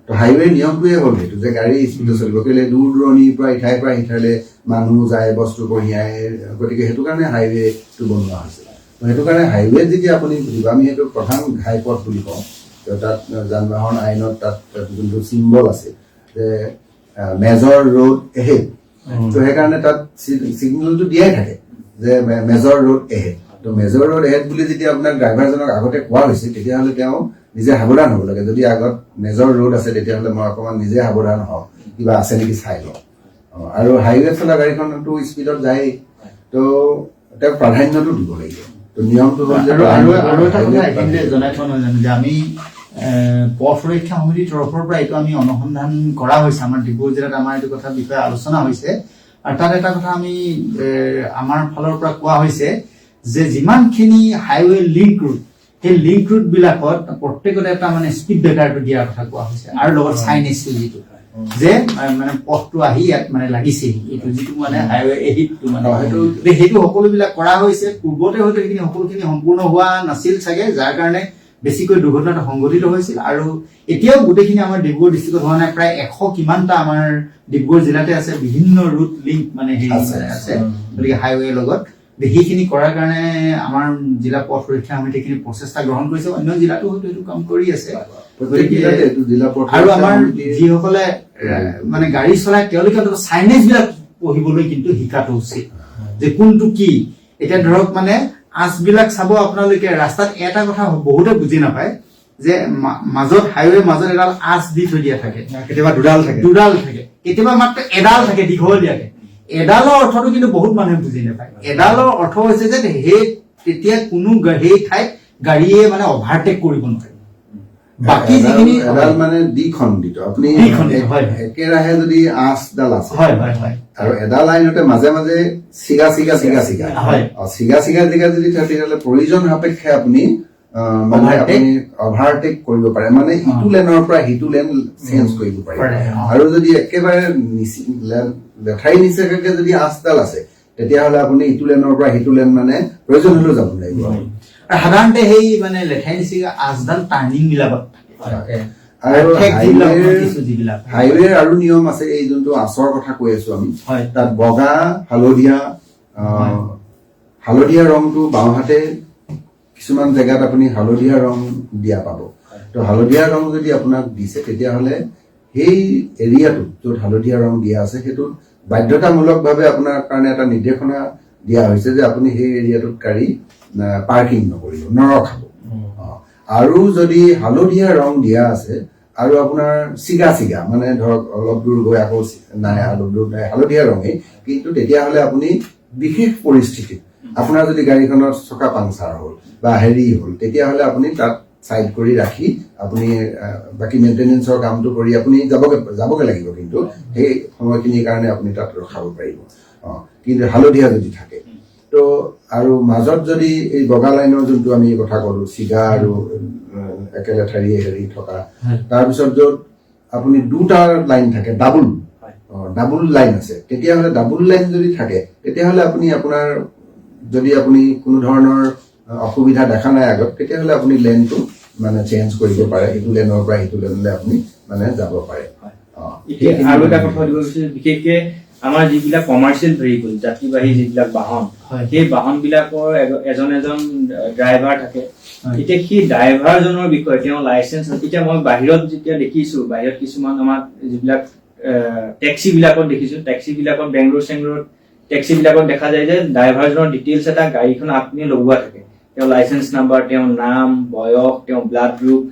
তো হাইৱেৰ নিয়মটোৱে হ'ল সেইটো যে গাড়ী স্পীডত চলিব, কেলে দূৰ দূৰণিৰ পৰা ইঠাইৰ পৰা সিঠাইলৈ মানুহ যায়, বস্তু কঢ়িয়াই, গতিকে সেইটো কাৰণে হাইৱেটো বনোৱা হৈছে। তো সেইটো কাৰণে হাইৱেত যেতিয়া আপুনি বুজিব, আমি সেইটো প্ৰধান ঘাইপথ বুলি কওঁ, তাত যান বাহন আইনত তাত যোনটো চিম্বল আছে যে মেজৰ ৰোড এহেড, তো সেইকাৰণে তাত চিগনেলটো দিয়াই থাকে যে মেজৰ ৰোড এহেড। তো মেজৰ ৰোড এহেড বুলি যেতিয়া আপোনাক ড্ৰাইভাৰজনক আগতে কোৱা হৈছে তেতিয়াহ'লে তেওঁ নিজে সাৱধান হ'ব লাগে। যদি আগত মেজৰ ৰোড আছে তেতিয়াহ'লে মই অকণমান নিজে সাৱধান হওঁ, কিবা আছে নেকি চাই লওঁ। আৰু হাইৱে চলা গাড়ীখনতো স্পীডত যায়েই, তো তেওঁক প্ৰাধান্যটো দিব লাগিব। তো নিয়মটো হ'ল যে আৰু এটা কথা এইখিনিতে জনাই থোৱা নহয় জানো যে আমি পথ সুৰক্ষা সমিতিৰ তৰফৰ পৰা এইটো আমি অনুসন্ধান কৰা হৈছে, আমাৰ ডিব্ৰুগড় জিলাত আমাৰ এইটো কথা বিষয়ে আলোচনা হৈছে। আৰু তাত এটা কথা আমি আমাৰ ফালৰ পৰা কোৱা হৈছে যে যিমানখিনি হাইৱে লিংক ৰুট, সেই লিংক ৰুট বিলাকত প্ৰত্যেকতে এটা মানে স্পীড ব্ৰেকাৰটো দিয়াৰ কথা কোৱা হৈছে, আৰু লগত চাইনেজটো যিটো যে মানে পথটো আহি ইয়াত মানে লাগিছে, এইটো যিটো মানে হাইৱে এহিটটো মানে সেইটো সকলোবিলাক কৰা হৈছে। পূৰ্বতে হয়তো সেইখিনি সকলোখিনি সম্পূৰ্ণ হোৱা নাছিল চাগে, যাৰ কাৰণে বেছিকৈ দুৰ্ঘটনাটো সংঘটিত হৈছিল। আৰু এতিয়াও গোটেইখিনি আমাৰ ডিব্ৰুগড় ডিষ্ট্ৰিক্টত হোৱা নাই, প্ৰায় 100 কিমানটা আমাৰ ডিব্ৰুগড় জিলাতে আছে, বিভিন্ন ৰুট লিংক মানে হেৰি আছে, গতিকে হাইৱেৰ লগত। সেইখিনি কৰাৰ কাৰণে আমাৰ জিলা পথ সুৰক্ষা সমিতিখিনি প্ৰচেষ্টা গ্ৰহণ কৰিছে, অন্য জিলাতো হয়তো এইটো কাম কৰি আছে। আৰু আমাৰ যিসকলে মানে গাড়ী চলায় তেওঁলোকে চাইনেজ বিলাক পঢ়িবলৈ কিন্তু শিকাটো উচিত, যে কোনটো কি। এতিয়া ধৰক মানে আঁচবিলাক চাব আপোনালোকে, ৰাস্তাত এটা কথা বহুতে বুজি নাপায় যে মাজত হাইৱে মাজত এডাল আঁচ দি থৈ দিয়া থাকে, কেতিয়াবা দুডাল থাকে, কেতিয়াবা মাত্ৰ এডাল থাকে দীঘলীয়াকে। এডালৰ অৰ্থটো কিন্তু বহুত মানুহে বুজি নাপায়। এডালৰ অৰ্থ হৈছে যে তেতিয়া কোনো সেই ঠাইত গাড়ীয়ে মানে অভাৰটেক কৰিব নোৱাৰে। বাকী যিখিনি এডাল মানে দ্বিখণ্ডিত, আপুনি একেৰাহে যদি আঁচডাল আছে আৰু এডাল লাইনতে মাজে মাজে চিগা জেগা যদি থাকে তেতিয়াহ'লে প্ৰয়োজন সাপেক্ষে আপুনি অভাৰটেক কৰিব পাৰে, মানে ইটো লেনৰ পৰা সিটো লেন চেঞ্জ কৰিব পাৰে। আৰু যদি একেবাৰে লেঠাই নিচাকে যদি আঁচডাল আছে তেতিয়াহ'লে আপুনি ইটো লেনৰ পৰা সিটো লেন মানে প্ৰয়োজন হলেও যাব লাগিব। সাধাৰণতে সেই মানে লেঠাই নিচিগা আঁচডাল টাৰ্ণিং বিলাকত আৰু হাইৱেৰ আৰু নিয়ম আছে, এই যোনটো আঁচৰ কথা কৈ আছো আমি, তাত বগা হালধীয়া ৰংটো বাওঁহাতে কিছুমান জেগাত আপুনি হালধীয়া ৰং দিয়া পাব। তো হালধীয়া ৰং যদি আপোনাক দিছে তেতিয়াহ'লে সেই এৰিয়াটোত য'ত হালধীয়া ৰং দিয়া আছে সেইটোত বাধ্যতামূলকভাৱে আপোনাৰ কাৰণে এটা নিৰ্দেশনা দিয়া হৈছে যে আপুনি সেই এৰিয়াটোত গাড়ী পাৰ্কিং নকৰিব, নৰখাব। আৰু যদি হালধীয়া ৰং দিয়া আছে আৰু আপোনাৰ চিগা মানে ধৰক অলপ দূৰ গৈ আকৌ নাই, অলপ দূৰ নাই, হালধীয়া ৰঙেই, কিন্তু তেতিয়াহ'লে আপুনি বিশেষ পৰিস্থিতিত আপোনাৰ যদি গাড়ীখনৰ চকা পাংচাৰ হ'ল বা হেৰি হ'ল তেতিয়াহ'লে আপুনি তাত চাইড কৰি ৰাখি আপুনি বাকী মেইনটেনেন্সৰ কামটো কৰি আপুনি যাবগে লাগিব, কিন্তু সেই সময়খিনিৰ কাৰণে আপুনি তাত ৰখাব পাৰিব। কিন্তু হালধীয়া যদি থাকে তো, আৰু মাজত যদি এই বগা লাইনৰ যোনটো আমি কথা ক'লো চিগা আৰু একেলেঠাৰিয়ে হেৰি থকা, তাৰপিছত য'ত আপুনি দুটা লাইন থাকে, ডাবুল লাইন আছে, তেতিয়াহ'লে ডাবুল লাইন যদি থাকে তেতিয়াহ'লে আপুনি আপোনাৰ যদি আপুনি কোনো ধৰণৰ অসুবিধা দেখা নাই আগত, তেতিয়াহ'লে আপুনি লেনটো মানে চেঞ্জ কৰিব পাৰে, ইটো লেনৰ পৰা সিটো লেনলৈ আপুনি মানে যাব পাৰে। আৰু এটা কথা দিব বিচাৰিছো, বিশেষকে আমাৰ যিবিলাক কমাৰ্চিয়েল ভেহিকল, যাত্ৰীবাহী যিবিলাক বাহন, সেই বাহন বিলাকৰ এজন ড্ৰাইভাৰ থাকে। এতিয়া সেই ড্ৰাইভাৰজনৰ বিষয়ে তেওঁ লাইচেন্স, এতিয়া মই বাহিৰত যেতিয়া দেখিছো, বাহিৰত কিছুমান আমাৰ যিবিলাক টেক্সি বিলাকত দেখিছো, টেক্সি বিলাকত বেংগলোৰ টেক্সি বিলাকত দেখা যায় যে ড্ৰাইভাৰজনৰ ডিটেইলছ এটা গাড়ীখন আপুনি লগোৱা থাকে, তেওঁ লাইচেন্স নাম্বাৰ, তেওঁৰ নাম, বয়স, তেওঁ ব্লাড গ্ৰুপ,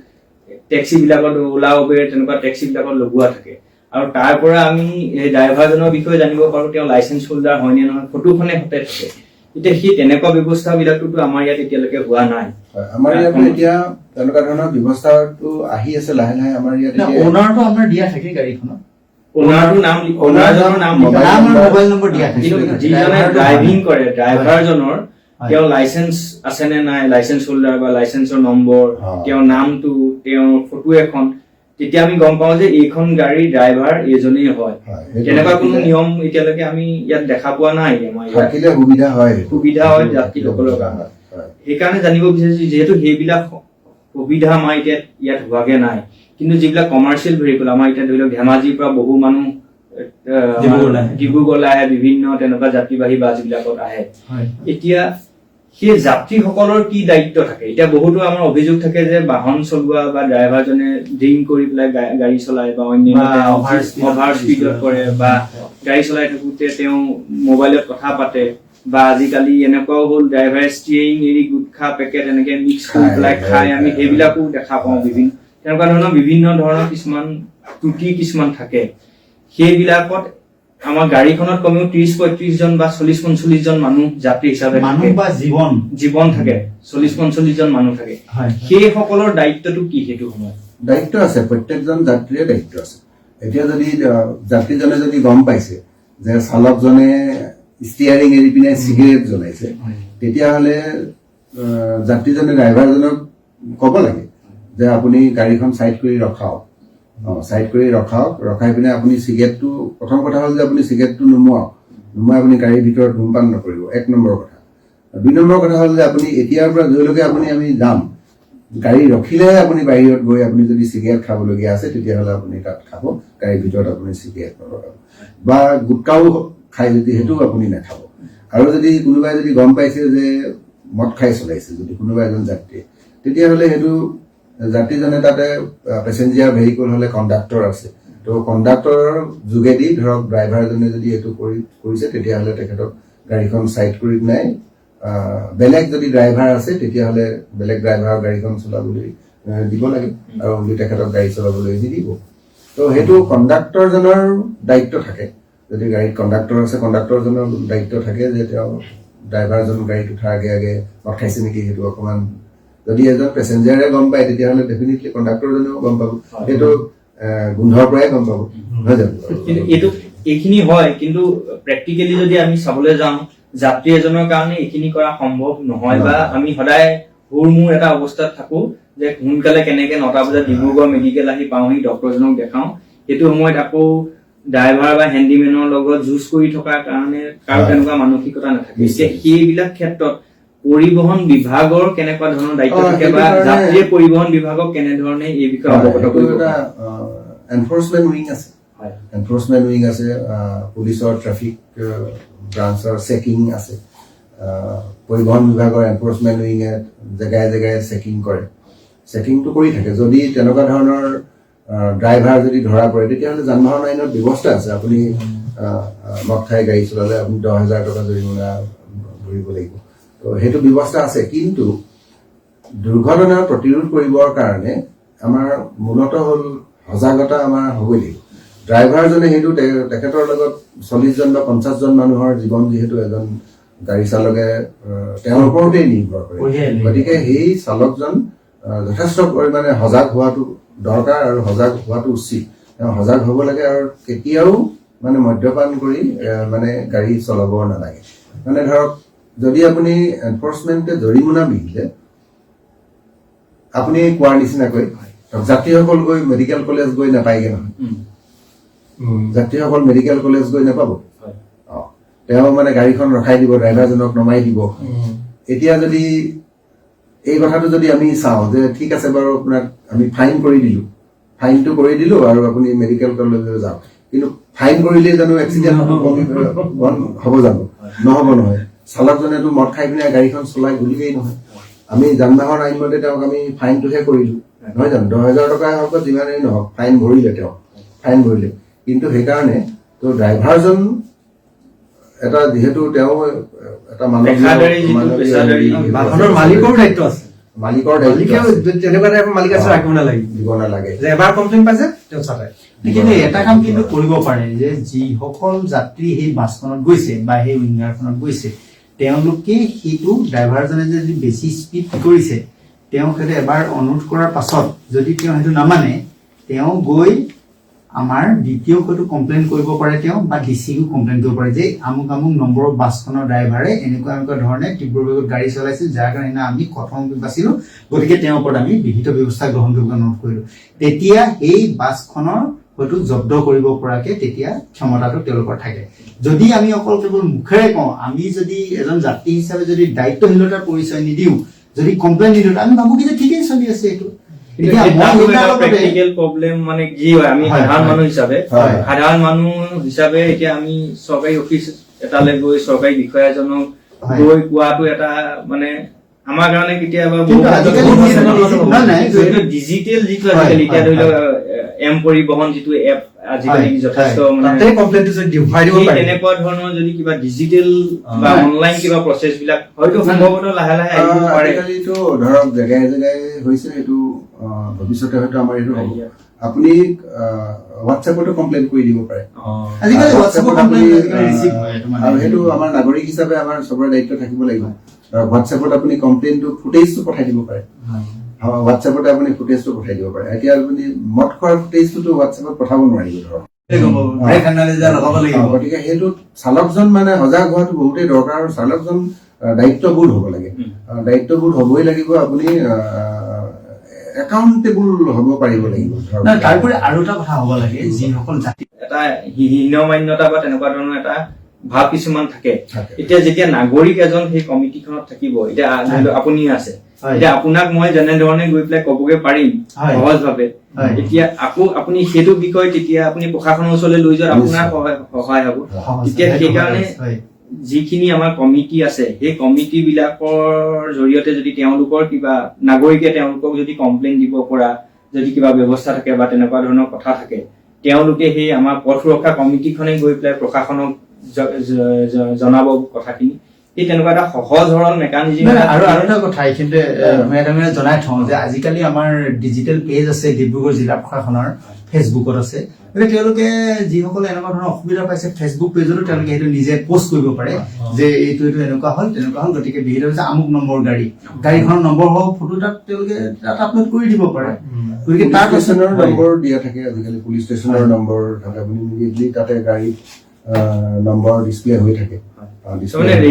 টেক্সি বিলাকত ওলা উবেৰ তেনেকুৱা টেক্সি বিলাকত লগোৱা থাকে। আৰু তাৰ পৰা আমি এই ড্ৰাইভাৰজনৰ বিষয়ে জানিব পাৰো তেওঁ লাইচেন্স হোল্ডাৰ হয় নে নহয়, ফটোখনে সতে থাকে। এতিয়া সেই তেনেকুৱা ব্যৱস্থা বিলাকতো আমাৰ ইয়াত এতিয়ালৈকে হোৱা নাই। আমাৰ ইয়াত এতিয়া তেনেকুৱা ধৰণৰ ব্যৱস্থাটো আহি আছে লাহে লাহে। আমাৰ ইয়াত অনাৰটো আমাৰ দিয়া থাকে গাড়ীখনত, অনাৰজনৰ নাম, মোবাইল নম্বৰ দিয়া থাকে, যিজনে ড্ৰাইভিং কৰে ড্ৰাইভাৰজনৰ তেওঁৰ লাইচেন্স আছে নে নাই, লাইচেন্স হোল্ডাৰ বা লাইচেন্সৰ নম্বৰ, তেওঁৰ নামটো, তেওঁৰ ফটো এখন, তেতিয়া আমি গম পাওঁ যে এইখন গাড়ীৰ ড্ৰাইভাৰ এইজনেই হয়। তেনেকুৱা কোনো নিয়ম এতিয়ালৈকে আমি ইয়াত দেখা পোৱা নাই। আমাৰ থাকিলে সুবিধা হয় যাত্ৰীসকলৰ কাৰণে। সেইকাৰণে জানিব বিচাৰিছো, যিহেতু সেইবিলাক সুবিধা আমাৰ এতিয়া ইয়াত হোৱাগে নাই, কিন্তু যিবিলাক কমাৰ্চিয়েল ভেহিকল আমাৰ এতিয়া ধৰি লওক ধেমাজিৰ পৰা বহু মানুহ ডিব্ৰুগড়লৈ আহে, বিভিন্ন তেনেকুৱা যাত্ৰীবাহী বাছ বিলাকত আহে, এতিয়া সেই যাত্ৰীসকলৰ কি দায়িত্ব থাকে? এতিয়া বহুতো আমাৰ অভিযোগ থাকে যে বাহন চলোৱা বা ড্ৰাইভাৰজনে ড্ৰিংক কৰি পেলাই গাড়ী চলাই বা অন্যান্য অভাৰ স্পীডত কৰে, বা গাড়ী চলাই থাকোতে তেওঁ মোবাইলত কথা পাতে, বা আজিকালি এনেকুৱাও হ'ল ড্ৰাইভাৰে ষ্টিয়াৰিং এৰি গুটখা পেকেট এনেকে মিক্স কৰি পেলাই খাই, আমি সেইবিলাকো দেখা পাওঁ। তেনেকুৱা ধৰণৰ বিভিন্ন ধৰণৰ কিছুমান ত্ৰুটি কিছুমান থাকে। সেইবিলাকত আমাৰ গাড়ীখনত কমেও 30-35 জন বা 40-45 জন মানুহ যাত্ৰী হিচাপে জীৱন থাকে, 40-45 জন মানুহ থাকে। সেইসকলৰ দায়িত্বটো কি? সেইটো সময়ত দায়িত্ব আছে, প্ৰত্যেকজন যাত্ৰীৰে দায়িত্ব আছে। এতিয়া যদি যাত্ৰীজনে যদি গম পাইছে যে চালকজনে ষ্টিয়াৰিং এৰি পিনে চিগাৰেট জ্বলাইছে, তেতিয়াহ'লে যাত্ৰীজনে ড্ৰাইভাৰজনক ক'ব লাগে যে আপুনি গাড়ীখন চাইড কৰি ৰখাওক, ৰখাই পিনে আপুনি চিগাৰেটটো, প্ৰথম কথা হ'ল যে আপুনি চিগাৰেটটো নুমুৱাই আপুনি গাড়ীৰ ভিতৰত ধূমপান নকৰিব, 1 নম্বৰ কথা। 2 নম্বৰ কথা হ'ল যে আপুনি এতিয়াৰ পৰা যলৈকে আমি যাম, গাড়ী ৰখিলেহে আপুনি বাহিৰত গৈ আপুনি যদি চিগাৰেট খাবলগীয়া আছে তেতিয়াহ'লে আপুনি তাত খাব, গাড়ীৰ ভিতৰত আপুনি চিগাৰেট নলগাব, বা গুটকাও খাই যদি সেইটোও আপুনি নাখাব। আৰু যদি কোনোবাই যদি গম পাইছে যে মদ খাই চলাইছে যদি কোনোবা এজন যাত্ৰীয়ে, তেতিয়াহ'লে সেইটো যাত্ৰীজনে, তাতে পেচেঞ্জাৰ ভেহিকল হ'লে কণ্ডাক্টৰ আছে, তো কণ্ডাক্টৰৰ যোগেদি ধৰক ড্ৰাইভাৰজনে যদি এইটো কৰিছে তেতিয়াহ'লে তেখেতক গাড়ীখন চাইড কৰি নাই, বেলেগ যদি ড্ৰাইভাৰ আছে তেতিয়াহ'লে বেলেগ ড্ৰাইভাৰৰ গাড়ীখন চলাবলৈ দিব লাগে, আৰু তেখেতক গাড়ী চলাবলৈ নিদিব। তো সেইটো কণ্ডাক্টৰজনৰ দায়িত্ব থাকে। যদি গাড়ীত কণ্ডাক্টৰ আছে, কণ্ডাক্টৰজনৰ দায়িত্ব থাকে যে তেওঁ ড্ৰাইভাৰজন গাড়ীত উঠাৰ আগে আগে মদ খাইছে নেকি সেইটো অকণমান, যদি এজন পেচেঞ্জাৰে গম পায় তেতিয়াহ'লে ডেফিনেটলি কণ্ডাক্টৰজনেও গম পাব, সেইটো গোন্ধৰ পৰাই গম পাব, নহয় জানো? এইখিনি হয়, কিন্তু প্ৰেক্টিকেলি যদি আমি চাবলৈ যাওঁ, যাত্ৰী এজনৰ কাৰণে এইখিনি কৰা সম্ভৱ নহয়, বা আমি সদায় হুৰমুৰ এটা অৱস্থাত থাকো যে সোনকালে কেনেকে 9টা বজাত ডিব্ৰুগড় মেডিকেল আহি পাওঁহি, ডক্টৰজনক দেখাওঁ, সেইটো সময়ত আকৌ ড্ৰাইভাৰ বা হেণ্ডিমেনৰ লগত যুঁজ কৰি থকাৰ কাৰণে কাৰো তেনেকুৱা মানসিকতা নাথাকে। সেইবিলাক ক্ষেত্ৰত পৰিবহন বিভাগৰ কেনেকুৱা ধৰণৰ দায়িত্ব থাকে, বা যাত্ৰীয়ে পৰিবহন বিভাগক কেনেধৰণে এই বিষয়ে অৱগত কৰিব? এনফৰ্চমেণ্ট উইং আছে, পুলিচৰ ট্ৰাফিক ব্ৰাঞ্চৰ চেকিং আছে, পৰিবহন বিভাগৰ এনফৰ্চমেণ্ট উইঙে জেগাই জেগাই চেকিং কৰে, চেকিংটো কৰি থাকে। যদি তেনেকুৱা ধৰণৰ ড্ৰাইভাৰ যদি ধৰা পৰে তেতিয়াহ'লে যান বাহন আইনত ব্যৱস্থা আছে, আপুনি মদ খাই গাড়ী চলালে আপুনি 10,000 টকা জৰিমনা ভৰিব লাগিব, তো সেইটো ব্যৱস্থা আছে। কিন্তু দুৰ্ঘটনা প্ৰতিৰোধ কৰিবৰ কাৰণে আমাৰ মূলতঃ হ'ল সজাগতা আমাৰ হ'বই লাগিব। ড্ৰাইভাৰজনে সেইটো তেখেতৰ লগত 40 জন বা 50 জন মানুহৰ জীৱন যিহেতু এজন গাড়ী চালকে তেওঁৰ ওপৰতেই নিৰ্ভৰ কৰে, গতিকে সেই চালকজন যথেষ্ট পৰিমাণে সজাগ হোৱাটো দৰকাৰ আৰু সজাগ হোৱাটো উচিত। তেওঁ সজাগ হ'ব লাগে, আৰু কেতিয়াও মানে মদ্যপান কৰি মানে গাড়ী চলাব নালাগে। মানে ধৰক যদি আপুনি এনফৰ্চমেণ্টে জৰিমনা বিহিলে, আপুনি কোৱাৰ নিচিনাকৈ যাত্ৰীসকল গৈ মেডিকেল কলেজ গৈ নাপায়গে নহয়, যাত্ৰীসকল মেডিকেল কলেজ গৈ নাপাব, তেওঁ মানে গাড়ীখন ৰখাই দিব, ড্ৰাইভাৰজনক নমাই দিব। এতিয়া যদি এই কথাটো যদি আমি চাওঁ যে ঠিক আছে বাৰু, আপোনাক আমি ফাইনটো কৰি দিলো আৰু আপুনি মেডিকেল কলেজলৈ যাওক, কিন্তু ফাইন কৰিলেই জানো এক্সিডেণ্ট হ'ব জানো? নহ'ব নহয়। চালকজনেতো মদ খাই পিনে গাড়ীখন চলাই গুলিয়েই নহয়, আমি যান বাহন আইন মতে তেওঁক আমি ফাইনটোহে কৰিলো, নহয় জানো? 10,000 টকাই হওক বা যিমানেই নহওক ফাইন ভৰিলে, কিন্তু সেইকাৰণে তো ড্ৰাইভাৰজন এটা, যিহেতু তেওঁ এটা মালিকৰ দায়িত্ব আছে, তেনেকুৱা টাইপৰ মালিক আছে, ৰাখিব নালাগে যে এবাৰ কমপ্লেইন পাইছে তেওঁ চালে। কিন্তু এটা কাম কিন্তু কৰিব পাৰে যে যিসকল যাত্ৰী সেই বাছখনত গৈছে বা সেই উইংগাৰখনত গৈছে, তেওঁলোকে সেইটো ড্ৰাইভাৰজনে যদি বেছি স্পীড কৰিছে, তেওঁ সেইটো এবাৰ অনুৰোধ কৰাৰ পাছত যদি তেওঁ সেইটো নামানে, তেওঁ গৈ আমাৰ দ্বিতীয় হয়তো কমপ্লেইন কৰিব পাৰে তেওঁ বা ডিচিকো কমপ্লেইন কৰিব পাৰে যে আমুক আমুক নম্বৰৰ বাছখনৰ ড্ৰাইভাৰে এনেকুৱা ধৰণে তীব্ৰ বেগত গাড়ী চলাইছিল, যাৰ কাৰণে আমি কথন বাছিলো, গতিকে তেওঁৰ ওপৰত আমি বিহিত ব্যৱস্থা গ্ৰহণ কৰিব নোট কৰিলো। তেতিয়া সেই বাছখনৰ হয়তো জব্দ কৰিব পৰাকে তেতিয়া ক্ষমতাটো তেওঁলোকৰ থাকে। যদি আমি অকল কেৱল মুখেৰে কওঁ, আমি যদি এজন যাত্ৰী হিচাপে যদি দায়িত্বশীলতাৰ পৰিচয় নিদিওঁ, যদি কমপ্লেইন নিদিওঁ, আমি ভাবো কি যে ঠিকেই চলি আছে এইটো। প্ৰেক্টিকেল প্ৰব্লেম মানে কি হয়, আমি সাধাৰণ মানুহ হিচাপে এতিয়া আমি চৰকাৰী অফিচ এটালৈ গৈ চৰকাৰী বিষয়া এজনক গৈ কোৱাটো এটা মানে আমাৰ কাৰণে কেতিয়াবা ডিজিটেল যিটো আজিকালি এতিয়া ধৰি লওক এম পৰিবহন যিটো এপ আজিকালি যথেষ্ট মানে তেনেকুৱা ধৰণৰ যদি কিবা ডিজিটেল বা অনলাইন কিবা প্ৰচেছ বিলাক হয়তো সম্ভৱতঃ লাহে লাহে আহিব পাৰে। আজিকালিতো ধৰক জেগাই জেগাই হৈছে, সেইটো ভৱিষ্যতে হয়তো আমাৰ এইটো হ'ব। আপুনি হোৱাটছএপতো কমপ্লেইন কৰি দিব পাৰে। আৰু সেইটো আমাৰ নাগৰিক হিচাপে আমাৰ চবৰে দায়িত্ব থাকিব লাগিব। হোৱাটছএপত আপুনি কমপ্লেইনটো ফুটেজটো পঠাই দিব পাৰে। হোৱাটছএপতে আপুনি ফুটেজটো পঠাই দিব পাৰে। এতিয়া আপুনি মদ খোৱাৰ ফুটেজটোতো হোৱাটছএপত পঠাব নোৱাৰিব ধৰক। গতিকে সেইটো চালকজন মানে সজাগ হোৱাটো বহুতেই দৰকাৰ। আৰু চালকজন দায়িত্ববোধ হ'ব লাগে, দায়িত্ববোধ হ'বই লাগিব। আপুনি একাউণ্টেবল হ'ব পাৰিব লাগিব। তাৰোপৰি আৰু এটা কথা হ'ব লাগে, যিসকল জাতি এটা হীনমান্যতা বা তেনেকুৱা ধৰণৰ এটা ভাৱ কিছুমান থাকে। এতিয়া যেতিয়া নাগৰিক এজন সেই কমিটিখনত থাকিব, এতিয়া আপুনি আছে, এতিয়া আপোনাক মই যেনেধৰণে গৈ পেলাই ক'বগে পাৰিম সহজ ভাৱে, এতিয়া আকৌ আপুনি সেইটো বিষয় তেতিয়া আপুনি প্ৰশাসনৰ ওচৰলৈ লৈ যোৱাত আপোনাৰ সহায় হ'ব। তেতিয়া সেইকাৰণে যিখিনি আমাৰ কমিটি আছে, সেই কমিটি বিলাকৰ জৰিয়তে যদি তেওঁলোকৰ কিবা নাগৰিকে তেওঁলোকক যদি কমপ্লেইন দিব পৰা যদি কিবা ব্যৱস্থা থাকে বা তেনেকুৱা ধৰণৰ কথা থাকে, তেওঁলোকে সেই আমাৰ পথ সুৰক্ষা কমিটিখনে গৈ পেলাই প্ৰশাসনক জনাব কথাখিনি। এই তেনেকুৱা এটা সহজ সৰল মেকানিজিম। আৰু এটা কথা এইখিনিতে জনাই থওঁ যে আজিকালি আমাৰ ডিজিটেল পেজ আছে ডিব্ৰুগড় জিলা প্ৰশাসনৰ, ফেচবুকত আছে। গতিকে তেওঁলোকে যিসকলে এনেকুৱা ধৰণৰ অসুবিধা পাইছে, ফেচবুক পেজতো তেওঁলোকে সেইটো নিজে পোষ্ট কৰিব পাৰে যে এইটো এনেকুৱা হ'ল তেনেকুৱা হ'ল, গতিকে বিহিত হৈছে আমুক নম্বৰ গাড়ীখনৰ নম্বৰ হওক ফটো তাত তেওঁলোকে তাত আপলোড কৰি দিব পাৰে। গতিকে তাৰ ষ্টেচনৰ নম্বৰ দিয়া থাকে, আজিকালি পুলিচ ষ্টেচনৰ নম্বৰ থাকে, আপুনি ইমিডিয়েটলি তাতে গাড়ী নম্বৰ ডিছপ্লে হৈ থাকে।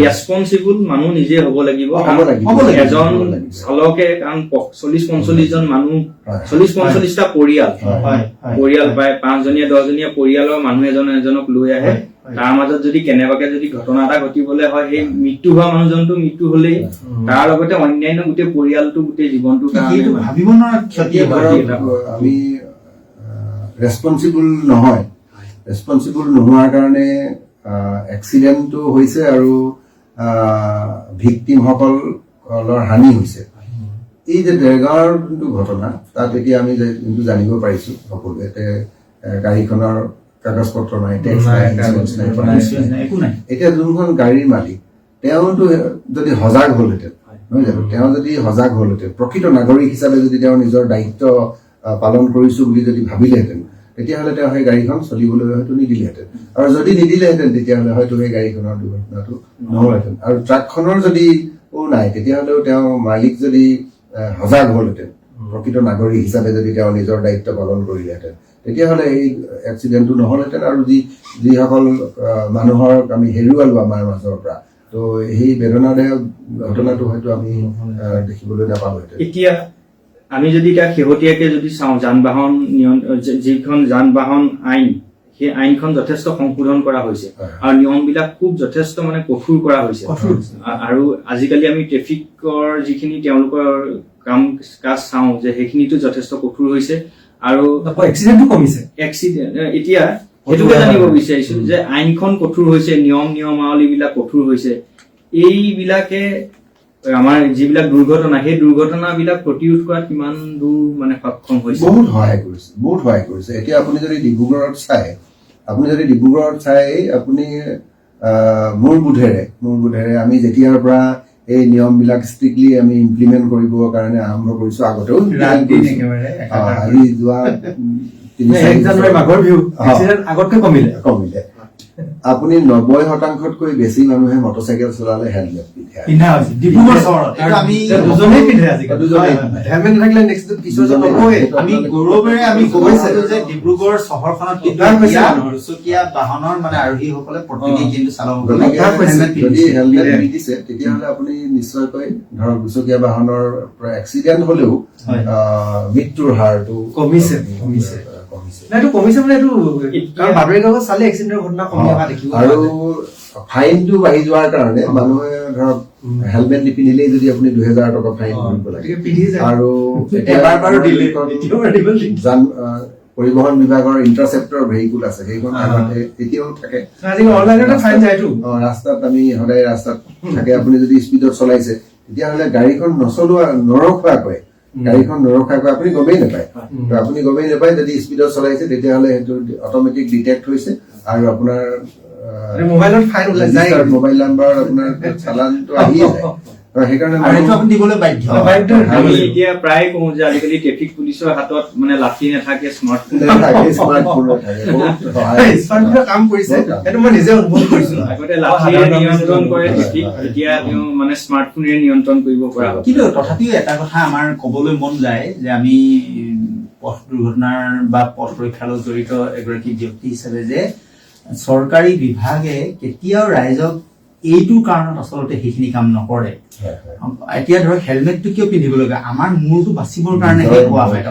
ৰেছপন্সিবল মানুহ নিজে হ'ব লাগিব এজন চালকে, কাৰণ 40-45 জন মানুহ, 40-45টা পৰিয়াল প্ৰায় 5জনীয়া 10জনীয়া পৰিয়ালৰ মানুহ এজনক লৈ আহে। তাৰ মাজত যদি কেনেবাকে যদি ঘটনা এটা ঘটিবলৈ হয়, সেই মৃত্যু হোৱা মানুহজনটো মৃত্যু হলেই, তাৰ লগতে অন্যান্য গোটেই পৰিয়ালটো গোটেই জীৱনটো ভাবিব নোৱাৰা ক্ষতি। আমি ৰেছপন্সিবল নহয়, ৰেছপন্সিবল নোহোৱাৰ কাৰণে এক্সিডেণ্টটো হৈছে আৰু ভিক্টিমসকলৰ হানি হৈছে। এই যে দেৰগাঁৱৰ যোনটো ঘটনা, তাত এতিয়া আমি যোনটো জানিব পাৰিছো সকলোৱে, গাড়ীখনৰ কাগজ পত্ৰ নাই, টেক্স নাই, ইঞ্চুৰেঞ্চ নাই, একো নাই। এতিয়া যোনখন গাড়ীৰ মালিক, তেওঁতো যদি সজাগ হ'লহেঁতেন, নহয় জানো, তেওঁ যদি সজাগ হ'লহেঁতেন, প্ৰকৃত নাগৰিক হিচাপে যদি তেওঁ নিজৰ দায়িত্ব পালন কৰিছো বুলি যদি ভাবিলেহেঁতেন, তেতিয়াহ'লে তেওঁ সেই গাড়ীখন চলিবলৈ হয়তো নিদিলেহেঁতেন। আৰু যদি নিদিলেহেঁতেন তেতিয়াহ'লে হয়তো সেই গাড়ীখনৰ দুৰ্ঘটনাটো নহ'লহেঁতেন। আৰু ট্ৰাকখনৰ যদি নাই, তেতিয়াহ'লেও তেওঁ মালিক যদি সজাগ হ'লহেঁতেন, প্ৰকৃত নাগৰিক হিচাপে যদি তেওঁ নিজৰ দায়িত্ব পালন কৰিলেহেঁতেন, তেতিয়াহ'লে এই এক্সিডেণ্টটো নহ'লহেঁতেন। আৰু যিসকল মানুহৰ আমি হেৰুৱালো আমাৰ মাজৰ পৰা, তো সেই বেদনাদায়ক ঘটনাটো হয়তো আমি দেখিবলৈ নাপালোহেঁতেন। এতিয়া আমি যদি এতিয়া শেহতীয়াকে যদি চাওঁ, যিখন যান বাহন আইন, সেই আইনখন যথেষ্ট সংশোধন কৰা হৈছে আৰু নিয়মবিলাক খুব যথেষ্ট মানে কঠোৰ কৰা হৈছে। আৰু আজিকালি আমি ট্ৰেফিকৰ যিখিনি তেওঁলোকৰ কাম কাজ চাওঁ যে সেইখিনিতো যথেষ্ট কঠোৰ হৈছে আৰু এক্সিডেণ্টটো কমিছে। এতিয়া সেইটোকে জানিব বিচাৰিছো যে আইনখন কঠোৰ হৈছে, নিয়মাৱলী বিলাক কঠোৰ হৈছে, এইবিলাকে আমাৰ যিবিলাক দুৰ্ঘটনা, সেই দুৰ্ঘটনাবিলাক প্ৰতিৰোধ কৰাত কিমান দূৰ মানে সক্ষম হৈছে? বহুত সহায় কৰিছে। এতিয়া আপুনি যদি ডিব্ৰুগড়ত চাই, আপুনি মোৰ বোধেৰে আমি যেতিয়াৰ পৰা এই নিয়মবিলাক ষ্ট্ৰিক্টলি আমি ইমপ্লিমেণ্ট কৰিবৰ কাৰণে আৰম্ভ কৰিছো, আগতেও আজি যোৱা 3 জানুৱাৰী মাঘৰ বিহু আগতকৈ কমিলে। আপুনি 90%তকৈ বেছি মানুহে মটৰচাইকেল চলালে হেলমেট পিন্ধে পিন্ধা হৈছে ডিব্ৰুগড় চহৰত এইটো আমি দুজনেই পিন্ধে আজিকালি দুজনেই। হেলমেট নাথাকিলে নেক্সট পিছৰ দুজনেই। নকয়ে আমি গৌৰৱেৰে আমি ক'ব পাৰো যে ডিব্ৰুগড় চহৰখনত কিন্তু উদ্ধাৰ হৈছে এতিয়া মানুহৰ। দুচকীয়া বাহনৰ মানে আৰোহীসকলে প্ৰত্যেকেই কিন্তু চালকসকলে গতিকে হেলমেট যদি পিন্ধিছে হেলমেট পিন্ধিছে তেতিয়াহ'লে আপুনি নিশ্চয়কৈ ধৰক দুচকীয়া বাহনৰ পৰা এক্সিডেণ্ট হ'লেও হয়। মৃত্যুৰ হাৰটো কমিছে। কমিছে না এইটো কমিছে মানে এইটো কাৰণ বাতৰি কাকত চালে এক্সিডেণ্টৰ ঘটনা কমি অহা দেখিব আৰু পোৱা যায়। ফাইনটো বাঢ়ি যোৱাৰ কাৰণে মানুহে ধৰক হেলমেট নিপিন্ধিলেই যদি আপুনি 2000 টকা ফাইন ভৰিব লাগে গতিকে পিন্ধি যায় আৰু এবাৰ বাৰু দিলে, দ্বিতীয়বাৰ দিব লাগিব। পৰিবহন বিভাগৰ ইণ্টাৰচেপ্টৰ ভেহিকুল আছে সেইখন আগতে এতিয়াও থাকে আজিকালি অনলাইনতে ফাইন যায়তো ৰাস্তাত আমি সদায় ৰাস্তাত থাকে আপুনি যদি স্পীডত চলাইছে তেতিয়াহ'লে গাড়ীখন নৰখোৱাকৈ গাড়ীখন নৰখাকৈ আপুনি গমেই নাপায় তো আপুনি গমেই নাপায় যদি স্পীডত চলাইছে তেতিয়াহ'লে সেইটো অট'মেটিক ডিটেক্ট হৈছে আৰু আপোনাৰ মোবাইলত ফাইন ওলাই যায় মোবাইল নাম্বাৰ আপোনাৰ চালানটো আহিয়ে যায় সেইকাৰণে আৰু এইটো আপুনি দিবলৈ বাধ্য আমি এতিয়া প্ৰায় কওঁ যে আজিকালি ট্ৰেফিক পুলিচৰ হাতত মানে লাঠি নাথাকে স্মাৰ্টফোন স্মাৰ্টফোন থাকে বহুত সহায় স্মাৰ্টফোনে কাম কৰিছে সেইটো মই নিজে অনুভৱ কৰিছো আগতে লাঠিৰে নিয়ন্ত্ৰণ কৰে ট্ৰেফিক এতিয়া তেওঁ মানে স্মাৰ্টফোনেৰে নিয়ন্ত্ৰণ কৰিব পৰা হ'ল। কিন্তু তথাপিও এটা কথা আমাৰ ক'বলৈ মন যায় যে আমি পথ দুৰ্ঘটনাৰ বা পথ সুৰক্ষাৰ লগত জড়িত এগৰাকী ব্যক্তি হিচাপে যে চৰকাৰী বিভাগে কেতিয়াও ৰাইজক এইটো কাৰণত আচলতে সেইখিনি কাম নকৰে এতিয়া ধৰক হেলমেটটো কিয় পিন্ধিব লাগে আমাৰ মূৰটো বাচিবৰ কাৰণেহে কোৱা হয়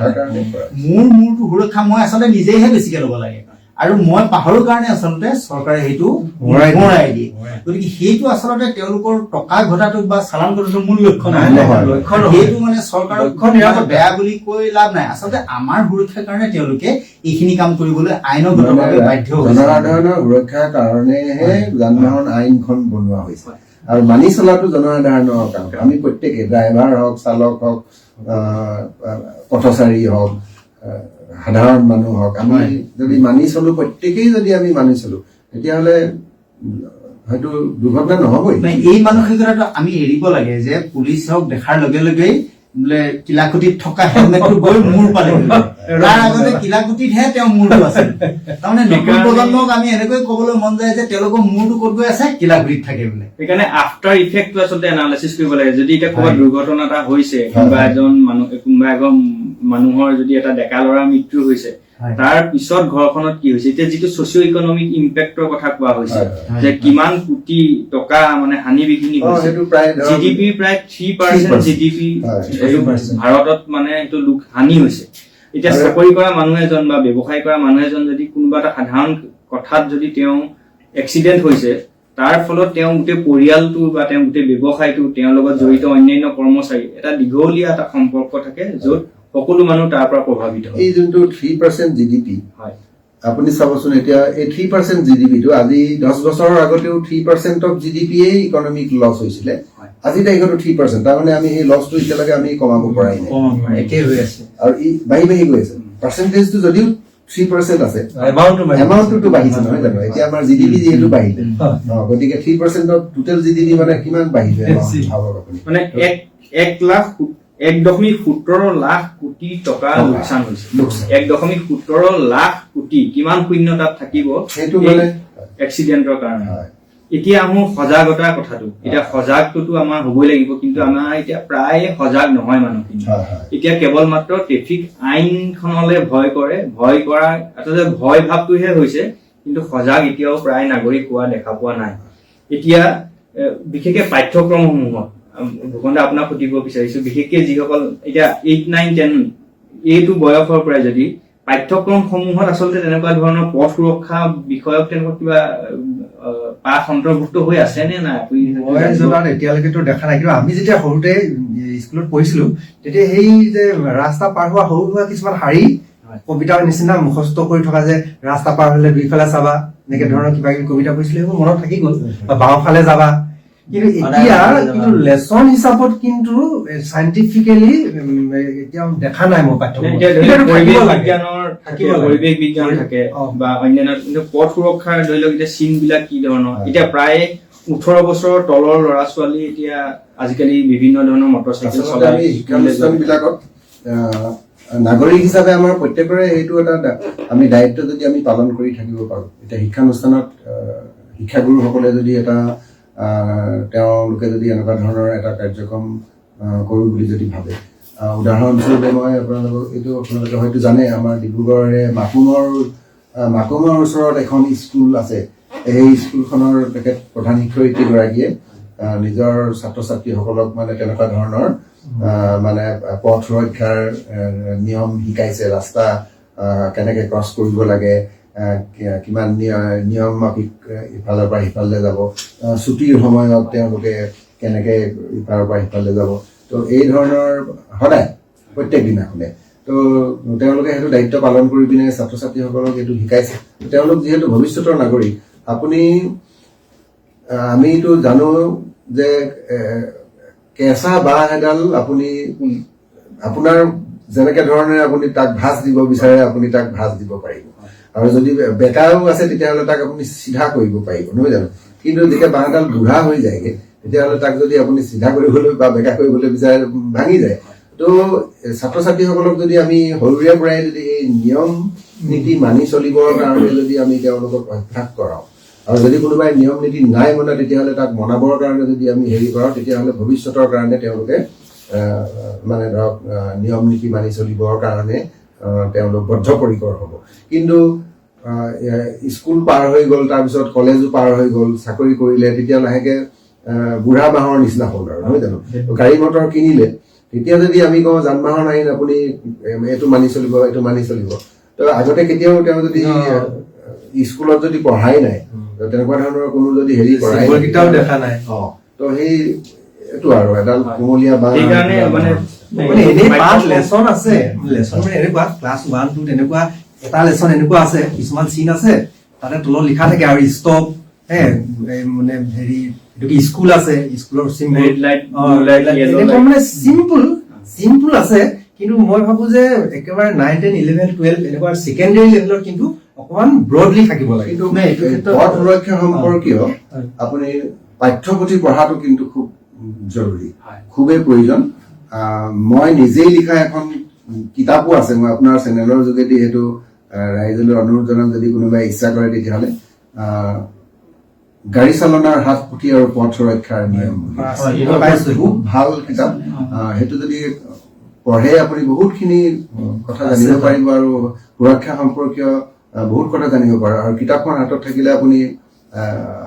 মূৰটো সুৰক্ষা মই আচলতে নিজেহে বেছিকে ল'ব লাগে আৰু মই পাহৰো কাৰণে আচলতে চৰকাৰে সেইটো মৰাই দিয়ে গতিকে সেইটো আচলতে তেওঁলোকৰ টকা ঘটাটো বা চালান ঘটাটো মূল লক্ষ্য নহয় সেইটো মানে চৰকাৰৰ বেয়া বুলি কৈ লাভ নাই আচলতে আমাৰ সুৰক্ষাৰ কাৰণে তেওঁলোকে এইখিনি কাম কৰিবলৈ আইনগতভাৱে বাধ্য হৈছে জনসাধাৰণৰ সুৰক্ষাৰ কাৰণেহে যান বাহন আইনখন বনোৱা হৈছে আৰু মানি চলাটো জনসাধাৰণৰ কাম আমি প্ৰত্যেকে ড্ৰাইভাৰ হওক চালক হওক পথচাৰী হওক সাধাৰণ মানুহ হওক আমি যদি মানি চলো প্ৰত্যেকেই যদি আমি মানি চলো তেতিয়াহ'লে হয়তো দুৰ্ঘটনা নহবই এই মানসিকতাটো আমি এৰিব লাগে যে পুলিচ হওক দেখাৰ লগে লগেই বোলে কিলাকুটিত থকা হেলমেটটো গৈ মূৰ পালে তাৰ আগতে কিলাকুটিতহে তেওঁ মূৰটো আছিল তাৰমানে নতুন প্ৰজন্মক আমি এনেকৈ ক'বলৈ মন যায় যে তেওঁলোকৰ মূৰটো ক'ত গৈ আছে কিলাকুটিত থাকে বোলে সেইকাৰণে আফটাৰ ইফেক্টটো আচলতে এনালাইচিছ কৰিব লাগে যদি এতিয়া ক'ৰবাত দুৰ্ঘটনা এটা হৈছে কোনোবা এজন মানুহৰ যদি এটা ডেকা ল'ৰাৰ মৃত্যু হৈছে তাৰ পিছত ঘৰখনত কি হৈছে এতিয়া যিটো ছচিঅ' ইকনমিক ইম্পেক্টৰ কথা কোৱা হৈছে যে কিমান কোটি টকা মানে হানি বিঘিনি হৈছে জিডিপি প্ৰায় 3% জিডিপি ভাৰতত মানে এইটো লোক হানি হৈছে এতিয়া চাকৰি কৰা মানুহ এজন বা ব্যৱসায় কৰা মানুহ এজন যদি কোনোবা এটা সাধাৰণ কথাত যদি তেওঁ এক্সিডেণ্ট হৈছে তাৰ ফলত তেওঁ গোটেই পৰিয়ালটো বা তেওঁ গোটেই ব্যৱসায়টো তেওঁৰ লগত জড়িত অন্যান্য কৰ্মচাৰী এটা দীঘলীয়া এটা সম্পৰ্ক থাকে য'ত সকলো মানুহ তাৰ পৰা প্ৰভাৱিত হয় এই যোনটো 3% জিডিপি হয় আপুনি চাবচোন এতিয়া এই 3% জিডিপিটো আজি 10 বছৰৰ আগতেও 3% অফ জিডিপিয়ে ইকনমিক লছ হৈছিলে আজি তাৰিখতো 3% তাৰমানে আমি সেই লছটো এতিয়ালৈকে আমি কমাব পৰাই নাই একেই হৈ আছে আৰু ই বাঢ়ি গৈ আছে পাৰ্চেণ্টেজটো যদিও 3% আছে এমাউণ্টটো বাঢ়িছে নহয় জানো এতিয়া আমাৰ জিডিপি যিহেতু বাঢ়িলে গতিকে 3% অফ টোটেল জিডিপি মানে কিমান বাঢ়িছে ভাবক আপুনি মানে 1.17 লাখ কোটি টকা লোকচান হৈছে 1.17 লাখ কোটি কিমান শূন্য তাত থাকিব সেইটো মানে এক্সিডেণ্টৰ কাৰণে এতিয়া আহো সজাগতাৰ কথাটো এতিয়া সজাগটোতো আমাৰ হ'বই লাগিব কিন্তু আমাৰ এতিয়া প্ৰায় সজাগ নহয় মানুহখিনি এতিয়া কেৱল মাত্ৰ ট্ৰেফিক আইনখনলৈ ভয় কৰা আচলতে ভয় ভাৱটোহে হৈছে কিন্তু সজাগ এতিয়াও প্ৰায় নাগৰিক হোৱা দেখা পোৱা নাই এতিয়া বিশেষকৈ পাঠ্যক্ৰমসমূহত ভূপেন দা আপোনাক সুধিব বিচাৰিছো বিশেষকৈ যিসকল এতিয়া 8, 9, 10 এইটো বয়সৰ পৰাই যদি পাঠ্যক্ৰমসমূহত আচলতে তেনেকুৱা ধৰণৰ পথ সুৰক্ষা বিষয়ক তেনেকুৱা কিবা পাঠ অন্তৰ্ভুক্ত হৈ আছে নে নাই মই জনাত এতিয়ালৈকেতো দেখা নাই কিন্তু আমি যেতিয়া সৰুতে স্কুলত পঢ়িছিলো তেতিয়া সেই যে ৰাস্তা পাৰ হোৱা সৰু সুৰা কিছুমান শাৰী কবিতাৰ নিচিনা মুখস্থ কৰি থকা যে ৰাস্তা পাৰ হলে দুইফালে চাবা এনেকে ধৰণৰ কিবা কিবি কবিতা পঢ়িছিলো সেইবোৰ মনত থাকি গ'ল বা বাওঁফালে যাবা কিন্তু এতিয়া কিন্তু লেচন হিচাপত কিন্তু চাইণ্টিফিকেলি এতিয়া দেখা নাই মোৰ পৰিৱেশ বিজ্ঞান থাকে বা অন্যান্য পথ সুৰক্ষাৰ ধৰি লওক এতিয়া চিন বিলাক কি ধৰণৰ এতিয়া প্ৰায় 18 বছৰৰ তলৰ ল'ৰা ছোৱালী এতিয়া আজিকালি বিভিন্ন ধৰণৰ মটৰচাইকেল চলাই শিক্ষানুষ্ঠানবিলাকত নাগৰিক হিচাপে আমাৰ প্ৰত্যেকৰে এইটো এটা আমি দায়িত্ব যদি আমি পালন কৰি থাকিব পাৰোঁ। এতিয়া শিক্ষানুষ্ঠানত শিক্ষাগুৰুসকলে যদি এটা তেওঁলোকে যদি এনেকুৱা ধৰণৰ এটা কাৰ্যক্ৰম কৰোঁ বুলি যদি ভাবে, উদাহৰণস্বৰূপে মই আপোনালোকে হয়তো জানে, আমাৰ ডিব্ৰুগড়ৰে মাকুমৰ ওচৰত এখন স্কুল আছে। সেই স্কুলখনৰ তেখেত প্ৰধান শিক্ষয়িত্ৰীগৰাকীয়ে নিজৰ ছাত্ৰ ছাত্ৰীসকলক মানে তেনেকুৱা ধৰণৰ মানে পথ সুৰক্ষাৰ নিয়ম শিকাইছে, ৰাস্তা কেনেকৈ ক্ৰছ কৰিব লাগে, কিমান নিয়ম ইফালৰ পৰা সিফালে যাব, ছুটিৰ সময়ত তেওঁলোকে কেনেকৈ ইফালৰ পৰা সিফালে যাব। তো এই ধৰণৰ সদায় প্ৰত্যেক দিনাখনে তো তেওঁলোকে সেইটো দায়িত্ব পালন কৰি পিনে ছাত্ৰ ছাত্ৰীসকলক এইটো শিকাইছে। তেওঁলোক যিহেতু ভৱিষ্যতৰ নাগৰিক, আমিতো জানো যে কেঁচা বাঁহ এডাল আপুনি আপোনাৰ যেনেকে ধৰণে আপুনি তাক ভাঁজ দিব বিচাৰে আপুনি তাক ভাঁজ দিব পাৰিব, আৰু যদি বেকাও আছে তেতিয়াহ'লে তাক আপুনি চিধা কৰিব পাৰিব, নহয় জানো? কিন্তু যেতিয়া বাঁহডাল বুঢ়া হৈ যায়গে তেতিয়াহ'লে তাক যদি আপুনি চিধা কৰিবলৈ বা বেকা কৰিবলৈ বিচাৰে ভাঙি যায়। তো ছাত্ৰ ছাত্ৰীসকলক যদি আমি সৰুৰে পৰাই যদি এই নিয়ম নীতি মানি চলিবৰ কাৰণে যদি আমি তেওঁলোকক অভ্যাস কৰাওঁ, আৰু যদি কোনোবাই নিয়ম নীতি নাই মনা তেতিয়াহ'লে তাক মনাবৰ কাৰণে যদি আমি হেৰি কৰাওঁ, তেতিয়াহ'লে ভৱিষ্যতৰ কাৰণে তেওঁলোকে মানে ধৰক নিয়ম নীতি মানি চলিবৰ কাৰণে তেওঁলোক বদ্ধপৰিকৰ হ'ব। কিন্তু স্কুল পাৰ হৈ গ'ল, তাৰপিছত কলেজো পাৰ হৈ গ'ল, চাকৰি কৰিলে, তেতিয়া লাহেকে বুঢ়া বাঁহৰ নিচিনা হ'ল আৰু, নহয় জানো? গাড়ী মটৰ কিনিলে, তেতিয়া যদি আমি কওঁ যান বাহন আইন আপুনি এইটো মানি চলিব, এইটো মানি চলিব, তো আগতে কেতিয়াও তেওঁ যদি স্কুলত যদি পঢ়াই নাই, তেনেকুৱা ধৰণৰ কোনো যদি হেৰি কৰাই দেখা নাই, তো সেই এইটো আৰু এডাল কুমলীয়া বাঁহ সেইকাৰণে মানে এনেই 5 লেচন আছে, লেচন মানে এনেকুৱা ক্লাছ 1 2 তেনেকুৱা এটা লেচন এনেকুৱা আছে, কিছুমান চিন আছে তাতে তলত লিখা থাকে আৰু ষ্টপ, মানে হেৰি স্কুল আছে, স্কুলৰ symbol, red light, blue light, yellow light, মানে চিম্পল আছে। কিন্তু মই ভাবো যে একেবাৰে 9 10 11 12 এনেকুৱা ছেকেণ্ডাৰী লেভেলত কিন্তু অকমান ব্ৰডলি থাকিব লাগে। কিন্তু পথ সুৰক্ষা সম্পৰ্কীয় আপুনি পাঠ্যপুথি পঢ়াটো কিন্তু খুব জৰুৰী, খুবেই প্ৰয়োজন। মই নিজেই লিখা এখন কিতাপো আছে, মই আপোনাৰ চেনেলৰ যোগেদি সেইটো ৰাইজলৈ অনুৰোধ জনাম, যদি কোনোবাই ইচ্ছা কৰে তেতিয়াহ'লে গাড়ী চালনাৰ হাত পুথি আৰু পথ সুৰক্ষাৰ নিয়ম, খুব ভাল কিতাপ। সেইটো যদি পঢ়ে আপুনি বহুতখিনি কথা জানিব পাৰিব আৰু সুৰক্ষা সম্পৰ্কীয় বহুত কথা জানিব পাৰে। আৰু কিতাপখন হাতত থাকিলে আপুনি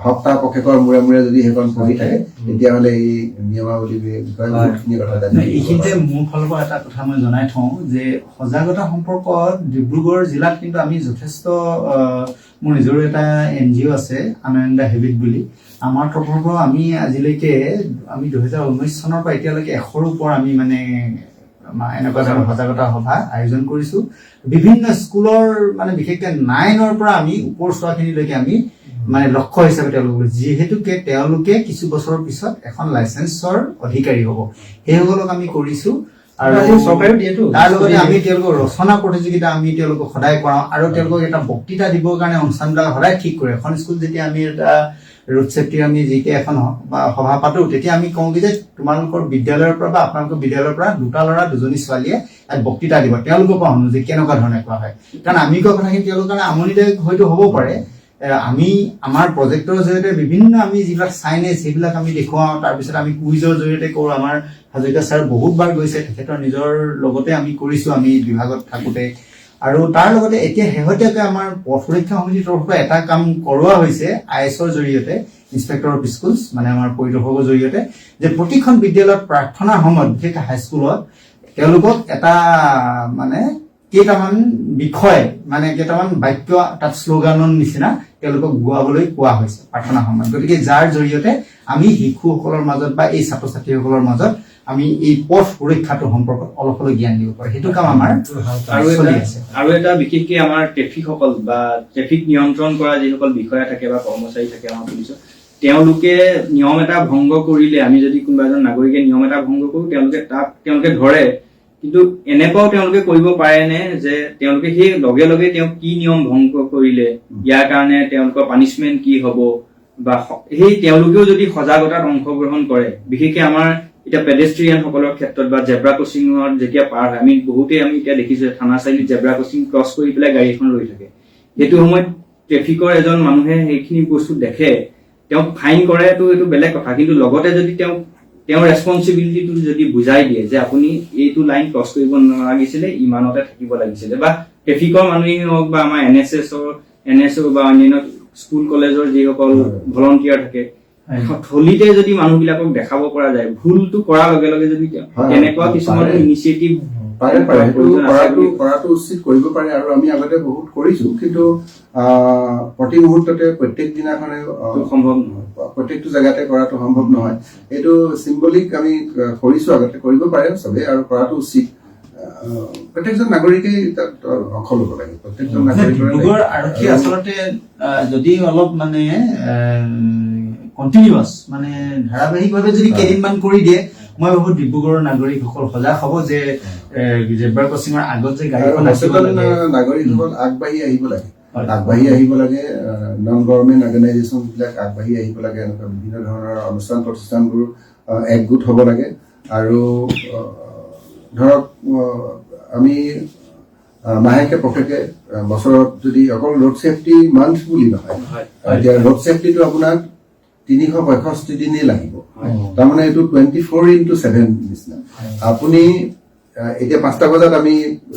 সপ্তাহ পষেকৰ মূৰে মূৰে যদি সেইখন পঢ়ি থাকে তেতিয়াহ'লে এই নিয়মাৱলীৰ বিষয়ে বহুতখিনি কথা জানিব। এইখিনিতে মোৰ ফালৰ পৰা এটা কথা মই জনাই থওঁ যে সজাগতা সম্পৰ্কত ডিব্ৰুগড় জিলাত কিন্তু আমি যথেষ্ট, মোৰ নিজৰো এটা NGO আছে আনন্দ হেবিট বুলি, আমাৰ তৰফৰ পৰা আমি আজিলৈকে 2019 চনৰ পৰা এতিয়ালৈকে 100ৰ ওপৰ আমি মানে এনেকুৱা ধৰণৰ সজাগতা সভা আয়োজন কৰিছো। বিভিন্ন স্কুলৰ মানে বিশেষকৈ 9ৰ পৰা আমি ওপৰ চোৱাখিনিলৈকে আমি মানে লক্ষ্য হিচাপে তেওঁলোকক, যিহেতুকে তেওঁলোকে কিছু বছৰৰ পিছত এখন লাইচেন্সৰ অধিকাৰী হ'ব, সেইসকলক আমি কৰিছো। আৰু চৰকাৰেও দিয়েতো, তাৰ লগতে আমি তেওঁলোকক ৰচনা প্ৰতিযোগিতা আমি তেওঁলোকক সদায় কৰাওঁ, আৰু তেওঁলোকক এটা বক্তৃতা দিবৰ কাৰণে অনুষ্ঠানবিলাক সদায় ঠিক কৰে। এখন স্কুল যেতিয়া আমি এটা ৰোড ছেফটিৰ আমি যেতিয়া এখন সভা পাতো, তেতিয়া আমি কওঁ যে তোমালোকৰ বিদ্যালয়ৰ পৰা বা আপোনালোকৰ বিদ্যালয়ৰ পৰা 2টা ল'ৰা 2জনী ছোৱালীয়ে এক বক্তৃতা দিব, তেওঁলোকৰ পৰা শুনো যে কেনেকুৱা ধৰণে কোৱা হয়। কাৰণ আমি কোৱা কথাখিনি তেওঁলোকৰ কাৰণে আমনিদায়ক হয়তো হ'ব পাৰে। আমি আমাৰ প্ৰজেক্টৰ জৰিয়তে বিভিন্ন আমি যিবিলাক চাইনেজ সেইবিলাক আমি দেখুৱাওঁ, তাৰপিছত আমি কুইজৰ জৰিয়তে কৰোঁ। আমাৰ হাজৰিকা ছাৰ বহুতবাৰ গৈছে, তেখেতৰ নিজৰ লগতে আমি কৰিছোঁ আমি বিভাগত থাকোঁতে। আৰু তাৰ লগতে এতিয়া শেহতীয়াকৈ আমাৰ পথ সুৰক্ষা সমিতিৰ তৰফৰ পৰা এটা কাম কৰোৱা হৈছে IS-ৰ জৰিয়তে, ইনস্পেক্টৰ অফ স্কুলছ, মানে আমাৰ পৰিদৰ্শকৰ জৰিয়তে, যে প্ৰতিখন বিদ্যালয়ত প্ৰাৰ্থনাৰ সময়ত বিশেষকৈ হাইস্কুলত তেওঁলোকক এটা মানে কেইটামান বিষয়, মানে কেইটামান বাক্য তাত শ্লোগানৰ নিচিনা তেওঁলোকক গোৱাবলৈ কোৱা হৈছে প্ৰাৰ্থনা সময়ত। গতিকে যাৰ জৰিয়তে আমি শিশুসকলৰ মাজত বা এই ছাত্ৰ ছাত্ৰীসকলৰ মাজত আমি এই পথ সুৰক্ষাটো সম্পৰ্কত অলপ হ'লেও জ্ঞান দিব পাৰোঁ। সেইটো কাম আমাৰ চলি আছে। আৰু এটা বিশেষকৈ আমাৰ ট্ৰেফিকসকল বা ট্ৰেফিক নিয়ন্ত্ৰণ কৰা যিসকল বিষয়া থাকে বা কৰ্মচাৰী থাকে আমাৰ পুলিচত, তেওঁলোকে নিয়ম এটা ভংগ কৰিলে, আমি যদি কোনোবা এজন নাগৰিকে নিয়ম এটা ভংগ কৰোঁ, তেওঁলোকে ধৰে, কিন্তু এনেকুৱাও তেওঁলোকে কৰিব পাৰেনে যে তেওঁলোকে সেই লগে লগে তেওঁ কি নিয়ম ভংগ কৰিলে, ইয়াৰ কাৰণে তেওঁলোকৰ পানিচমেন্ট কি হ'ব, বা সেই তেওঁলোকেও যদি সজাগতাত অংশগ্ৰহণ কৰে, বিশেষকৈ আমাৰ এতিয়া পেডেষ্ট্ৰিয়ান সকলৰ ক্ষেত্ৰত বা জেব্ৰা ক্ৰচিঙত যেতিয়া পাৰ হয়, আমি এতিয়া দেখিছো থানা চাৰিআলিত জেব্ৰা ক্ৰচিং ক্ৰছ কৰি পেলাই গাড়ী এখন ৰৈ থাকে। সেইটো সময়ত ট্ৰেফিকৰ এজন মানুহে সেইখিনি বস্তু দেখে, তেওঁক ফাইন কৰেটো এইটো বেলেগ কথা, কিন্তু লগতে যদি তেওঁৰ ৰেছপনচিবিলিটিটো যদি বুজাই দিয়ে যে আপুনি এইটো লাইন ক্ৰছ কৰিব নালাগিছিলে, ইমানতে থাকিব লাগিছিলে, বা ট্ৰেফিকৰ মানুহেই হওক বা আমাৰ NSO বা অন্যান্য স্কুল কলেজৰ যিসকল ভলণ্টিয়াৰ থাকে, থলিতে যদি মানুহবিলাকক দেখাব পৰা যায়, ভুলটো কৰাৰ লগে লগে যদি তেনেকুৱা কিছুমান ইনিচিয়েটিভ কৰাটো উচিত কৰিব পাৰে, আৰু আমি আগতে বহুত কৰিছো, কিন্তু প্ৰতি মুহূৰ্ততে প্ৰত্যেক দিনাখনে সম্ভৱ নহয়, প্ৰত্যেকটো জেগাতে কৰাটো সম্ভৱ নহয়। এইটো চিম্বলিক আমি কৰিছো, আগতে কৰিব পাৰে চবে, আৰু কৰাটো উচিত। প্ৰত্যেকজন নাগৰিকেই তাত অংশ ল'ব লাগে। প্ৰত্যেকজন ডিব্ৰুগড় আৰক্ষী আচলতে যদি অলপ মানে কণ্টিনিউৱাছ মানে ধাৰাবাহিকভাৱে যদি কেইদিনমান কৰি দিয়ে, মই ভাবো ডিব্ৰুগড়ৰ নাগৰিকসকল সজাগ হ'ব যে জেব্ৰা ক্ৰচিঙৰ আগত যে গাড়ীখন নাগৰিকসকল আগবাঢ়ি আহিব লাগে, নন গভৰ্ণমেণ্ট অৰ্গেনাইজেশ্যন বিলাক আগবাঢ়ি আহিব লাগে, এনেকুৱা বিভিন্ন ধৰণৰ অনুষ্ঠান প্ৰতিষ্ঠানবোৰ একগোট হ'ব লাগে। আৰু ধৰক আমি মাহেকে পষেকে বছৰত যদি অকল ৰোড ছেফটি মান্থ বুলি নহয়, এতিয়া ৰোড ছেফটিটো আপোনাক 365 দিনেই লাগিব, তাৰমানে এইটো 24/7 নিচিনা। আপুনি এতিয়া 5টা বজাত আমি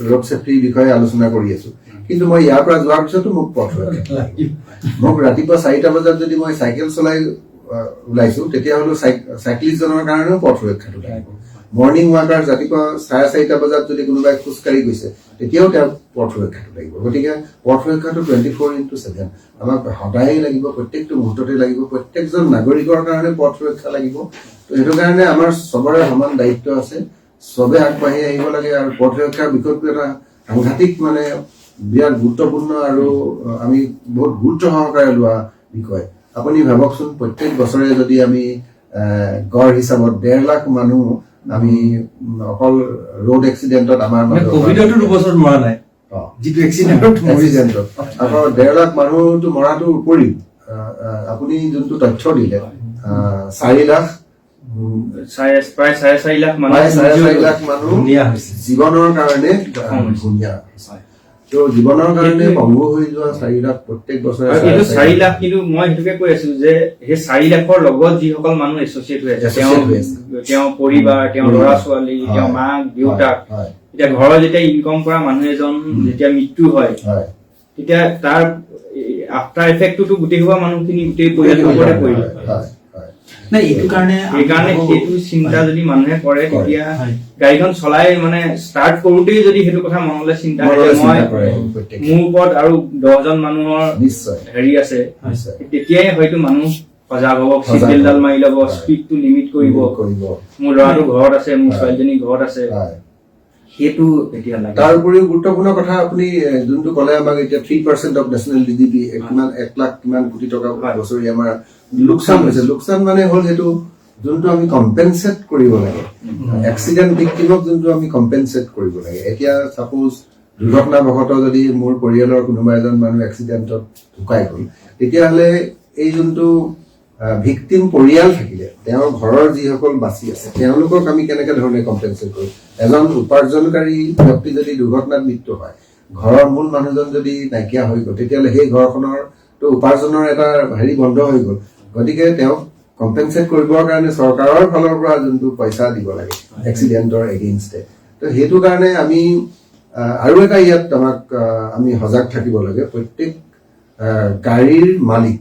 ৰোড ছেফটিৰ বিষয়ে আলোচনা কৰি আছো, কিন্তু মই ইয়াৰ পৰা যোৱাৰ পিছতো মোক পথ সুৰক্ষা লাগিব। মোক ৰাতিপুৱা 4টা বজাত যদি মই চাইকেল চলাই ওলাইছো, তেতিয়াহ'লে চাইক্লিষ্টজনৰ কাৰণেও পথ সুৰক্ষাটো লাগিব। মৰ্ণিং ৱাকাৰ ৰাতিপুৱা 4:30 বজাত যদি কোনোবাই খোজকাঢ়ি গৈছে, তেতিয়াও তেওঁৰ পথ সুৰক্ষাটো লাগিব। গতিকে পথ সুৰক্ষাটো 24/7 আমাক সদায়ে লাগিব, প্ৰত্যেকটো মুহূৰ্ততে লাগিব, প্ৰত্যেকজন নাগৰিকৰ কাৰণে পথ সুৰক্ষা লাগিব। তো সেইটো কাৰণে আমাৰ চবৰে সমান দায়িত্ব আছে, চবে আগবাঢ়ি আহিব লাগে। আৰু পথ সুৰক্ষাৰ বিষয়টো এটা সাংঘাতিক মানে বিৰাট গুৰুত্বপূৰ্ণ, আৰু আমি বহুত গুৰুত্ব সহকাৰে লোৱা বিষয়। আপুনি ভাবকচোন, প্ৰত্যেক বছৰে যদি আমি গড় হিচাপত 1.5 লাখ মানুহ আমি অকল ৰোড এক্সিডেণ্টত আমাৰ কভিডতো 2 বছৰ মৰা নাই, যিটো এক্সিডেণ্টত আকৌ 1.5 লাখ মানুহটো মৰাটোৰ উপৰিও আপুনি যোনটো তথ্য দিলে 4 লাখ প্ৰায় 4.5 লাখ মানুহ জীৱনৰ কাৰণে ধুনীয়া, তো জীৱনৰ কাৰণে ভংগ হৈ যোৱা 4 লাখ প্ৰত্যেক বছৰে। 4 লাখ, কিন্তু মই সেইটোকে কৈ আছো যে সেই 4 লাখৰ লগত যিসকল মানুহ এছচিয়েট হৈ আছে, তেওঁ পৰিবাৰ, তেওঁ ল'ৰা ছোৱালী, তেওঁ মাক দেউতাক, এতিয়া ঘৰৰ যেতিয়া ইনকম কৰা মানুহ এজন যেতিয়া মৃত্যু হয়, তেতিয়া তাৰ আফটাৰ এফেক্টটো গোটেই হোৱা মানুহখিনি গোটেই পৰিয়ালটোৰ ওপৰতে পৰিব। সেইকাৰণে সেইটো চিন্তা যদি মানুহে কৰে, তেতিয়া গাড়ীখন চলাই মানে ষ্টাৰ্ট কৰোতেই যদি সেইটো কথা মনলৈ চিন্তা কৰে, মই মোৰ ওপৰত আৰু 10জন মানুহৰ হেৰি আছে, তেতিয়াই হয়তো মানুহ সজাগ হ'ব, চিটবেল্টডাল মাৰি ল'ব, স্পীডটো লিমিট কৰিব, মোৰ ল'ৰাটো ঘৰত আছে, মোৰ ছোৱালীজনী ঘৰত আছে, সেইটো এতিয়া লাগে। তাৰ উপৰিও গুৰুত্বপূৰ্ণ কথা আপুনি যোনটো ক'লে, আমাক এতিয়া 3% অফ নেশ্যনেল GDP, কিমান 1 লাখ কিমান কোটি টকা বছৰি আমাৰ লোকচান হৈছে। লোকচান মানে হ'ল সেইটো যোনটো আমি কম্পেনচেট কৰিব লাগে, এক্সিডেণ্ট ভিক্টিমক যোনটো আমি কম্পেনচেট কৰিব লাগে। এতিয়া ছাপোজ দুৰ্ঘটনাবশতঃ যদি মোৰ পৰিয়ালৰ কোনোবা এজন মানুহ এক্সিডেণ্টত ঢুকাই গ'ল, তেতিয়াহ'লে এই যোনটো ভিক্টিম পৰিয়াল থাকিলে, তেওঁৰ ঘৰৰ যিসকল বাচি আছে, তেওঁলোকক আমি কেনেকে ধৰণে কম্পেনচেট কৰোঁ। এজন উপাৰ্জনকাৰী ব্যক্তি যদি দুৰ্ঘটনাত মৃত্যু হয়, ঘৰৰ মূল মানুহজন যদি নাইকিয়া হৈ গ'ল, তেতিয়াহ'লে সেই ঘৰখনৰ তো উপাৰ্জনৰ এটা হেৰি বন্ধ হৈ গ'ল। গতিকে তেওঁক কম্পেনচেট কৰিবৰ কাৰণে চৰকাৰৰ ফালৰ পৰা যোনটো পইচা দিব লাগে এক্সিডেণ্টৰ এগেইনষ্টে, তো সেইটো কাৰণে আমি আৰু এটা ইয়াত আমাক আমি সজাগ থাকিব লাগে। প্ৰত্যেক গাড়ীৰ মালিক,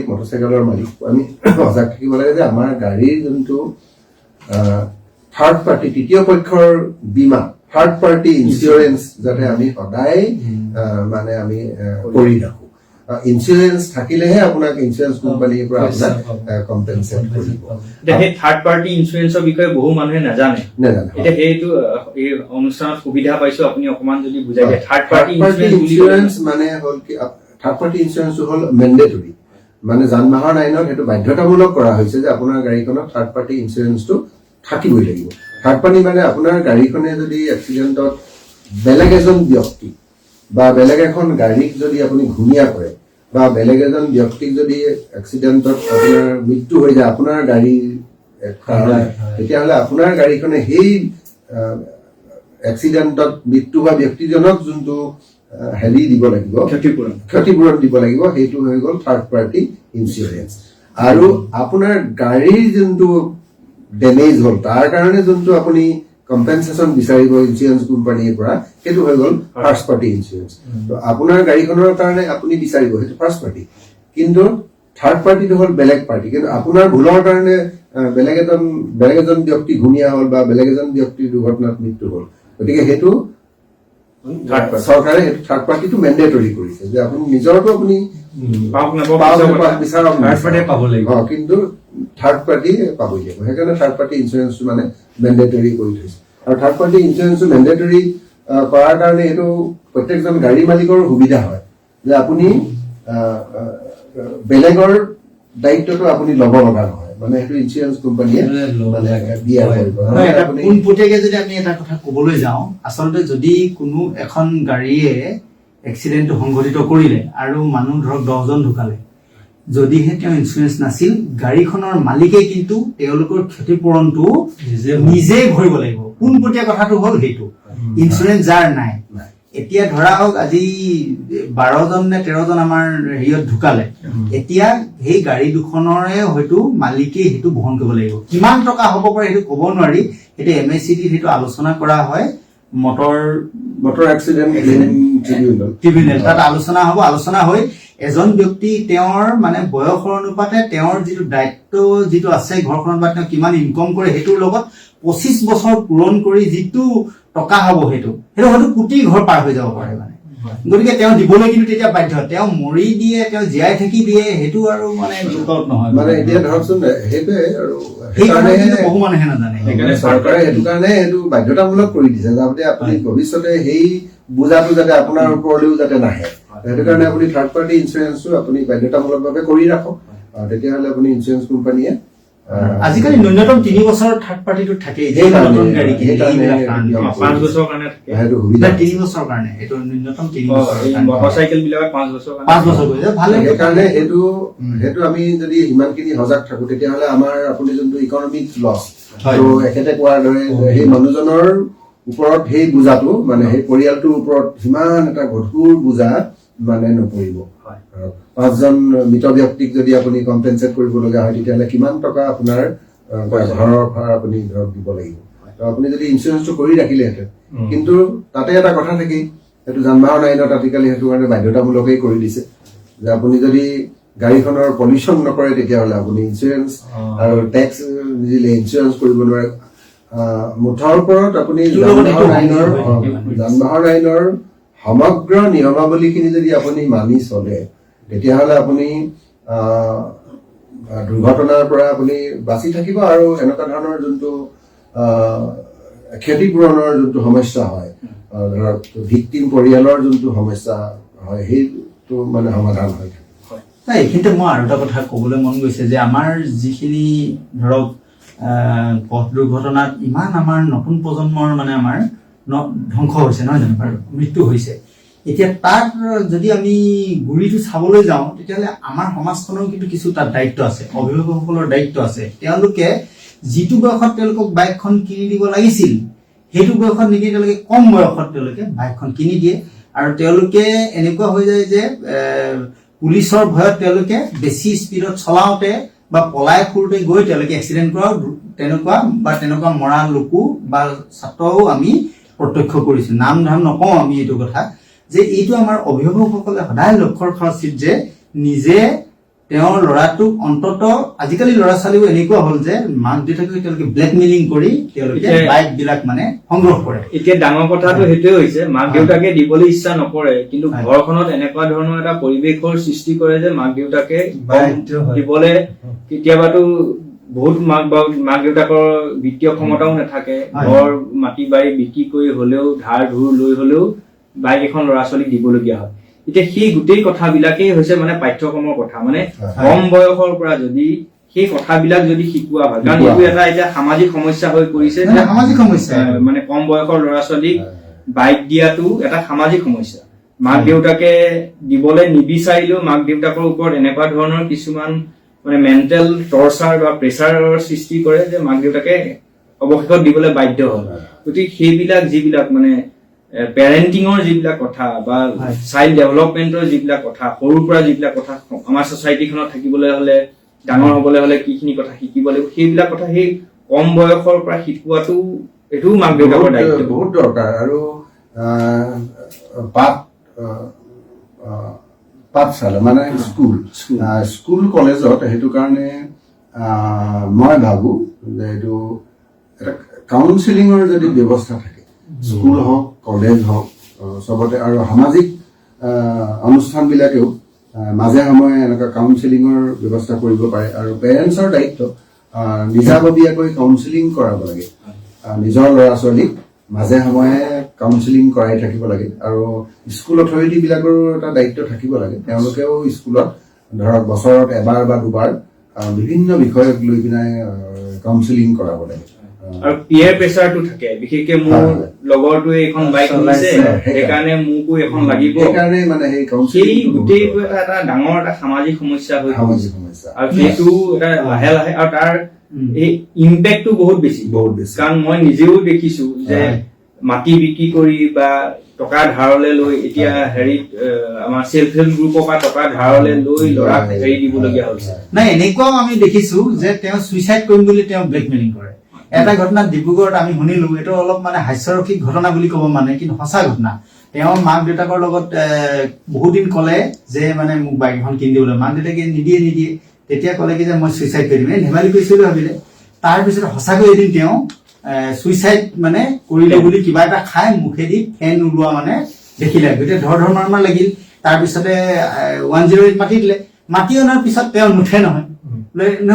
মটৰচাইকেলৰ মালিক, আমি সজাগ থাকিব লাগে যে আমাৰ গাড়ীৰ যোনটো থাৰ্ড পাৰ্টি, তৃতীয় পক্ষৰ বীমা, থাৰ্ড পাৰ্টি ইঞ্চুৰেঞ্চ যাতে আমি সদায় মানে আমি কৰি ৰাখোঁ। ইঞ্চুৰেঞ্চ থাকিলেহে আপোনাক ইঞ্চুৰেঞ্চ কোম্পানীৰ পৰা আপোনাক কম্পেনচেট কৰিব। সেই থাৰ্ড পাৰ্টি ইঞ্চুৰেঞ্চৰ বিষয়ে বহু মানুহে নাজানে। এতিয়া সেইটো এই অনুষ্ঠানত সুবিধা পাইছো, আপুনি অকমান যদি বুজাই দিয়ে। থাৰ্ড পাৰ্টি ইঞ্চুৰেঞ্চ মানে হ'ল কি, থাৰ্ড পাৰ্টি ইঞ্চুৰেঞ্চটো হ'ল মেণ্ডেটৰী, মানে যান বাহন আইনত সেইটো বাধ্যতামূলক কৰা হৈছে যে আপোনাৰ গাড়ীখনত থাৰ্ড পাৰ্টি ইঞ্চুৰেঞ্চটো থাকিবই লাগিব। থাৰ্ড পাৰ্টি মানে আপোনাৰ গাড়ীখনে যদি এক্সিডেণ্টত বেলেগ এজন ব্যক্তি বা বেলেগ এখন গাড়ীক যদি আপুনি ঘূণীয়া কৰে, বা বেলেগ এজন ব্যক্তিক যদি এক্সিডেণ্টত আপোনাৰ মৃত্যু হৈ যায় আপোনাৰ গাড়ীৰ কাৰণে, তেতিয়াহ'লে আপোনাৰ গাড়ীখনে সেই এক্সিডেণ্টত মৃত্যু হোৱা ব্যক্তিজনক যোনটো হেৰি দিব লাগিব, ক্ষতিপূৰণ দিব লাগিব, সেইটো হৈ গ'ল থাৰ্ড পাৰ্টি ইঞ্চুৰেঞ্চ। আৰু আপোনাৰ গাড়ীৰ যোনটো ডেমেজ হ'ল তাৰ কাৰণে যোনটো আপুনি কম্পেনচেশ্যন বিচাৰিব ইঞ্চুৰেঞ্চ কোম্পানীৰ পৰা, সেইটো হৈ গ'ল ফাৰ্ষ্ট পাৰ্টি ইঞ্চুৰেঞ্চ। তো আপোনাৰ গাড়ীখনৰ কাৰণে আপুনি বিচাৰিব সেইটো ফাৰ্ষ্ট পাৰ্টি, কিন্তু থাৰ্ড পাৰ্টিটো হ'ল বেলেগ পাৰ্টি। কিন্তু আপোনাৰ ভুলৰ কাৰণে বেলেগ এজন ব্যক্তি ঘূণীয়া হ'ল বা বেলেগ এজন ব্যক্তিৰ দুৰ্ঘটনাত মৃত্যু হ'ল, গতিকে সেইটো চৰকাৰে সেইটো থাৰ্ড পাৰ্টিটো মেণ্ডেটৰী কৰিছে যে আপুনি নিজৰটো আপুনি কিন্তু থাৰ্ড পাৰ্টি পাবই লাগিব। সেইকাৰণে থাৰ্ড পাৰ্টি ইঞ্চুৰেঞ্চটো মানে মেণ্ডেটৰী কৰি থৈছে। আৰু থাৰ্ড পাৰ্টি ইঞ্চুৰেঞ্চটো মেণ্ডেটৰী কৰাৰ কাৰণে এইটো প্ৰত্যেকজন গাড়ী মালিকৰ সুবিধা হয় যে আপুনি বেলেগৰ দায়িত্বটো আপুনি ল'ব লগা নহয়, মানে সেইটো ইঞ্চুৰেঞ্চ কোম্পানীয়ে বিয়াৰ কৰিব। পোনপটীয়াকে যদি আমি এটা কথা ক'বলৈ যাওঁ, আচলতে যদি কোনো এখন গাড়ীয়ে এক্সিডেণ্টটো সংঘটিত কৰিলে আৰু মানুহ ধৰক 10জন ঢুকালে, যদিহে তেওঁ ইঞ্চুৰেঞ্চ নাছিল, গাড়ীখনৰ মালিকে কিন্তু তেওঁলোকৰ ক্ষতিপূৰণটো নিজেই ভৰিব লাগিব। পোনপটীয়া কথাটো হ'ল সেইটো, ইঞ্চুৰেঞ্চ যাৰ নাই। এতিয়া ধৰা হওক আজি 12জন নে 13জন আমাৰ হেৰিয়ত ঢুকালে, এতিয়া সেই গাড়ী দুখনৰে হয়তো মালিকেই সেইটো বহন কৰিব লাগিব। কিমান টকা হ'ব পাৰে সেইটো ক'ব নোৱাৰি, সেইটো MACD সেইটো আলোচনা কৰা হয় মটৰ এক্সিডেণ্ট ট্ৰিবিউনেল, তাত আলোচনা হৈ এজন ব্যক্তি তেওঁৰ মানে বয়সৰ অনুপাতে তেওঁৰ যিটো দায়িত্ব যিটো আছে ঘৰখনত বা তেওঁ কিমান ইনকম কৰে সেইটোৰ লগত 25 বছৰ পূৰণ কৰি যিটো টকা হ'ব সেইটো হয়তো কোটি ঘৰ পাৰ হৈ যাব পাৰে মানে। গতিকে তেওঁ দিবলৈ কিন্তু তেতিয়া বাধ্য, তেওঁ মৰি দিয়ে তেওঁ জীয়াই থাকি দিয়ে সেইটো আৰু মানে নহয়। মানে এতিয়া ধৰকচোন সেইটোৱে আৰু বহু মানুহে নাজানে, সেইকাৰণে চৰকাৰে সেইটো কাৰণে সেইটো বাধ্যতামূলক কৰি দিছে যাতে আপুনি ভৱিষ্যতে সেই বোজাটো যাতে আপোনাৰ ওপৰলৈও যাতে নাহে। সেইটো কাৰণে আপুনি থাৰ্ড পাৰ্টি ইঞ্চুৰেঞ্চটো আপুনি বাধ্যতামূলকভাৱে কৰি ৰাখক, তেতিয়াহ'লে আপুনি ইঞ্চুৰেঞ্চ কোম্পানীয়ে আজিকালি ন্যূনতম 3 বছৰ থাৰ্ড পাৰ্টিটো থাকেই, 5 বছৰৰ কাৰণে 3 বছৰৰ কাৰণে এইটো ন্যূনতম 3 বছৰ, মটৰচাইকেল বিলাকত 5 বছৰ ভালে। সেইকাৰণে সেইটো আমি যদি ইমানখিনি সজাগ থাকো তেতিয়াহ'লে আমাৰ আপুনি যোনটো ইকনমিক লছ এখেতে কোৱাৰ দৰে সেই মানুহজনৰ ওপৰত সেই বোজাটো মানে সেই পৰিয়ালটোৰ ওপৰত সিমান এটা গধুৰ বোজা মানে নপৰিব। 5জন মৃত ব্যক্তিক যদি আপুনি কম্পেনচেট কৰিব লগা হয় তেতিয়াহ'লে কিমান টকা আপোনাৰ ঘৰৰ ভাড়া আপুনি ধৰক দিব লাগিব। আপুনি যদি ইঞ্চুৰেঞ্চটো কৰি ৰাখিলেহেঁতেন, কিন্তু তাতে এটা কথা থাকেই, সেইটো যান বাহন আইনত আজিকালি সেইটো কাৰণে বাধ্যতামূলকেই কৰি দিছে যে আপুনি যদি গাড়ীখনৰ পলিউশ্যন নকৰে তেতিয়াহ'লে আপুনি ইঞ্চুৰেঞ্চ আৰু টেক্স নিদিলে ইঞ্চুৰেঞ্চ কৰিব নোৱাৰে। মুঠৰ ওপৰত আপুনি যান বাহন আইনৰ সমগ্ৰ নিয়মাৱলীখিনি যদি আপুনি মানি চলে তেতিয়াহ'লে আপুনি দুৰ্ঘটনাৰ পৰা আপুনি বাচি থাকিব আৰু এনেকুৱা ধৰণৰ যোনটো ক্ষতিপূৰণৰ যোনটো সমস্যা হয়, ধৰক ভিক্টিম পৰিয়ালৰ যোনটো সমস্যা হয় সেইটো মানে সমাধান হয়। এইখিনিতে মই আৰু এটা কথা ক'বলৈ মন গৈছে যে আমাৰ যিখিনি ধৰক পথ দুৰ্ঘটনাত ইমান আমাৰ নতুন প্ৰজন্মৰ মানে আমাৰ ধ্বংস হৈছে নহয় জানো বাৰু, মৃত্যু হৈছে। এতিয়া তাত যদি আমি গুৰিটো চাবলৈ যাওঁ তেতিয়াহ'লে আমাৰ সমাজখনৰ কিন্তু কিছু তাত দায়িত্ব আছে, অভিভাৱকসকলৰ দায়িত্ব আছে। তেওঁলোকে যিটো বয়সত তেওঁলোকক বাইকখন কিনি দিব লাগিছিল সেইটো বয়সত নিদি তেওঁলোকে কম বয়সত তেওঁলোকে বাইকখন কিনি দিয়ে, আৰু তেওঁলোকে এনেকুৱা হৈ যায় যে পুলিচৰ ভয়ত তেওঁলোকে বেছি স্পীডত চলাওঁতে বা পলাই ফুৰোতে গৈ তেওঁলোকে এক্সিডেণ্ট কৰা তেনেকুৱা মৰা লোকো বা ছাত্ৰও আমি প্ৰত্যক্ষ কৰিছো। নাম ধাম নকওঁ আমি এইটো কথা, যে এইটো আমাৰ অভিভাৱকসকলে সদায় লক্ষ্য ৰখা উচিত যে নিজে তেওঁৰ ল'ৰাটোক অন্তত আজিকালি ল'ৰা ছোৱালীও এনেকুৱা হ'ল যে মাক দেউতাকে তেওঁলোকে ব্লেকমেইলিং কৰি তেওঁলোকে বাইক বিলাক মানে সংগ্ৰহ কৰে। এতিয়া ডাঙৰ কথাটো সেইটোৱে হৈছে মাক দেউতাকে দিবলৈ ইচ্ছা নকৰে, কিন্তু ঘৰখনত এনেকুৱা ধৰণৰ এটা পৰিৱেশৰ সৃষ্টি কৰে যে মাক দেউতাকে দিবলৈ কেতিয়াবাতো বহুত মাক দেউতাকৰ বিত্তীয় ক্ষমতাও নাথাকে, ঘৰ মাটি বাৰী বিক্ৰী কৰি হলেও ধাৰ ধুৰ লৈ হলেও বাইক এখন ল'ৰা ছোৱালীক দিবলগীয়া হয়। এতিয়া সেই গোটেই কথাবিলাকেই হৈছে মানে পাঠ্যক্ৰমৰ কথা, মানে কম বয়সৰ পৰা যদি সেই কথাবিলাক যদি শিকোৱা হয়, কাৰণ এইটো এটা এতিয়া সামাজিক সমস্যা হৈ পৰিছে, সামাজিক সমস্যা মানে কম বয়সৰ ল'ৰা ছোৱালীক বাইক দিয়াটো এটা সামাজিক সমস্যা। মাক দেউতাকে দিবলৈ নিবিচাৰিলেও মাক দেউতাকৰ ওপৰত এনেকুৱা ধৰণৰ কিছুমান মানে মেণ্টেল টৰ্চাৰ বা প্ৰেচাৰৰ সৃষ্টি কৰে যে মাক দেউতাকে অৱশেষত দিবলৈ বাধ্য হয়। গতিকে সেইবিলাক যিবিলাক মানে পেৰেণ্টিঙৰ যিবিলাক কথা বা চাইল্ড ডেভেলপমেণ্টৰ যিবিলাক কথা, সৰুৰ পৰা যিবিলাক কথা আমাৰ ছ'চাইটিখনত থাকিবলৈ হ'লে, ডাঙৰ হ'বলৈ হ'লে কিখিনি কথা শিকিব লাগিব, সেইবিলাক কথা সেই কম বয়সৰ পৰা শিকোৱাটো এইটোও মাক দেউতাকৰ দায়িত্ব। বহুত দৰকাৰ। আৰু পাঠশালা মানে স্কুল কলেজত সেইটো কাৰণে মই ভাবো যে এইটো এটা কাউন্সিলিঙৰ যদি ব্যৱস্থা থাকে, স্কুল হওক কলেজ হওক চবতে, আৰু সামাজিক অনুষ্ঠানবিলাকেও মাজে সময়ে এনেকুৱা কাউন্সিলিঙৰ ব্যৱস্থা কৰিব পাৰে। আৰু পেৰেণ্টছৰ দায়িত্ব নিজাববীয়াকৈ কাউন্সিলিং কৰাব লাগে, নিজৰ ল'ৰা ছোৱালীক মাজে সময়ে কাউন্সিলিং কৰাই থাকিব লাগে। আৰু স্কুল অথৰিটিবিলাকৰো এটা দায়িত্ব থাকিব লাগে, তেওঁলোকেও স্কুলত ধৰক বছৰত এবাৰ বা দুবাৰ বিভিন্ন বিষয়ক লৈ পিনে কাউন্সিলিং কৰাব লাগে। আৰু পিয়াৰ প্ৰেচাৰটো থাকে, বিশেষকে মোৰ লগৰটোৱে এখন বাইক কিনিছে সেইকাৰণে মোকো এখন লাগিব, সেইকাৰণে মানে সেই গোটেইটো এটা ডাঙৰ এটা সামাজিক সমস্যা হৈ পৰিছে। আৰু সেইটো এটা লাহে লাহে, আৰু তাৰ এই ইম্পেক্টটো বহুত বেছি। কাৰণ মই নিজেও দেখিছো যে মাটি বিক্ৰী কৰি বা টকা ধাৰলে লৈ এতিয়া আমাৰ সেল্ফ হেল্প গ্ৰুপৰ পৰা টকা ধাৰলে লৈ ল'ৰাক দিবলগীয়া হৈছে। নাই, এনেকুৱাও আমি দেখিছো যে তেওঁ চুইচাইড কৰিম বুলি তেওঁ ব্লেকমেইলিং কৰে। এটা ঘটনা ডিব্ৰুগড়ত আমি শুনিলো, এইটো অলপ মানে হাস্যৰসিক ঘটনা বুলি ক'ব মানে, কিন্তু সঁচা ঘটনা। তেওঁৰ মাক দেউতাকৰ লগত বহুদিন ক'লে যে মানে মোক বাইক এখন কিনি দিবলৈ, মাক দেউতাকে নিদিয়ে। তেতিয়া ক'লে কি যে মই চুইচাইড কৰি দিম, ধেমালি কৰিছো বুলি ভাবিলে। তাৰপিছত সঁচাকৈ এদিন তেওঁ চুইচাইড মানে কৰিলে বুলি কিবা এটা খাই মুখেদি ফেন ওলোৱা মানে দেখিলে, গোটেই ধৰ মাৰ লাগিল। তাৰপিছতে 108 মাতি দিলে। মাতি অনাৰ পিছত তেওঁ নুঠে নহয়,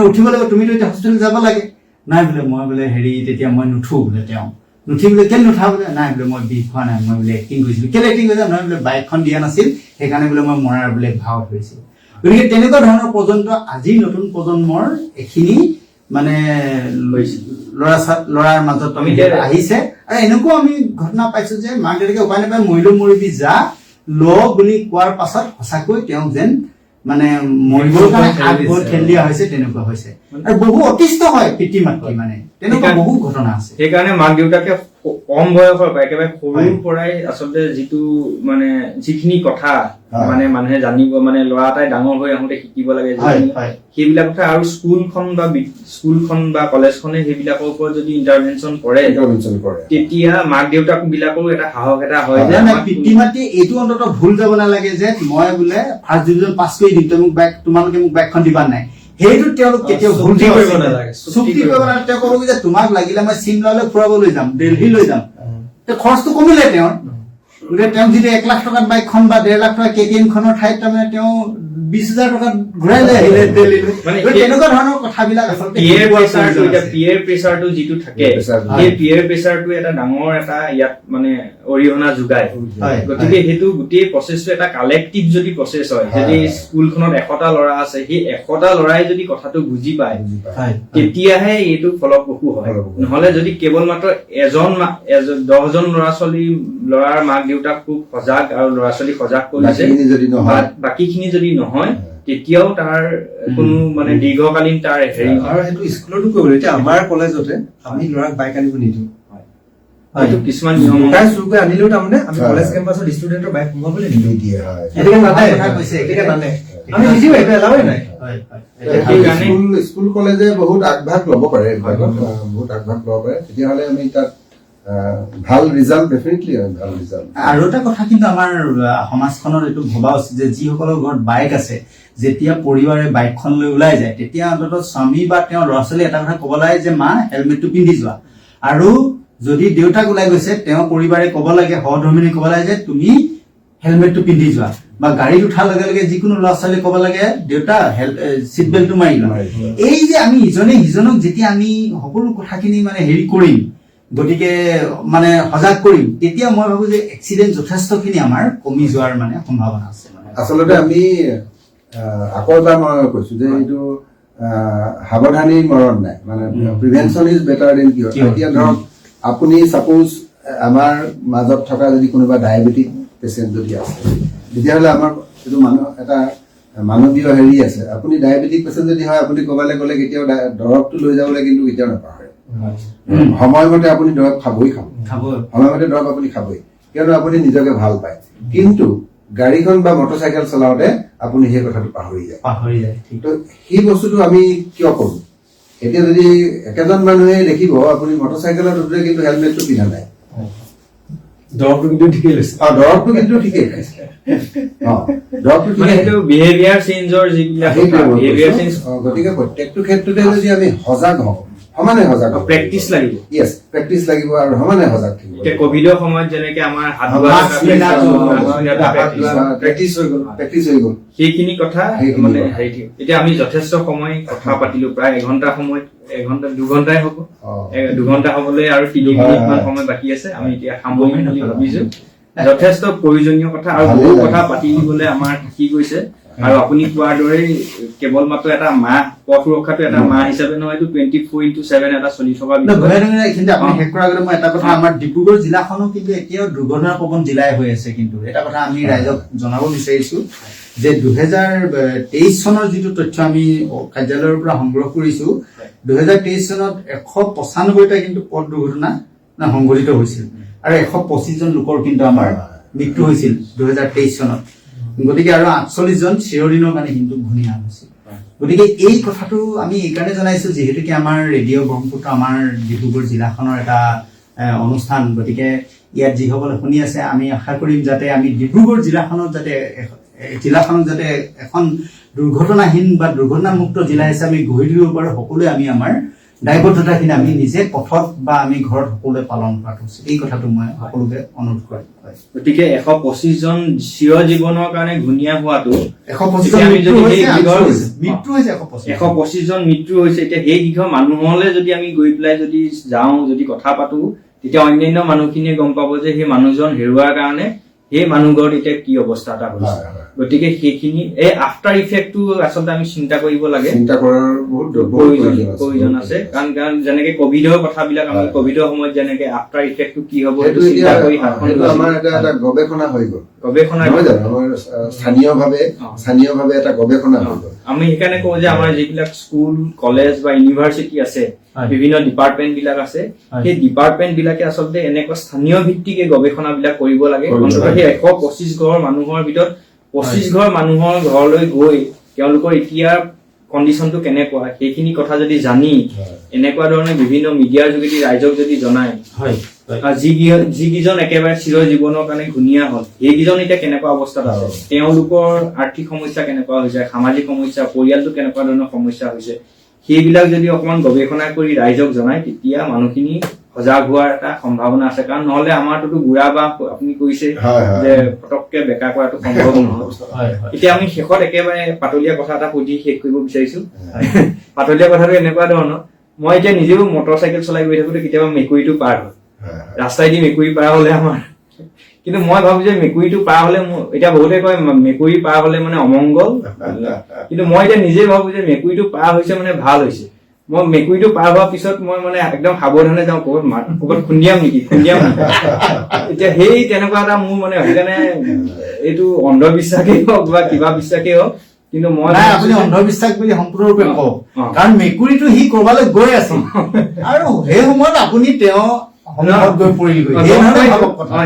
উঠিব লাগিব, তুমিতো এতিয়া হস্পিটেল যাব লাগে। নাই বোলে মই বোলে তেতিয়া মই নুঠো বোলে। তেওঁ নুঠি বোলে কেলে নুঠা বোলে, নাই বোলে মই বিষ খোৱা নাই, মই বোলে এক্টিং কৰিছিলো। কেলে এক্টিং কৰিছা? নহয় বোলে বাইকখন দিয়া নাছিল, সেইকাৰণে বোলে মই মৰাৰ বোলে ভাও ধৰিছিল। গতিকে তেনেকুৱা ধৰণৰ পৰ্যন্ত আজিৰ নতুন প্ৰজন্মৰ এইখিনি মানে ল'ৰাৰ মাজত আহিছে। আৰু এনেকুৱাও আমি ঘটনা পাইছো যে মাক দেউতাকে উপায় নাপায় মৰিবি যা ল বুলি কোৱাৰ পাছত সঁচাকৈ তেওঁ যেন মানে মৰিবৰ কাৰণে আগবোৰ ঠেলি দিয়া হৈছে, তেনেকুৱা হৈছে। আৰু বহু অতিষ্ঠ হয় পিতৃ মাতৃ, মানে তেনেকুৱা বহু ঘটনা আছে। সেইকাৰণে মাক দেউতাকে কম বয়সৰ পৰা একেবাৰে সৰুৰ পৰাই আচলতে যিখিনি কথা মানে মানুহে জানিব, মানে ল'ৰা এটাই ডাঙৰ হৈ আহোঁতে শিকিব লাগে, সেইবিলাক কথা। আৰু স্কুলখন বা কলেজখনে সেইবিলাকৰ ওপৰত যদি ইণ্টাৰভেনশ্যন কৰে, তেতিয়া মাক দেউতাক বিলাকৰো এটা সাহস এটা হয় যে পিতৃ মাতৃ এইটো অন্তত ভুল যাব নালাগে যে মই বোলে ফাৰ্ষ্ট ডিভিজন পাছ কৰি দিম, তোমালোকে মোক বাইকখন দিবা নাই। সেইটো তেওঁলোক কেতিয়াও ভুল কৰিব নালাগে, চুক্তি কৰিব নালাগে। তেওঁ ক'ব যে তোমাক লাগিলে মই চিমলালৈ ফুৰাবলৈ যাম, দিল্লী লৈ যাম, খৰচটো কমিলে তেওঁৰ। গতিকে তেওঁ যদি 1 লাখ টকাত বাইকখন বা 1.5 লাখ টকা KTM খনৰ ঠাইত তাৰমানে তেওঁ 20,000 টকাত ঘূৰাই লৈ আহিলে দিল্লীলৈ। তেনেকুৱা ধৰণৰ কথাবিলাক পিয়েৰ প্ৰেচাৰটো যিটো থাকে, সেই পিয়েৰ প্ৰেচাৰটো এটা ডাঙৰ এটা ইয়াত মানে অৰিহণা যোগায়। গতিকে সেইটো গোটেই প্ৰচেছটো এটা কালেক্টিভ যদি প্ৰচেছ হয়, যদি স্কুলখনত 100টা ল'ৰা আছে, সেই 100টা ল'ৰাই যদি কথাটো বুজি পায়, তেতিয়াহে এইটো ফলপ্ৰসূ হয়। নহলে যদি কেৱল মাত্ৰ 10জন ল'ৰাৰ মাক দেউতাক খুব সজাগ আৰু ল'ৰা ছোৱালী সজাগ কৰিছে, বাকীখিনি যদি নহয়, তেতিয়াও তাৰ কোনো মানে দীৰ্ঘকালীন তাৰ হেৰি। আৰু সেইটো স্কুলতো কৰিব। এতিয়া আমাৰ কলেজতে আমি ল'ৰাক বাইক আনিব নিদিওঁ, কিছুমান নিয়ম চুৰ কৰি আনিলেও তাৰমানে আমি কলেজ কেম্পাছত ষ্টুডেণ্টৰ বাইক সোমাবলৈ নিদিয়ে। আমি নিদিওঁ, এইটো এলাওৱে নাই। স্কুল কলেজে বহুত আগভাগ ল'ব পাৰে, বহুত আগভাগ ল'ব পাৰে, তেতিয়াহ'লে আমি তাত ভাল ৰিজাল্ট ডেফিনেটলি হয়, ভাল ৰিজাল্ট। আৰু এটা কথা কিন্তু আমাৰ সমাজখনত এইটো ভবা উচিত যে যিসকলৰ ঘৰত বাইক আছে, যেতিয়া পৰিবাৰে বাইকখন লৈ ওলাই যায়, তেতিয়া অন্তত স্বামী বা তেওঁৰ ল'ৰা ছোৱালী এটা কথা ক'ব লাগে যে মা হেলমেটটো পিন্ধি যোৱা। আৰু যদি দেউতাক ওলাই গৈছে, তেওঁ পৰিবাৰে ক'ব লাগে, সহধৰ্মিনী ক'ব লাগে যে তুমি হেলমেটটো পিন্ধি যোৱা। বা গাড়ীত উঠাৰ লগে লগে যিকোনো ল'ৰা ছোৱালী ক'ব লাগে দেউতা চিট বেল্টটো মাৰি লোৱা। এই যে আমি ইজনে সিজনক যেতিয়া আমি সকলো কথাখিনি মানে হেৰি কৰিম, গতিকে মানে সজাগ কৰিম, তেতিয়া মই ভাবো যে এক্সিডেণ্ট যথেষ্টখিনি আমাৰ কমি যোৱাৰ মানে সম্ভাৱনা আছে। আচলতে আমি আকৌ এবাৰ মই কৈছো যে এইটো সাৱধানী মৰণ নাই, মানে প্ৰিভেনশ্যন ইজ বেটাৰ দেন কিয়ৰ। এতিয়া ধৰক আপুনি চাপোজ আমাৰ মাজত থকা যদি কোনোবা ডায়েবেটিক পেচেণ্ট যদি আছে, তেতিয়াহ'লে আমাৰ এইটো এটা মানৱীয় হেৰি আছে। আপুনি ডায়েবেটিক পেচেণ্ট যদি হয়, আপুনি ক'ৰবালৈ গ'লে কেতিয়াও দৰৱটো লৈ যাবলৈ কিন্তু কেতিয়াও নাপাহৰে। সময়মতে আপুনি দৰৱ খাবই সময়মতে দৰৱ আপুনি খাবই, কিয়নো আপুনি নিজকে ভাল পায়। কিন্তু গাড়ীখন বা মটৰচাইকেল চলাওঁতে আপুনি সেই কথাটো পাহৰি যায়। তো সেই বস্তুটো আমি কিয় কৰোঁ? এতিয়া যদি একেজন মানুহে দেখিব আপুনি মটৰচাইকেলত উঠোতে কিন্তু হেলমেটটো পিন্ধা নাই, দৰৱটো কিন্তু ঠিকেই লৈছে। দৰৱটো কিন্তু ঠিকেই খাইছে। দৰৱটো মানে সেইটো বিহেভিয়াৰ চেঞ্জৰ যিবিলাক বিহেভিয়াৰ চেঞ্জ, গতিকে প্ৰত্যেকটো ক্ষেত্ৰতে যদি আমি সজাগ হওঁ, সমানে সজাগ হওঁ, প্ৰেক্টিচ লাগিব। ইয়েছ, প্ৰেক্টিচ লাগিব আৰু সমানে সজাগ থাকিব। এতিয়া কভিডৰ সময়ত যেনেকে আমাৰ হাত প্ৰেক্টিচ হৈ গ'ল, সেইখিনি কথা মানে হেৰি, এতিয়া আমি যথেষ্ট সময় কথা পাতিলো, প্ৰায় এঘন্টা সময়ত, দুঘন্টাই হ'ব, 2 ঘন্টা হ'বলৈ আৰু 3 মিনিট মান সময় বাকী আছে। আমি এতিয়া সামৰিম বুলি ভাবিছো। যথেষ্ট প্ৰয়োজনীয় কথা আৰু বহু কথা পাতি দিবলৈ আমাৰ থাকি গৈছে। আৰু আপুনি কোৱাৰ দৰে কেৱল মাত্ৰ এটা মাহ, পথ সুৰক্ষাটো এটা মাহ হিচাপে নহয়, এইটো 24/7 এটা চলি থকা বিষয়। কিন্তু আপুনি শেষ কৰাৰ আগতে মই এটা কথা, আমাৰ ডিব্ৰুগড় জিলাখনো কিন্তু এতিয়াও দুৰ্ঘটনা প্ৰৱণ জিলাই হৈ আছে। কিন্তু এটা কথা আমি ৰাইজক জনাব বিচাৰিছো যে 2023 চনৰ যিটো তথ্য আমি কাৰ্যালয়ৰ পৰা সংগ্ৰহ কৰিছো, 2023 চনত 195টা কিন্তু পথ দুৰ্ঘটনা সংঘটিত হৈছিল আৰু 125 জন লোকৰ কিন্তু আমাৰ মৃত্যু হৈছিল 2023 চনত। গতিকে আৰু 48 জন চিৰদিনৰ কাৰণে কিন্তু ঘূণীয়া হৈছিল। গতিকে এই কথাটো আমি এইকাৰণে জনাইছো যিহেতুকে আমাৰ ৰেডিঅ' ব্ৰহ্মপুত্ৰ আমাৰ ডিব্ৰুগড় জিলাখনৰ এটা অনুষ্ঠান। গতিকে ইয়াত যিসকলে শুনি আছে, আমি আশা কৰিম যাতে আমি ডিব্ৰুগড় জিলাখনত যাতে এখন দুৰ্ঘটনাহীন বা দুৰ্ঘটনামুক্ত জিলা হিচাপে গঢ়ি তুলিব পাৰো। সকলোৱে আমি আমাৰ দায়বদ্ধতাখিনি আমি নিজে পথত বা আমি ঘৰত সকলোৱে পালন কৰাটো উচিত। এই কথাটো মই সকলোকে অনুৰোধ কৰিম। গতিকে 125 জন চিৰ জীৱনৰ কাৰণে ঘূণীয়া হোৱাটো, 125 জন মৃত্যু হৈছে। এতিয়া সেই গৃহ মানুহলৈ যদি আমি গৈ পেলাই যদি যাওঁ, যদি কথা পাতো, তেতিয়া অন্যান্য মানুহখিনিয়ে গম পাব যে সেই মানুহজন হেৰুৱাৰ কাৰণে সেই মানুহঘৰত এতিয়া কি অৱস্থা এটা হৈছে। গতিকে সেইখিনি এই আফটাৰ ইফেক্টটো আচলতে আমি চিন্তা কৰিব লাগে, চিন্তা কৰাৰ বহুত প্ৰয়োজন আছে। কাৰণ যেনেকে কভিডৰ কথাবিলাক আমি কভিডৰ সময়ত যেনেকে আফটাৰ ইফেক্টটো কি হ'ব সেইটো আমাৰ এটা গৱেষণা হৈ গ'ল, গৱেষণা নহয় জানো? আমাৰ স্থানীয়ভাৱে এটা গৱেষণা হৈ গ'ল। আমি সেইকাৰণে কওঁ যে আমাৰ যিবিলাক স্কুল, কলেজ বা ইউনিভাৰ্চিটি আছে, বিভিন্ন ডিপাৰ্টমেন্ট বিলাক আছে, সেই ডিপাৰ্টমেন্ট বিলাকে আচলতে এনেকুৱা স্থানীয় ভিত্তিকে গৱেষণা বিলাক কৰিব লাগে। অন্ততঃ সেই 125 ঘৰ মানুহৰ ভিতৰত 25 ঘৰ মানুহৰ ঘৰলৈ গৈ তেওঁলোকৰ এতিয়া কণ্ডিশ্যনটো কেনেকুৱা, সেইখিনি কথা যদি জানি এনেকুৱা ধৰণে বিভিন্ন মিডিয়াৰ যোগেদি ৰাইজক যদি জনায়, যিকেইজন একেবাৰে চিৰ জীৱনৰ কাৰণে ঘূণীয়া হ'ল, সেইকেইজন এতিয়া কেনেকুৱা অৱস্থাত আছে, তেওঁলোকৰ আৰ্থিক সমস্যা কেনেকুৱা হৈছে, সামাজিক সমস্যা, পৰিয়ালটো কেনেকুৱা ধৰণৰ সমস্যা হৈছে, সেইবিলাক যদি অকমান গৱেষণা কৰি ৰাইজক জনায়, তেতিয়া মানুহখিনি সজাগ হোৱাৰ এটা সম্ভাৱনা আছে। কাৰণ নহলে আমাৰটোতো বুঢ়া বা আপুনি কৈছে যে পটককে বেকা কৰাটো সম্ভৱ নহয়। এতিয়া আমি শেষত একেবাৰে পাতলীয়া কথা এটা সুধি শেষ কৰিব বিচাৰিছো। পাতলীয়া কথাটো এনেকুৱা ধৰণৰ, মই এতিয়া নিজেও মটৰচাইকেল চলাই গৈ থাকোতে কেতিয়াবা মেকুৰীটো পাৰ হয়, ৰাস্তাইদি মেকুৰী পাৰ হলে আমাৰ, কিন্তু মই ভাবো যে মেকুৰীটো পাৰ হলে, এতিয়া বহুতে কয় মেকুৰী পাৰ হলে মানে অমংগল, কিন্তু মই এতিয়া নিজে ভাবো যে মেকুৰীটো পাৰ হৈছে মানে ভাল হৈছে। মই মেকুৰীটো পাৰ হোৱাৰ পিছত মই মানে একদম সাৱধানে যাওঁ, ক'ৰবাত খুন্দিয়াম নেকি। এতিয়া সেই তেনেকুৱা এটা মোৰ মানে, সেইকাৰণে এইটো অন্ধবিশ্বাসেই হওক বা কিবা বিশ্বাসেই হওক, কিন্তু মই আপুনি অন্ধবিশ্বাস বুলি সম্পূৰ্ণৰূপে কওক, কাৰণ মেকুৰীটো সি কৰবালৈ গৈ আছে আৰু সেই সময়ত আপুনি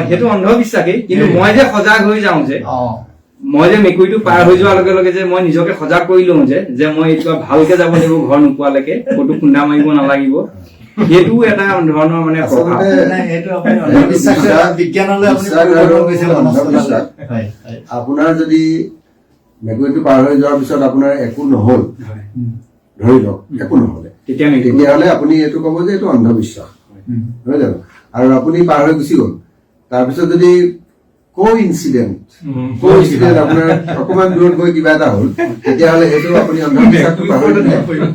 সেইটো অন্ধবিশ্বাসেই। কিন্তু মই যে সজাগ হৈ যাওঁ, যে মই যে মেকুৰীটো পাৰ হৈ যোৱাৰ লগে লগে যে মই নিজকে সজাগ কৰি লওঁ যে মই এইটো ভালকে যাব লাগিব, ঘৰ নোপোৱালৈকে ক'তো খুন্দা মাৰিব নালাগিব, সেইটো এটা ধৰণৰ মানে আপোনাৰ যদি মেকুৰীটো পাৰ হৈ যোৱাৰ পিছত আপোনাৰ একো নহল, ধৰি লওক একো নহলে, তেতিয়াহলে আপুনি এইটো কব যে এইটো অন্ধবিশ্বাস, নহয় জানো? আৰু আপুনি পাৰ হৈ গুচি গল, তাৰপিছত যদি ইনচিডেণ্ট আপোনাৰ অকমান দূৰত গৈ কিবা এটা হ'ল, তেতিয়াহলে সেইটো আপুনি অন্ধবিশ্বাসটো পাহৰি দিলে,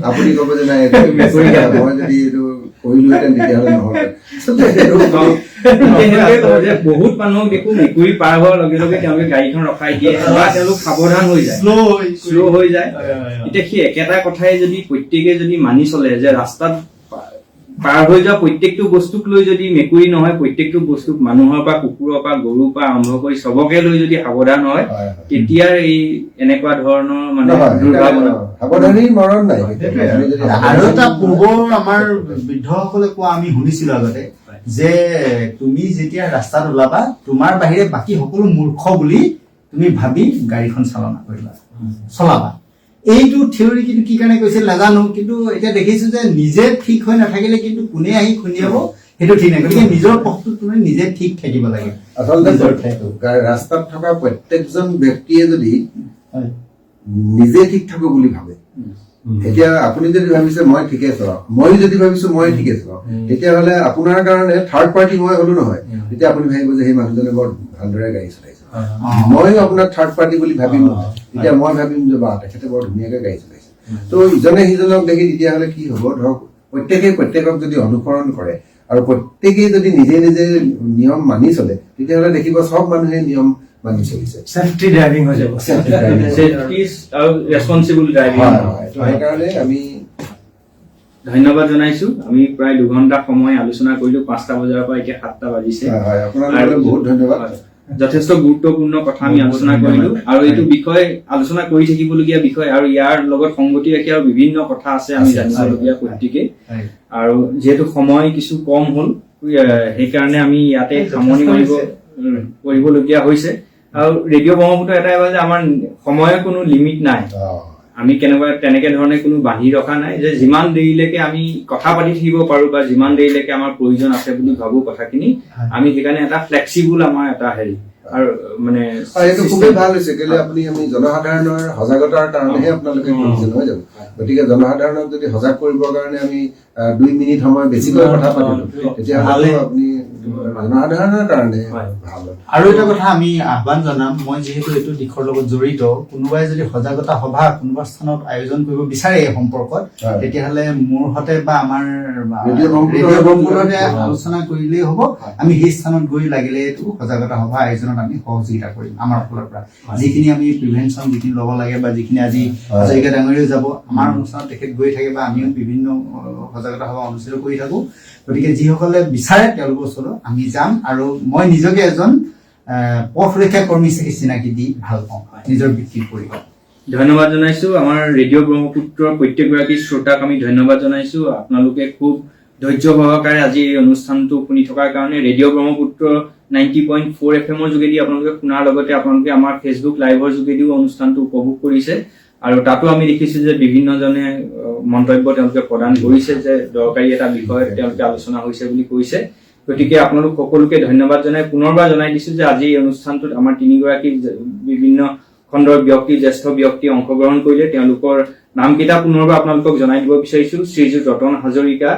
আপুনি কব যে নাই মই যদি এইটো কৰিলোহেঁতেন তেতিয়াহলে নহল। বহুত মানুহক দেখো মেকুৰী পাৰ হোৱাৰ লগে লগে তেওঁলোকে গাড়ীখন ৰখাই দিয়ে বা তেওঁলোক সাৱধান হৈ যায়, শ্ল' হৈ যায়। এতিয়া সেই একেটা কথাই যদি প্ৰত্যেকে যদি মানি চলে যে ৰাস্তাত পাৰ হৈ যোৱা প্ৰত্যেকটো বস্তুক লৈ যদি মেকুৰী নহয় প্ৰত্যেকটো বস্তুক মানুহৰ পৰা কুকুৰৰ পৰা গৰুৰ পৰা আৰম্ভ কৰি চবকে লৈ যদি সাৱধান হয় তেতিয়া এই এনেকুৱা ধৰণৰ মানে দুৰ্ঘটনা সাৱধানী মৰণ নাই আৰু এটা পূৰ্বৰ আমাৰ বৃদ্ধসকলে কোৱা আমি শুনিছিলো আগতে যে তুমি যেতিয়া ৰাস্তাত ওলাবা তোমাৰ বাহিৰে বাকী সকলো মূৰ্খ বুলি তুমি ভাবি গাড়ীখন চালনা কৰিবা চলাবা এইটো থিয়ৰি কিন্তু কি কাৰণে কৈছিল নাজানো কিন্তু এতিয়া দেখিছো যে নিজে ঠিক হৈ নাথাকিলে কিন্তু কোনে আহি খুন্দিয়াব সেইটো ঠিক নাই গতিকে নিজৰ পথটো তুমি নিজে ঠিক থাকিব লাগে আচলতে ৰাস্তাত থকা প্ৰত্যেকজন ব্যক্তিয়ে যদি নিজে ঠিক থাকো বুলি ভাবে এতিয়া আপুনি যদি ভাবিছে মই ঠিকে চলাওঁ মই যদি ভাবিছো মই ঠিকে চলাওঁ তেতিয়াহ'লে আপোনাৰ কাৰণে থাৰ্ড পাৰ্টি মই হলো নহয় তেতিয়া আপুনি ভাবিব যে সেই মানুহজনে বৰ ভালদৰে গাড়ী চলাইছে মই আপোনাৰ থাৰ্ড পাৰ্টি বুলি ভাবিম তেতিয়া মই ভাবিম যে বা তেখেতে বৰ ধুনীয়াকৈ গাড়ী চলাইছে তো ইজনে সিজনক দেখি তেতিয়াহ'লে কি হ'ব ধৰক প্ৰত্যেকক যদি অনুসৰণ কৰে আৰু প্ৰত্যেকেই যদি নিজে নিজে নিয়ম মানি চলে তেতিয়াহ'লে দেখিব সব মানুহে নিয়ম মানি চলিছে চেফটি ড্ৰাইভিং হৈ যাব ছেফটি আৰু ৰেছপন্সিবল ড্ৰাইভিং সেইকাৰণে আমি ধন্যবাদ জনাইছো আমি প্ৰায় 2 ঘণ্টা সময় আলোচনা কৰিলো 5টা বজাৰ পৰা এতিয়া 7টা বাজিছে আপোনালোকলৈ বহুত ধন্যবাদ যথেষ্ট গুৰুত্বপূৰ্ণ কথা আমি আলোচনা কৰিলো আৰু এইটো বিষয় আলোচনা কৰি থাকিবলগীয়া বিষয় আৰু ইয়াৰ লগত সংগতি ৰাখি আৰু বিভিন্ন কথা আছে আমি জানিবলগীয়া প্ৰত্যেকে আৰু যেহেতু সময় কিছু কম হ'ল সেইকাৰণে আমি ইয়াতে সামৰণি কৰিবলগীয়া হৈছে আৰু ৰেডিঅ' ব্ৰহ্মপুত্ৰ এটাই যে আমাৰ সময়ৰ কোনো লিমিট নাই আমি তেনেকে ধৰণে কোনো বান্ধি ৰখা নাই যে যিমান দেৰিলৈকে আমি কথা পাতি থাকিব পাৰো বা যিমান দেৰিলৈকে আমাৰ প্ৰয়োজন আছে বুলি ভাবো কথাখিনি আমি সেইকাৰণে এটা ফ্লেক্সিবল আমাৰ এটা হেৰি আৰু মানে এইটো খুবেই ভাল হৈছে কেলে আমি জনসাধাৰণৰ সজাগতাৰ কাৰণেহে আপোনালোকে কৰিছে নহয় জানো গতিকে জনসাধাৰণক যদি সজাগ কৰিবৰ কাৰণে আমি 2 মিনিট সময় বেছিকৈ কথা পাতিলো তেতিয়াহ'লে আপুনি জনসাধাৰণৰ কাৰণে ভাল আৰু এটা কথা আমি আহ্বান জনাম মই যিহেতু এইটো দিশৰ লগত জড়িত কোনোবাই যদি সজাগতা সভা কোনোবা স্থানত আয়োজন কৰিব বিচাৰে এই সম্পৰ্কত তেতিয়াহ'লে মোৰ হতে বা আমাৰ ৰেডিঅ' ব্ৰহ্মপুত্ৰতে আলোচনা কৰিলেই হ'ব আমি সেই স্থানত গৈ লাগিলে এইটো সজাগতা সভা আয়োজনত আমি সহযোগিতা কৰিম আমাৰ ফালৰ পৰা যিখিনি আমি প্ৰিভেনশ্যন যিখিনি ল'ব লাগে বা যিখিনি আজি হাজৰিকা ডাঙৰীয়াও যাব আমাৰ অনুষ্ঠানত তেখেত গৈ থাকে বা আমিও বিভিন্ন সজাগতা সভা অনুষ্ঠিত কৰি থাকো গতিকে যিসকলে বিচাৰে তেওঁলোকৰ ওচৰত আমি যাম আৰু মই নিজকে এজন পথ সুৰক্ষা কৰ্মী হিচাপে চিনাকি দি ভাল পাওঁ নিজৰ বৃত্তিৰ পৰিচয় ধন্যবাদ জনাইছো আমাৰ ৰেডিঅ' ব্ৰহ্মপুত্ৰৰ প্ৰত্যেকগৰাকী শ্ৰোতাক আমি ধন্যবাদ জনাইছো আপোনালোকে খুব ধৈৰ্য সহকাৰে আজি এই অনুষ্ঠানটো শুনি থকাৰ কাৰণে ৰেডিঅ' ব্ৰহ্মপুত্ৰ 90.4 FM যোগেদি আপোনালোকে শুনাৰ লগতে আপোনালোকে আমাৰ ফেচবুক লাইভৰ যোগেদিও অনুষ্ঠানটো উপভোগ কৰিছে আৰু তাতো আমি দেখিছো যে বিভিন্নজনে মন্তব্য তেওঁলোকে প্ৰদান কৰিছে যে দৰকাৰী এটা বিষয় তেওঁলোকে আলোচনা হৈছে বুলি কৈছে গতিকে আপোনালোক সকলোকে ধন্যবাদ জনাই পুনৰবাৰ জনাই দিছো যে আজি এই অনুষ্ঠানটোত আমাৰ 3 গৰাকী বিভিন্ন খণ্ডৰ ব্যক্তি জ্যেষ্ঠ ব্যক্তি অংশগ্ৰহণ কৰিলে তেওঁলোকৰ নামকেইটা পুনৰবাৰ আপোনালোকক জনাই দিব বিচাৰিছো শ্ৰীযুত ৰতন হাজৰিকা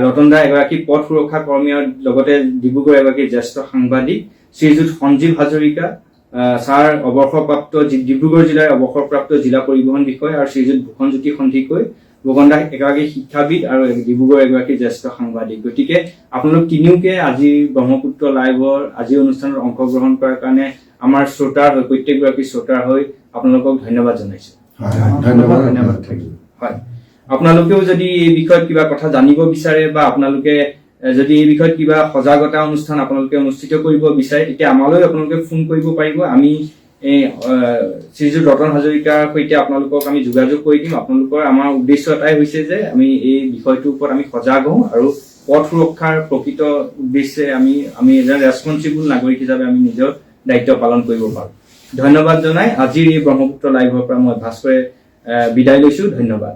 ৰতন দা এগৰাকী পথ সুৰক্ষা কৰ্মী আৰু লগতে ডিব্ৰুগড় এগৰাকী জ্যেষ্ঠ সাংবাদিক শ্ৰীযুত সঞ্জীৱ হাজৰিকা ছাৰ অৱসৰপ্ৰাপ্ত ডিব্ৰুগড় জিলাৰ অৱসৰপ্ৰাপ্ত জিলা পৰিবহণ বিষয় আৰু শ্ৰীযুত ভূষণজ্যোতি সন্ধিকৈ ভূগণ্ডা এগৰাকী শিক্ষাবিদ আৰু ডিব্ৰুগড় এগৰাকী জ্যেষ্ঠ সাংবাদিক গতিকে আপোনালোক তিনিওকে আজি ব্ৰহ্মপুত্ৰ লাইভৰ আজি অনুষ্ঠানত অংশগ্ৰহণ কৰাৰ কাৰণে আমাৰ শ্ৰোতাৰ হৈ প্ৰত্যেকগৰাকী শ্ৰোতাৰ হৈ আপোনালোকক ধন্যবাদ জনাইছো ধন্যবাদ থাকিব হয় আপোনালোকেও যদি এই বিষয়ত কিবা কথা জানিব বিচাৰে বা আপোনালোকে যদি এই বিষয়ত কিবা সজাগতা অনুষ্ঠান আপোনালোকে অনুষ্ঠিত কৰিব বিচাৰে তেতিয়া আমালৈ আপোনালোকে ফোন কৰিব পাৰিব আমি শ্ৰীযুত ৰতন হাজৰিকাৰ সৈতে আপোনালোকক আমি যোগাযোগ কৰি দিম আপোনালোকৰ আমাৰ উদ্দেশ্য এটাই হৈছে যে আমি এই বিষয়টোৰ ওপৰত আমি সজাগ হওঁ আৰু পথ সুৰক্ষাৰ প্ৰকৃত উদ্দেশ্যে আমি এজন ৰেছপন্সিবল নাগৰিক হিচাপে আমি নিজৰ দায়িত্ব পালন কৰিব পাৰোঁ ধন্যবাদ জনাই আজিৰ এই ব্ৰহ্মপুত্ৰ লাইভৰ পৰা মই ভাস্কৰে বিদায় লৈছো ধন্যবাদ